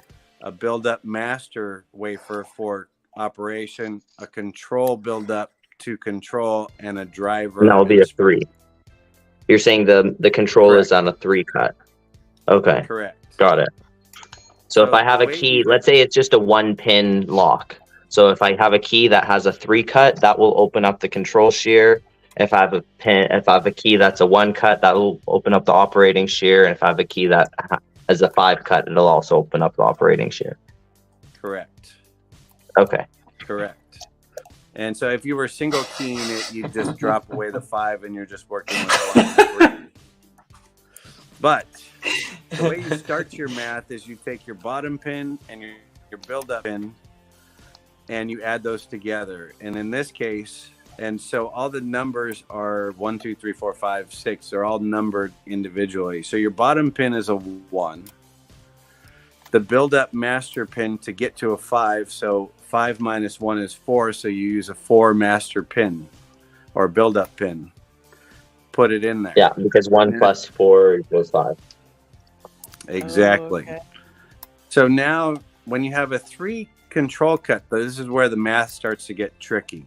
a build-up master wafer for operation, a control build-up to control, and a driver. And that'll be a 3. You're saying the control is on a 3 cut. Okay. Correct. Got it. So if I have a key, let's say it's just a 1-pin lock. So if I have a key that has a 3 cut, that will open up the control shear. If I have a key that's a 1 cut, that will open up the operating shear. And if I have a key that has a 5 cut, it'll also open up the operating shear. Correct. Okay. Correct. And so if you were single keying it, you just drop away the 5 and you're just working with the 3. But the way you start your math is you take your bottom pin and your build-up pin and you add those together. And in this case, and so all the numbers are 1, 2, 3, 4, 5, 6. They're all numbered individually. So your bottom pin is a 1. The build-up master pin to get to a 5. So 5 minus 1 is 4. So you use a 4 master pin or build-up pin. Put it in there. Yeah, because 1 plus 4 equals 5. Exactly. Oh, okay. So now when you have a 3 control cut, this is where the math starts to get tricky.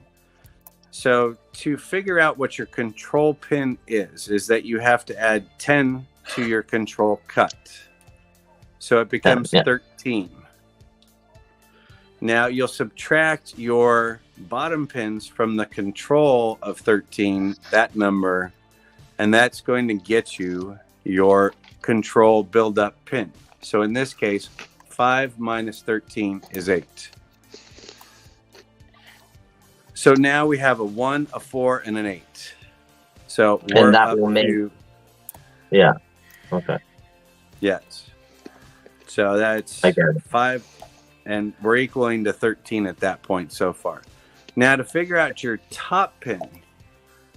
So to figure out what your control pin is that you have to add 10 to your control cut. So it becomes 13. Now you'll subtract your bottom pins from the control of 13, that number, and that's going to get you your control build-up pin. So in this case, 5 minus 13 is 8. So now we have a 1, a 4, and an 8. So we're and that up will make. to... Yeah. Okay. Yes. So that's I get it. 5, and we're equaling to 13 at that point so far. Now to figure out your top pin,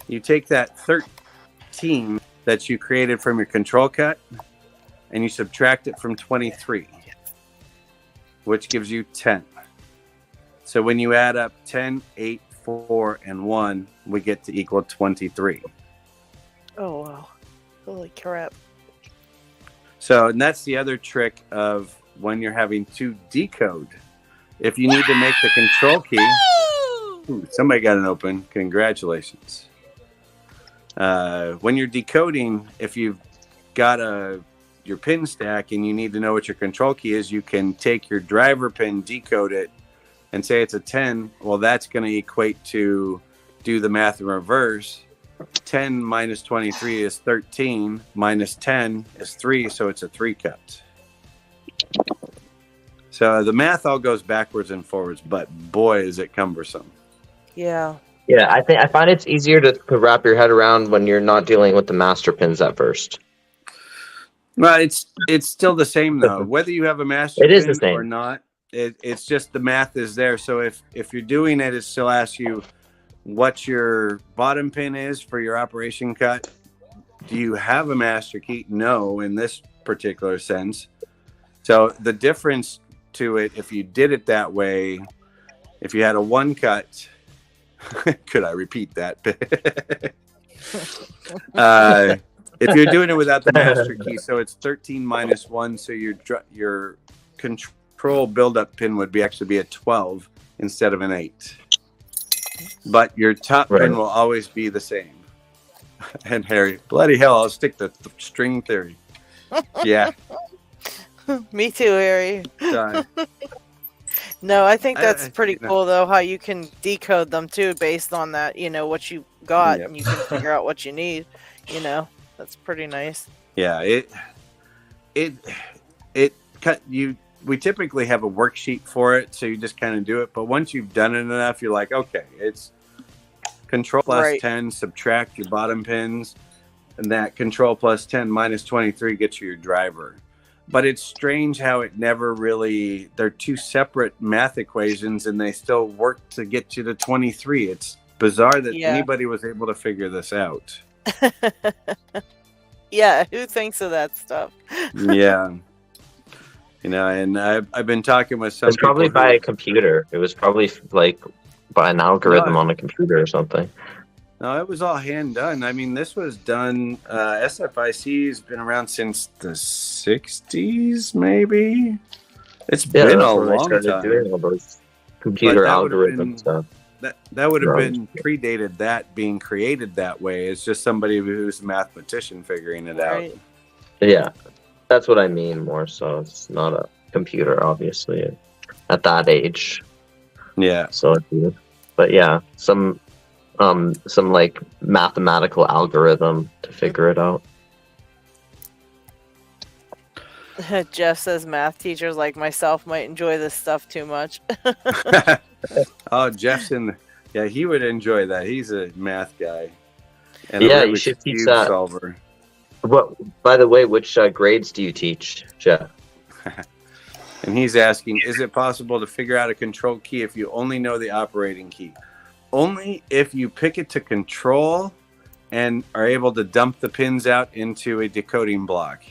you take that 13 that you created from your control cut, and you subtract it from 23, which gives you 10. So when you add up 10, 8, 4, and 1, we get to equal 23. Oh, wow. Holy crap. So, and that's the other trick of when you're having to decode. If you need to make the control key... Ooh, somebody got an open. Congratulations. When you're decoding, if you've got your pin stack and you need to know what your control key is, you can take your driver pin, decode it, and say it's a 10. Well, that's going to equate to do the math in reverse. 10 minus 23 is 13. Minus 10 is 3, so it's a 3 cut. So the math all goes backwards and forwards, but boy, is it cumbersome. Yeah. Yeah, I find it's easier to wrap your head around when you're not dealing with the master pins at first. Well, it's still the same though. Whether you have a master It is pin the same. or not, it's just the math is there. So if you're doing it, it still asks you what your bottom pin is for your operation cut. Do you have a master key? No, in this particular sense. So the difference to it, if you did it that way, if you had a 1 cut, could I repeat that? If you're doing it without the master key, so it's 13 minus 1, so your control build-up pin would actually be a 12 instead of an 8. But your top pin will always be the same. And Harry, bloody hell, I'll stick to string theory. Yeah. Me too, Harry. No, I think that's pretty cool, though, how you can decode them, too, based on that, what you got, and you can figure out what you need, That's pretty nice. Yeah, we typically have a worksheet for it, so you just kind of do it. But once you've done it enough, you're like, okay, it's control plus 10, subtract your bottom pins, and that control plus 10 minus 23 gets you your driver. But it's strange how it never really, they're two separate math equations and they still work to get you to 23. It's bizarre that anybody was able to figure this out. Yeah, who thinks of that stuff? Yeah. And I've been talking with some people. It's probably by a computer. It was probably like by an algorithm on a computer or something. No, it was all hand done. I mean, this was done. SFIC has been around since the 60s, maybe. It's been a long time. Doing all those computer algorithm stuff. That would have been predated that being created that way. It's just somebody who's a mathematician figuring it out. Yeah, that's what I mean more so. It's not a computer, obviously, at that age. Yeah. So, but yeah, some like mathematical algorithm to figure it out. Jeff says math teachers like myself might enjoy this stuff too much. Oh, Jeff's he would enjoy that. He's a math guy. And you should teach that. Solver. What? By the way, which grades do you teach, Jeff? And he's asking, is it possible to figure out a control key if you only know the operating key? Only if you pick it to control and are able to dump the pins out into a decoding block.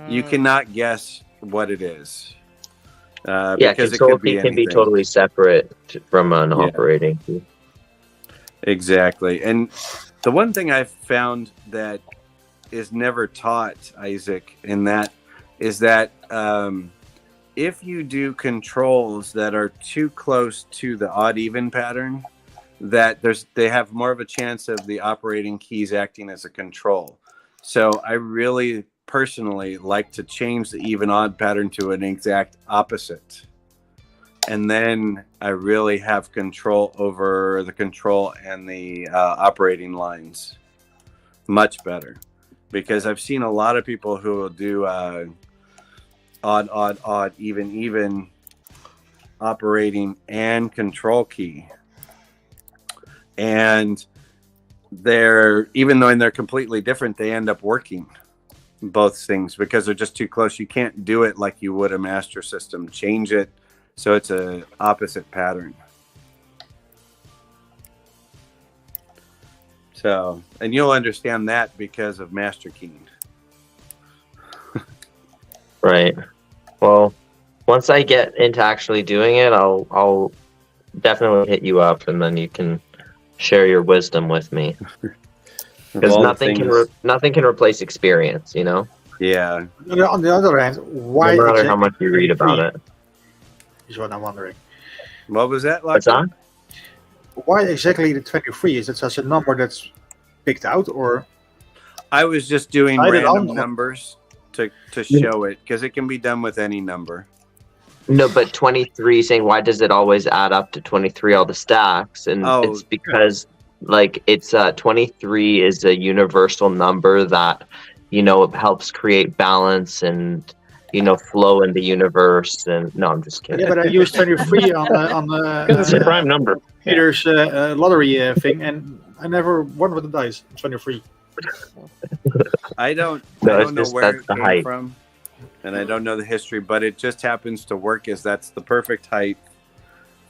You cannot guess what it is. Because it could be anything. Can be totally separate from an operating key. Exactly. And the one thing I've found that is never taught, Isaac, in that is that if you do controls that are too close to the odd-even pattern, that they have more of a chance of the operating keys acting as a control. So I really personally like to change the even-odd pattern to an exact opposite. And then I really have control over the control and the operating lines. Much better. Because I've seen a lot of people who will do odd, even operating and control key. And even though they're completely different, they end up working both things because they're just too close. You can't do it like you would a master system. Change it so it's a opposite pattern. So, and you'll understand that because of master keying. Right. Well, once I get into actually doing it, I'll definitely hit you up, and then you can share your wisdom with me. Because nothing can replace experience, you know. Yeah. On the other hand, why? No matter exactly how much you read about it, is what I'm wondering. What was that? What's that? Why exactly the 23? Is it such a number that's picked out, or? I was just doing I did random all- numbers to show it because it can be done with any number. No, but 23 saying why does it always add up to 23 all the stacks? And it's because like it's 23 is a universal number that it helps create balance and flow in the universe. And no, I'm just kidding. Yeah, but I used 23 on Because it's a prime number. Peter's lottery thing, and I never won with the dice. 23. I don't No, know it's where that's it the came height. from, and I don't know the history, but it just happens to work as that's the perfect height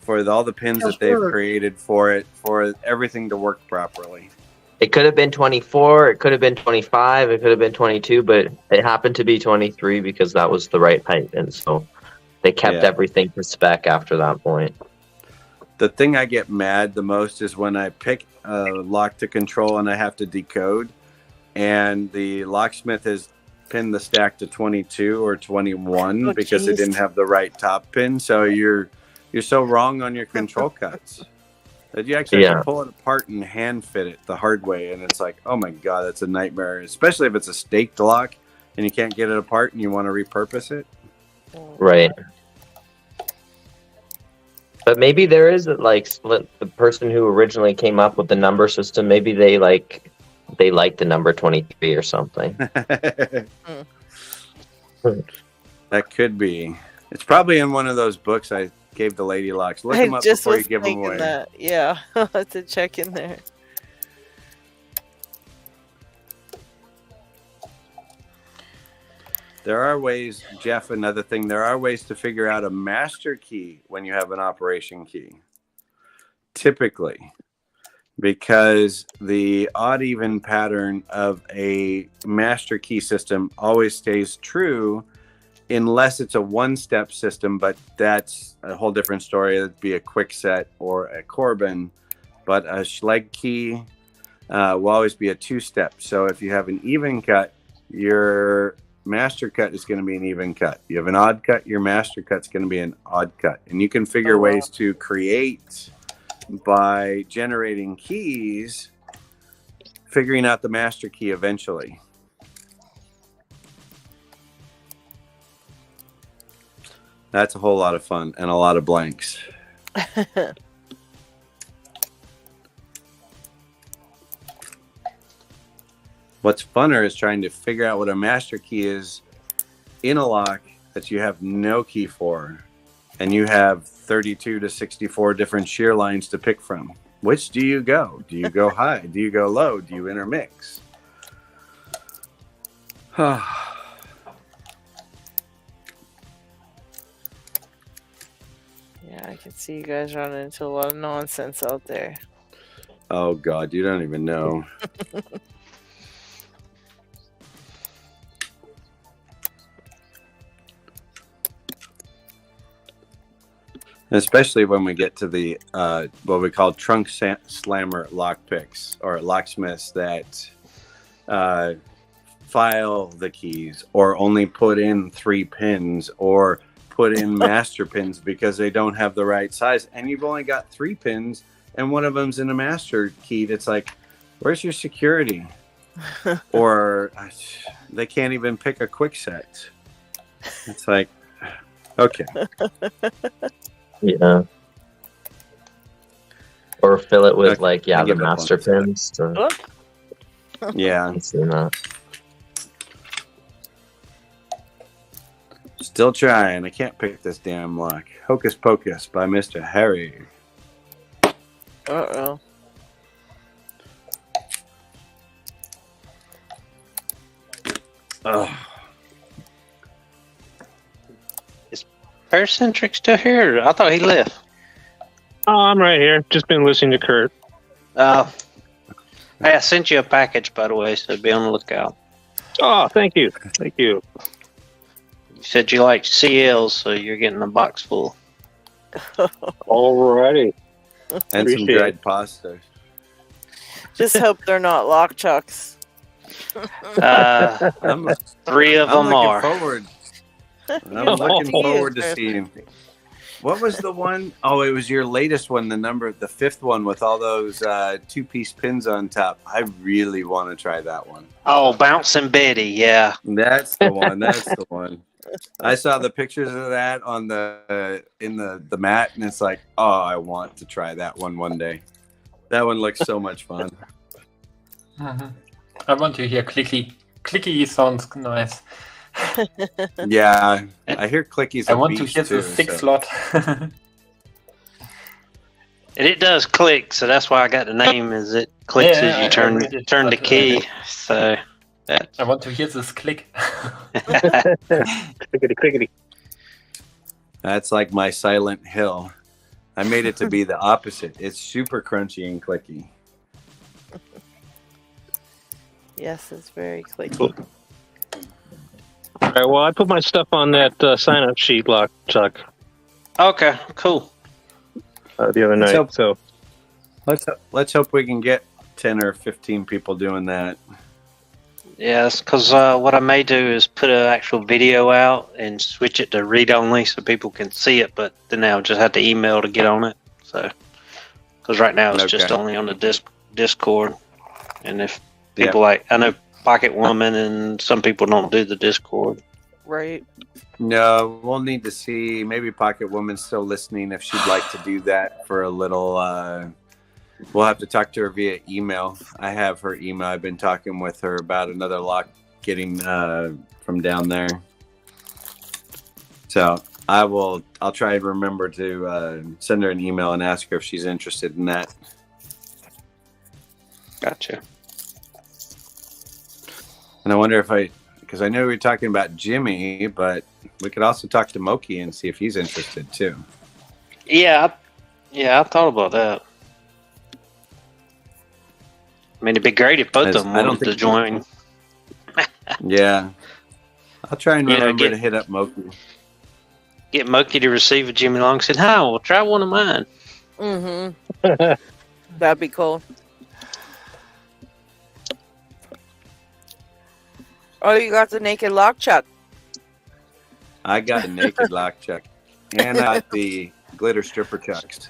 for all the pins that they've created for it, for everything to work properly. It could have been 24, it could have been 25, it could have been 22, but it happened to be 23 because that was the right height, and so they kept everything to spec after that point. The thing I get mad the most is when I pick a lock to control and I have to decode, and the locksmith has pinned the stack to 22 or 21 because it didn't have the right top pin. So you're so wrong on your control cuts that you actually have to pull it apart and hand fit it the hard way. And it's like, oh my God, that's a nightmare, especially if it's a staked lock and you can't get it apart and you want to repurpose it. Right. But maybe there is the person who originally came up with the number system, maybe they like the number 23 or something. That could be. It's probably in one of those books I gave the Lady Locks. Look them up before you give them away. That. Yeah, I'll have to check in there. There are ways, Jeff, another thing, there are ways to figure out a master key when you have an operation key. Typically. Because the odd-even pattern of a master key system always stays true unless it's a one-step system, but that's a whole different story. It'd be a quick set or a Corbin. But a Schleg key will always be a two-step. So if you have an even cut, your master cut is going to be an even cut. You have an odd cut, your master cut's going to be an odd cut. And you can figure ways to create by generating keys, figuring out the master key eventually. That's a whole lot of fun and a lot of blanks. What's funner is trying to figure out what a master key is in a lock that you have no key for, and you have 32 to 64 different shear lines to pick from. Which do you go? Do you go high? Do you go low? Do you intermix? Yeah, I can see you guys running into a lot of nonsense out there. Oh God, you don't even know. Especially when we get to the what we call trunk slammer lockpicks or locksmiths that file the keys or only put in 3 pins or put in master pins because they don't have the right size, and you've only got 3 pins and one of them's in a master key. That's like, where's your security? Or they can't even pick a quick set. It's like, okay. Yeah. Or fill it with Okay, the master pins. Yeah. I've seen that. Still trying. I can't pick this damn lock. Hocus Pocus by Mr. Harry. Uh-oh. Ugh. Is Paracentric still here? I thought he left. Oh, I'm right here. Just been listening to Kurt. Hey, I sent you a package, by the way, so be on the lookout. Oh, thank you. Thank you. You said you like CLs, so you're getting a box full. Alrighty. And some Appreciate dried pasta. Just hope they're not lock chucks. I'm, 3 of them are. I'm looking forward to seeing. What was the one? Oh, it was your latest one, the 5th one with all those 2-piece pins on top. I really want to try that one. Oh, Bouncing Betty, yeah. That's the one. That's the one. I saw the pictures of that on in the mat, and it's like, oh, I want to try that one day. That one looks so much fun. Mhm. I want to hear clicky. Clicky sounds nice. Yeah, I hear clickies. I want to hear the 6 slot. And it does click, so that's why I got the name. Is it clicks as you turn the key? So I want to hear this click. Clickety, clickety. That's like my Silent Hill. I made it to be the opposite. It's super crunchy and clicky. Yes, it's very clicky. All right, well, I put my stuff on that sign-up sheet, Lock Chuck. Okay, cool. The other night, so let's hope we can get 10 or 15 people doing that. Yes, because what I may do is put an actual video out and switch it to read-only so people can see it, but then I'll just have to email to get on it. So, because right now it's just only on the Discord, and if people I know Pocket Woman and some people don't do the Discord. Right. No, we'll need to see. Maybe Pocket Woman's still listening if she'd like to do that for a little. We'll have to talk to her via email. I have her email. I've been talking with her about another lock getting from down there. So I'll try and remember to send her an email and ask her if she's interested in that. Gotcha. And I wonder because I know we were talking about Jimmy, but we could also talk to Moki and see if he's interested too. Yeah, I thought about that. I mean, it'd be great if both of them wanted to join. Yeah. I'll try and remember to hit up Moki. Get Moki to receive a Jimmy Long. Said, "Hi, we'll try one of mine." Mm-hmm. That'd be cool. Oh, you got the naked lock chuck. I got a naked lock chuck. And I got the glitter stripper chucks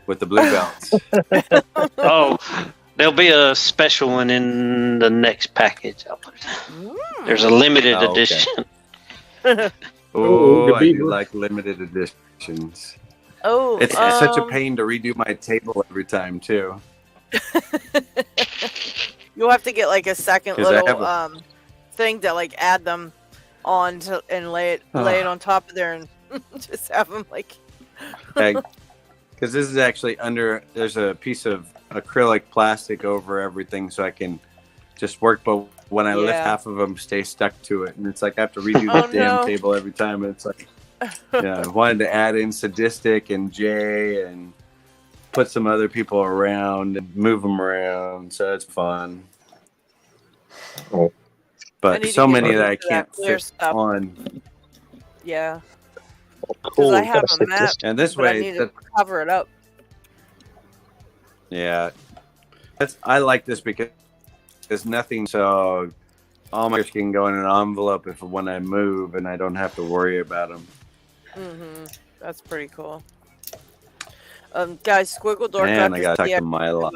with the blue belts. Oh, there'll be a special one in the next package. There's a limited edition. Oh, I do like limited editions. Oh, it's such a pain to redo my table every time, too. You'll have to get like a second little thing to like add them on and lay it on top of there and just have them like. Because this is actually there's a piece of acrylic plastic over everything, so I can just work. But when I lift half of them, stay stuck to it, and it's like I have to redo the damn table every time. And it's like, I wanted to add in Sadistic and Jay and put some other people around and move them around, so it's fun. Oh. But so many that I can't fit on. Yeah. Cool. I have a map, and this but way, I need to cover it up. Yeah, I like this because there's nothing, so all my can go in an envelope when I move, and I don't have to worry about them. Mm-hmm. That's pretty cool. Guys, Squiggle Door. And I gotta talk to my lot.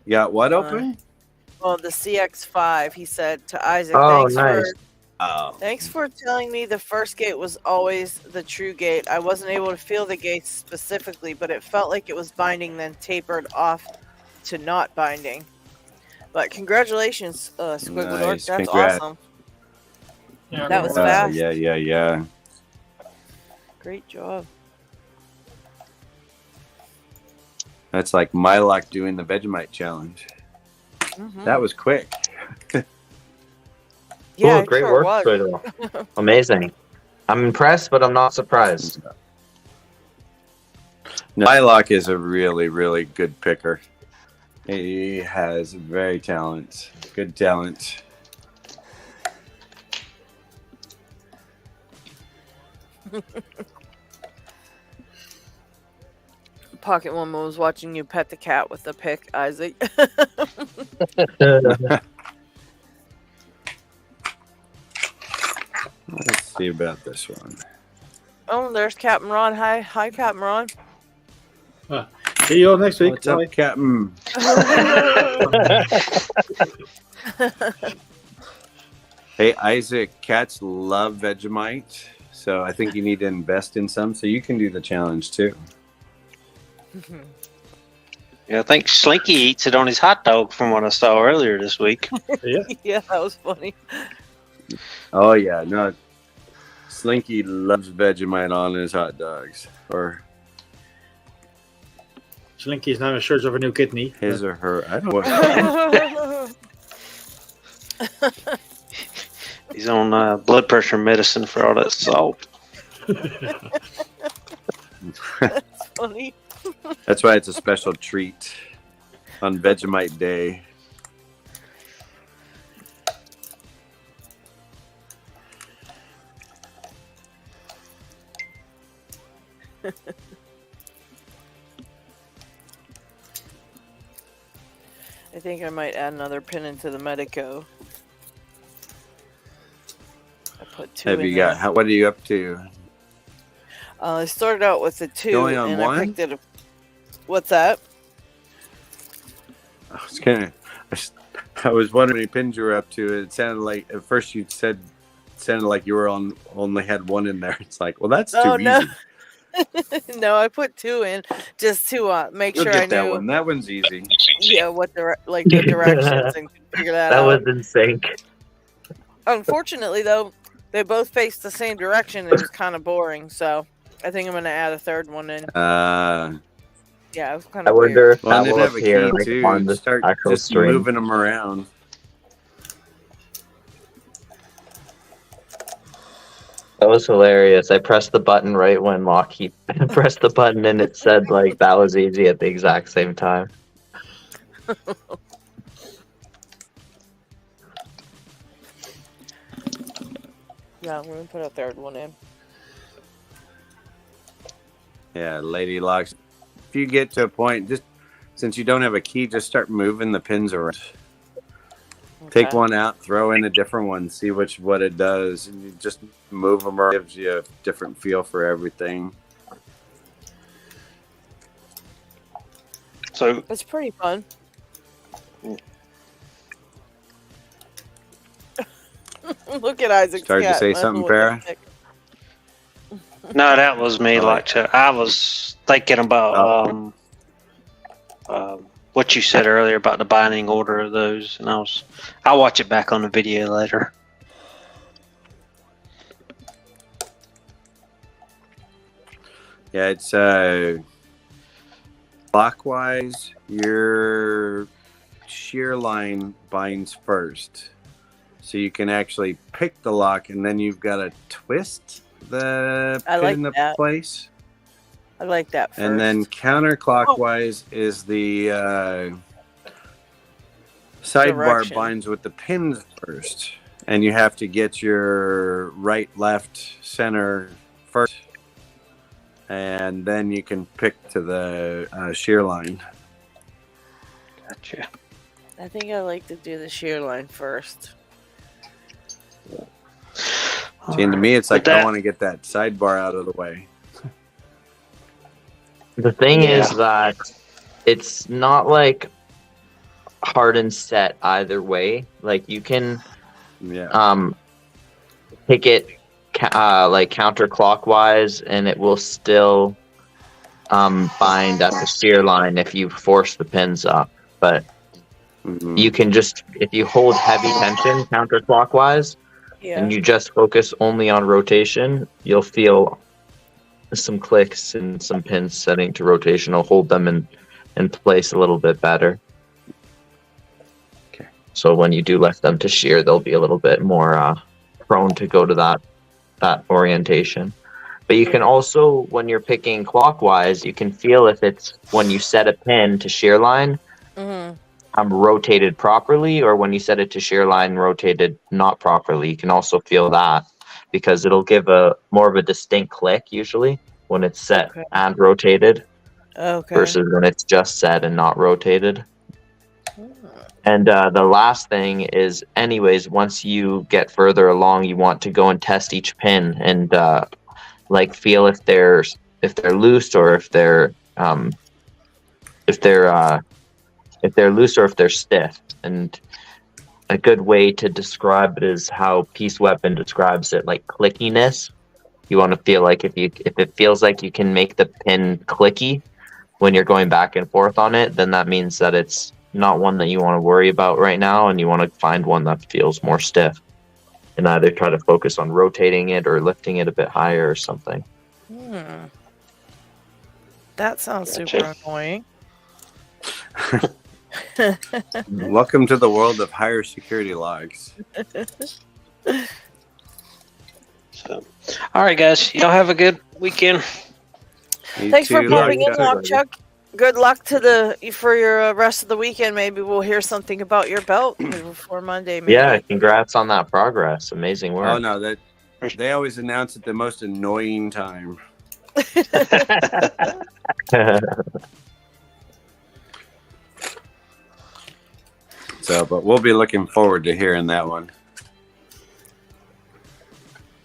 You got what open? Well, the CX5. He said to Isaac. Oh, nice. Thanks for telling me the first gate was always the true gate. I wasn't able to feel the gates specifically, but it felt like it was binding, then tapered off to not binding. But congratulations, Squiggle Dork. Nice, That's congrats. awesome. Yeah, That was fast. Yeah. Great job. That's like Mylock doing the Vegemite challenge. Mhm. That was quick. Yeah, Cool, it great sure work, was. Squiggle. Amazing. I'm impressed, but I'm not surprised. Mylock is a really, really good picker. He has good talent. Pocket Woman was watching you pet the cat with the pick, Isaac. Let's see about this one. Oh, there's Captain Ron. Hi, Captain Ron. See you all next week. What's up, Bye. Captain? Hey, Isaac, cats love Vegemite, so I think you need to invest in some so you can do the challenge too. Yeah, I think Slinky eats it on his hot dog from what I saw earlier this week. Yeah. Yeah, that was funny. Oh yeah, no. Slinky loves Vegemite on his hot dogs, or Slinky is now in search of a new kidney. his or her. I don't know. He's on blood pressure medicine for all that salt. That's funny. That's why it's a special treat on Vegemite Day. I think I might add another pin into the Medico. I put 2 Have in you there. got? What are you up to? I started out with the 2, You only on and one? I picked it. What's that? I was wondering how many pins you were up to. It sounded like at first you said sounded like you were only had 1 in there. It's like, well, that's too easy. No, I put 2 in just to make You'll sure get I that knew. one. That one's easy. Yeah, what the directions and figure that That out. was in sync. Unfortunately, though, they both face the same direction. It was kind of boring, so I think I'm gonna add a third one in. Yeah, it was kind I of wonder weird. if Well, that and then will have a appear key like, too. on the Start actual just stream. moving them around. That was hilarious. I pressed the button right when LockHeat pressed the button, and it said like that was easy at the exact same time. Yeah, I'm gonna put a third one in. Yeah, Lady Locks. If you get to a point, just since you don't have a key, just start moving the pins around. Take Okay. one out, throw in a different one, see what it does, and you just move them around. It gives you a different feel for everything. So It's pretty fun. Look at Isaac's Started to cat say messing something, with the Farrah? stick. no, that was me. I was thinking about what you said earlier about the binding order of those, and I'll watch it back on the video later. Yeah, it's clockwise. Your shear line binds first, so you can actually pick the lock, and then you've got to twist the I pin like into that. place. I like that first. And then counterclockwise is the sidebar Direction. binds with the pins first. And you have to get your right, left, center first. And then you can pick to the shear line. Gotcha. I think I like to do the shear line first. See, and to me, it's like But I that- want to get that sidebar out of the way. The thing Yeah. is that it's not like hard and set either way. Like you can Yeah. pick it like counterclockwise, and it will still bind at the shear line if you force the pins up. but you can just, if you hold heavy tension counterclockwise and you just focus only on rotation, you'll feel some clicks and some pins setting to rotation. I'll hold them in place a little bit better. Okay. So when you do lift them to shear, they'll be a little bit more prone to go to that orientation. But you can also, when you're picking clockwise, you can feel if it's when you set a pin to shear line, rotated properly, or when you set it to shear line, rotated not properly. You can also feel that because it'll give a more of a distinct click usually when it's set and rotated versus when it's just set and not rotated. And the last thing is, anyways, once you get further along, you want to go and test each pin and like feel if they're loose or if they're loose or if they're stiff. And a good way to describe it is how Peace Weapon describes it, like clickiness. You want to feel like if it feels like you can make the pin clicky when you're going back and forth on it, then that means that it's not one that you want to worry about right now, and you want to find one that feels more stiff and either try to focus on rotating it or lifting it a bit higher or something. That sounds super annoying. Welcome to the world of higher security logs. So, all right, guys, y'all have a good weekend. Thanks for popping in, Lockchuck. Good luck for your rest of the weekend. Maybe we'll hear something about your belt before Monday. Maybe. Yeah, congrats on that progress. Amazing work. Oh no, that they always announce at the most annoying time. So, but we'll be looking forward to hearing that one.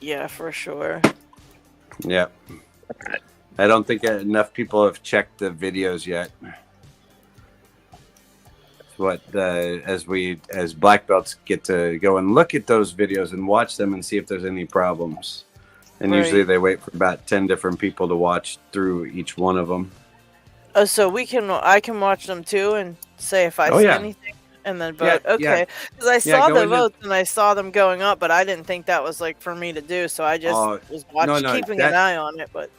Yeah, for sure. Yep. I don't think enough people have checked the videos yet. As black belts get to go and look at those videos and watch them and see if there's any problems. And usually they wait for about 10 different people to watch through each one of them. Oh, so I can watch them too and say if I see anything and then vote. Okay, because I saw the votes and I saw them going up, but I didn't think that was like for me to do. So I just was keeping an eye on it. But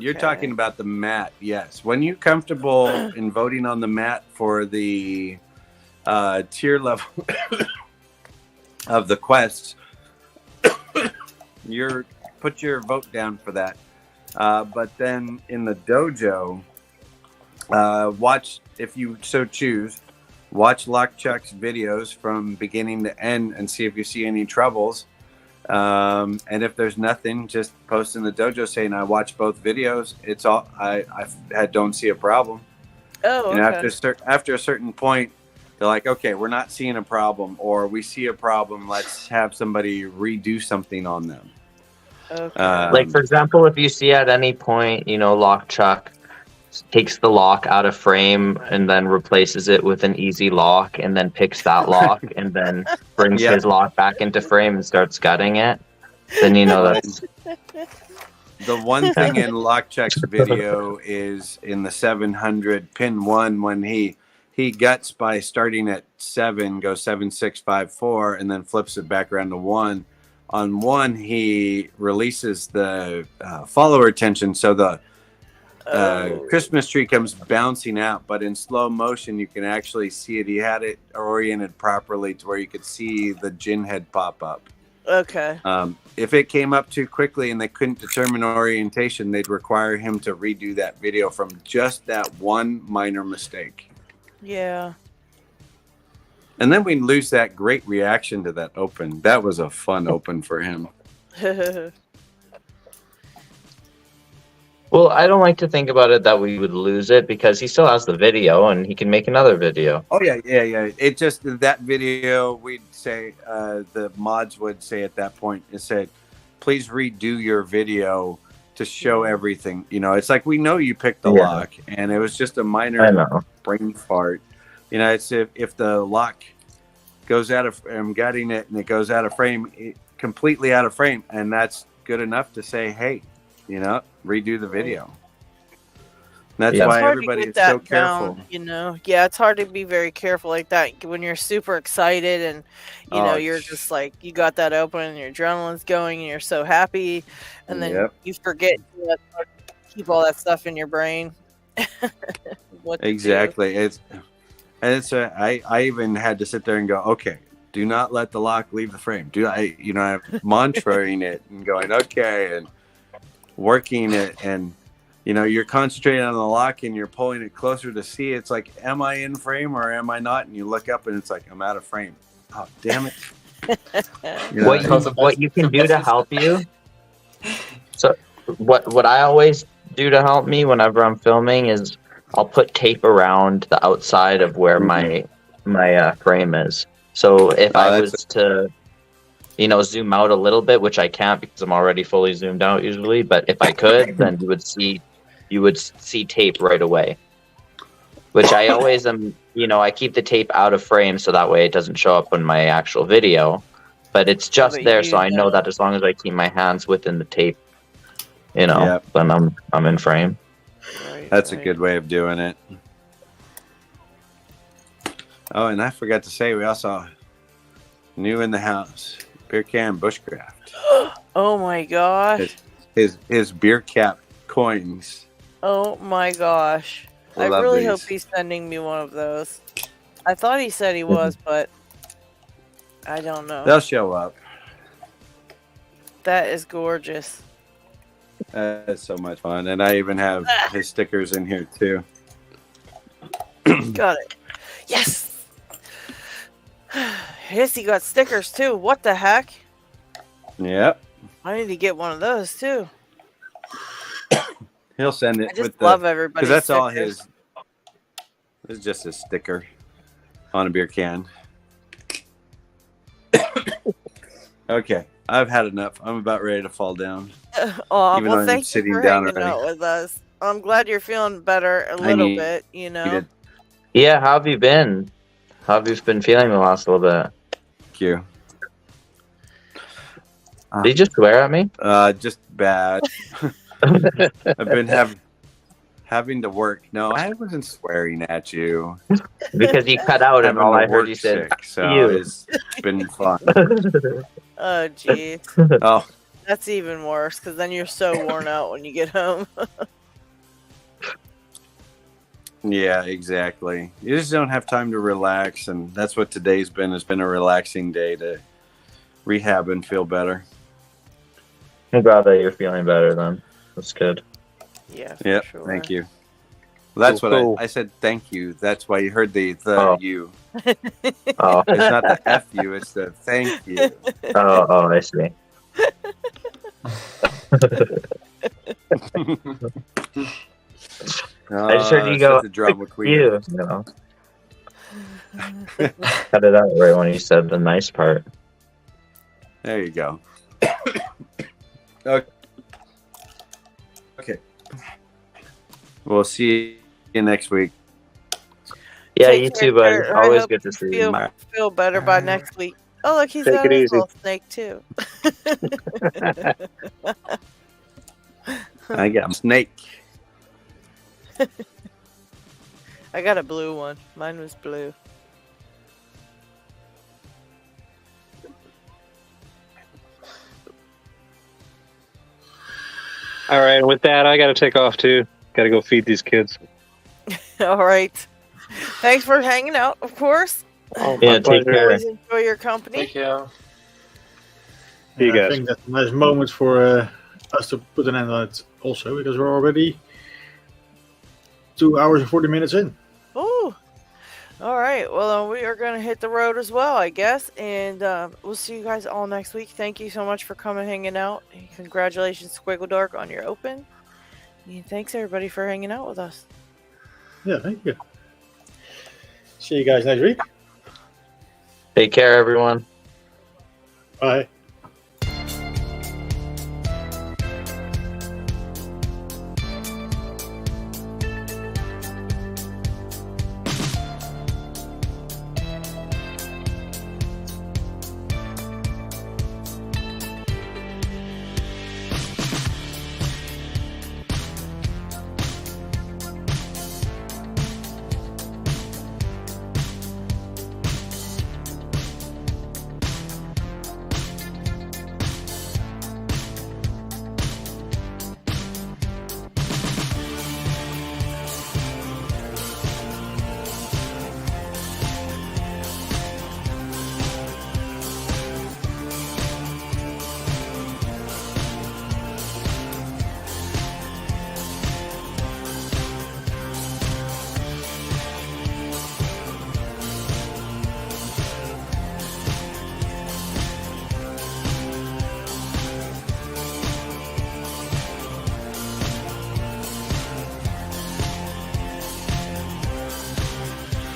you're talking about the mat, yes. When you're comfortable in voting on the mat for the tier level of the quests, put your vote down for that. But then in the dojo, watch, if you so choose, watch Lockchuck's videos from beginning to end and see if you see any troubles. And if there's nothing, just post in the dojo saying I watched both videos. It's all I don't see a problem. Oh, okay. After a certain point, they're like, okay, we're not seeing a problem, or we see a problem. Let's have somebody redo something on them. Okay. Like for example, if you see at any point, Lockchuck takes the lock out of frame and then replaces it with an easy lock and then picks that lock and then brings his lock back into frame and starts gutting it, then that's... The one thing in Lockchuck's video is in the 700 pin 1 when he guts by starting at 7, goes 7, 6, 5, 4, and then flips it back around to 1. On 1, he releases the follower tension, so the Christmas tree comes bouncing out, but in slow motion you can actually see it. He had it oriented properly to where you could see the Jin head pop up. Okay. If it came up too quickly and they couldn't determine orientation, they'd require him to redo that video from just that one minor mistake. Yeah. And then we lose that great reaction to that open. That was a fun open for him. Well, I don't like to think about it that we would lose it because he still has the video and he can make another video. Oh, yeah. It just, that video, we'd say, the mods would say at that point, it said, please redo your video to show everything. It's like, we know you picked the lock and it was just a minor brain fart. It's if the lock goes out of, I'm gutting it and it goes out of frame, completely out of frame. And that's good enough to say, hey, redo the video. That's Yeah. why It's hard to everybody get is so that careful. down, you know. Yeah, it's hard to be very careful like that when you're super excited and Oh, you're just like you got that open and your adrenaline's going and you're so happy, and then Yep. you forget to keep all that stuff in your brain. What to do. Exactly. I even had to sit there and go, okay, do not let the lock leave the frame. I'm mantraing it and going, okay, and working it, and you're concentrating on the lock and you're pulling it closer to see. It's like, am I in frame or am I not? And you look up and it's like, I'm out of frame. Oh, damn it. What you can do to help you. So what I always do to help me whenever I'm filming is I'll put tape around the outside of where my frame is. So if I was to zoom out a little bit, which I can't because I'm already fully zoomed out usually, but if I could, then you would see tape right away. Which I always am, I keep the tape out of frame so that way it doesn't show up in my actual video. But it's just there, so I know that as long as I keep my hands within the tape, then I'm in frame. That's a good way of doing it. Oh, and I forgot to say, we also new in the house, beer can bushcraft. Oh my gosh. His beer cap coins. Oh my gosh. I Love really these. hope he's sending me one of those. I thought he said he was, but I don't know. They'll show up. That is gorgeous. That's so much fun. And I even have his stickers in here too. Got it. Yes! Yes, he got stickers too. What the heck? Yep. I need to get one of those too. He'll send it. I just with love everybody's because that's all stickers. his. It's just a sticker on a beer can. Okay, I've had enough. I'm about ready to fall down. Oh, Even though well, I'm thank you sitting for down hanging already. out with us. I'm glad you're feeling better a little bit, you know. Needed. Yeah, how have you been? How have you been feeling the last little bit? Thank you. Did you just swear at me? Just bad. I've been having to work. No, I wasn't swearing at you. Because you cut out and Having all to I heard work you said, sick, so "You." it's been fun. Oh, geez. Oh, That's even worse because then you're so worn out when you get home. yeah, exactly. You just don't have time to relax, and that's what today's been. It's been a relaxing day to rehab and feel better. I'm glad that you're feeling better then. That's good. Yeah, Yep, sure. thank you. Well, that's Cool. what I said. Thank you. That's why you heard the you. Oh. It's not the F you. It's the thank you. Oh, I see. I just heard you go, The drama queen. you know. Cut it out right when you said the nice part. There you go. Okay. We'll see you next week. Yeah, Take you care, too, bud. Kurt. I Always hope good to see you. Feel better by next week. Oh, look, he's Take got it his easy. little snake too. I got a snake. I got a blue one. Mine was blue. All right, with that, I got to take off too. Got to go feed these kids. All right. Thanks for hanging out, of course. Oh, Yeah, my take pleasure. care. Always enjoy your company. Thank you. See you I guys. think that's a nice moment for us to put an end on it also, because we're already 2 hours and 40 minutes in. Ooh. All right. Well, we are going to hit the road as well, I guess. And we'll see you guys all next week. Thank you so much for coming hanging out. And congratulations, Squiggle Dark, on your open. And thanks, everybody, for hanging out with us. Yeah, thank you. See you guys next week. Take care, everyone. Bye.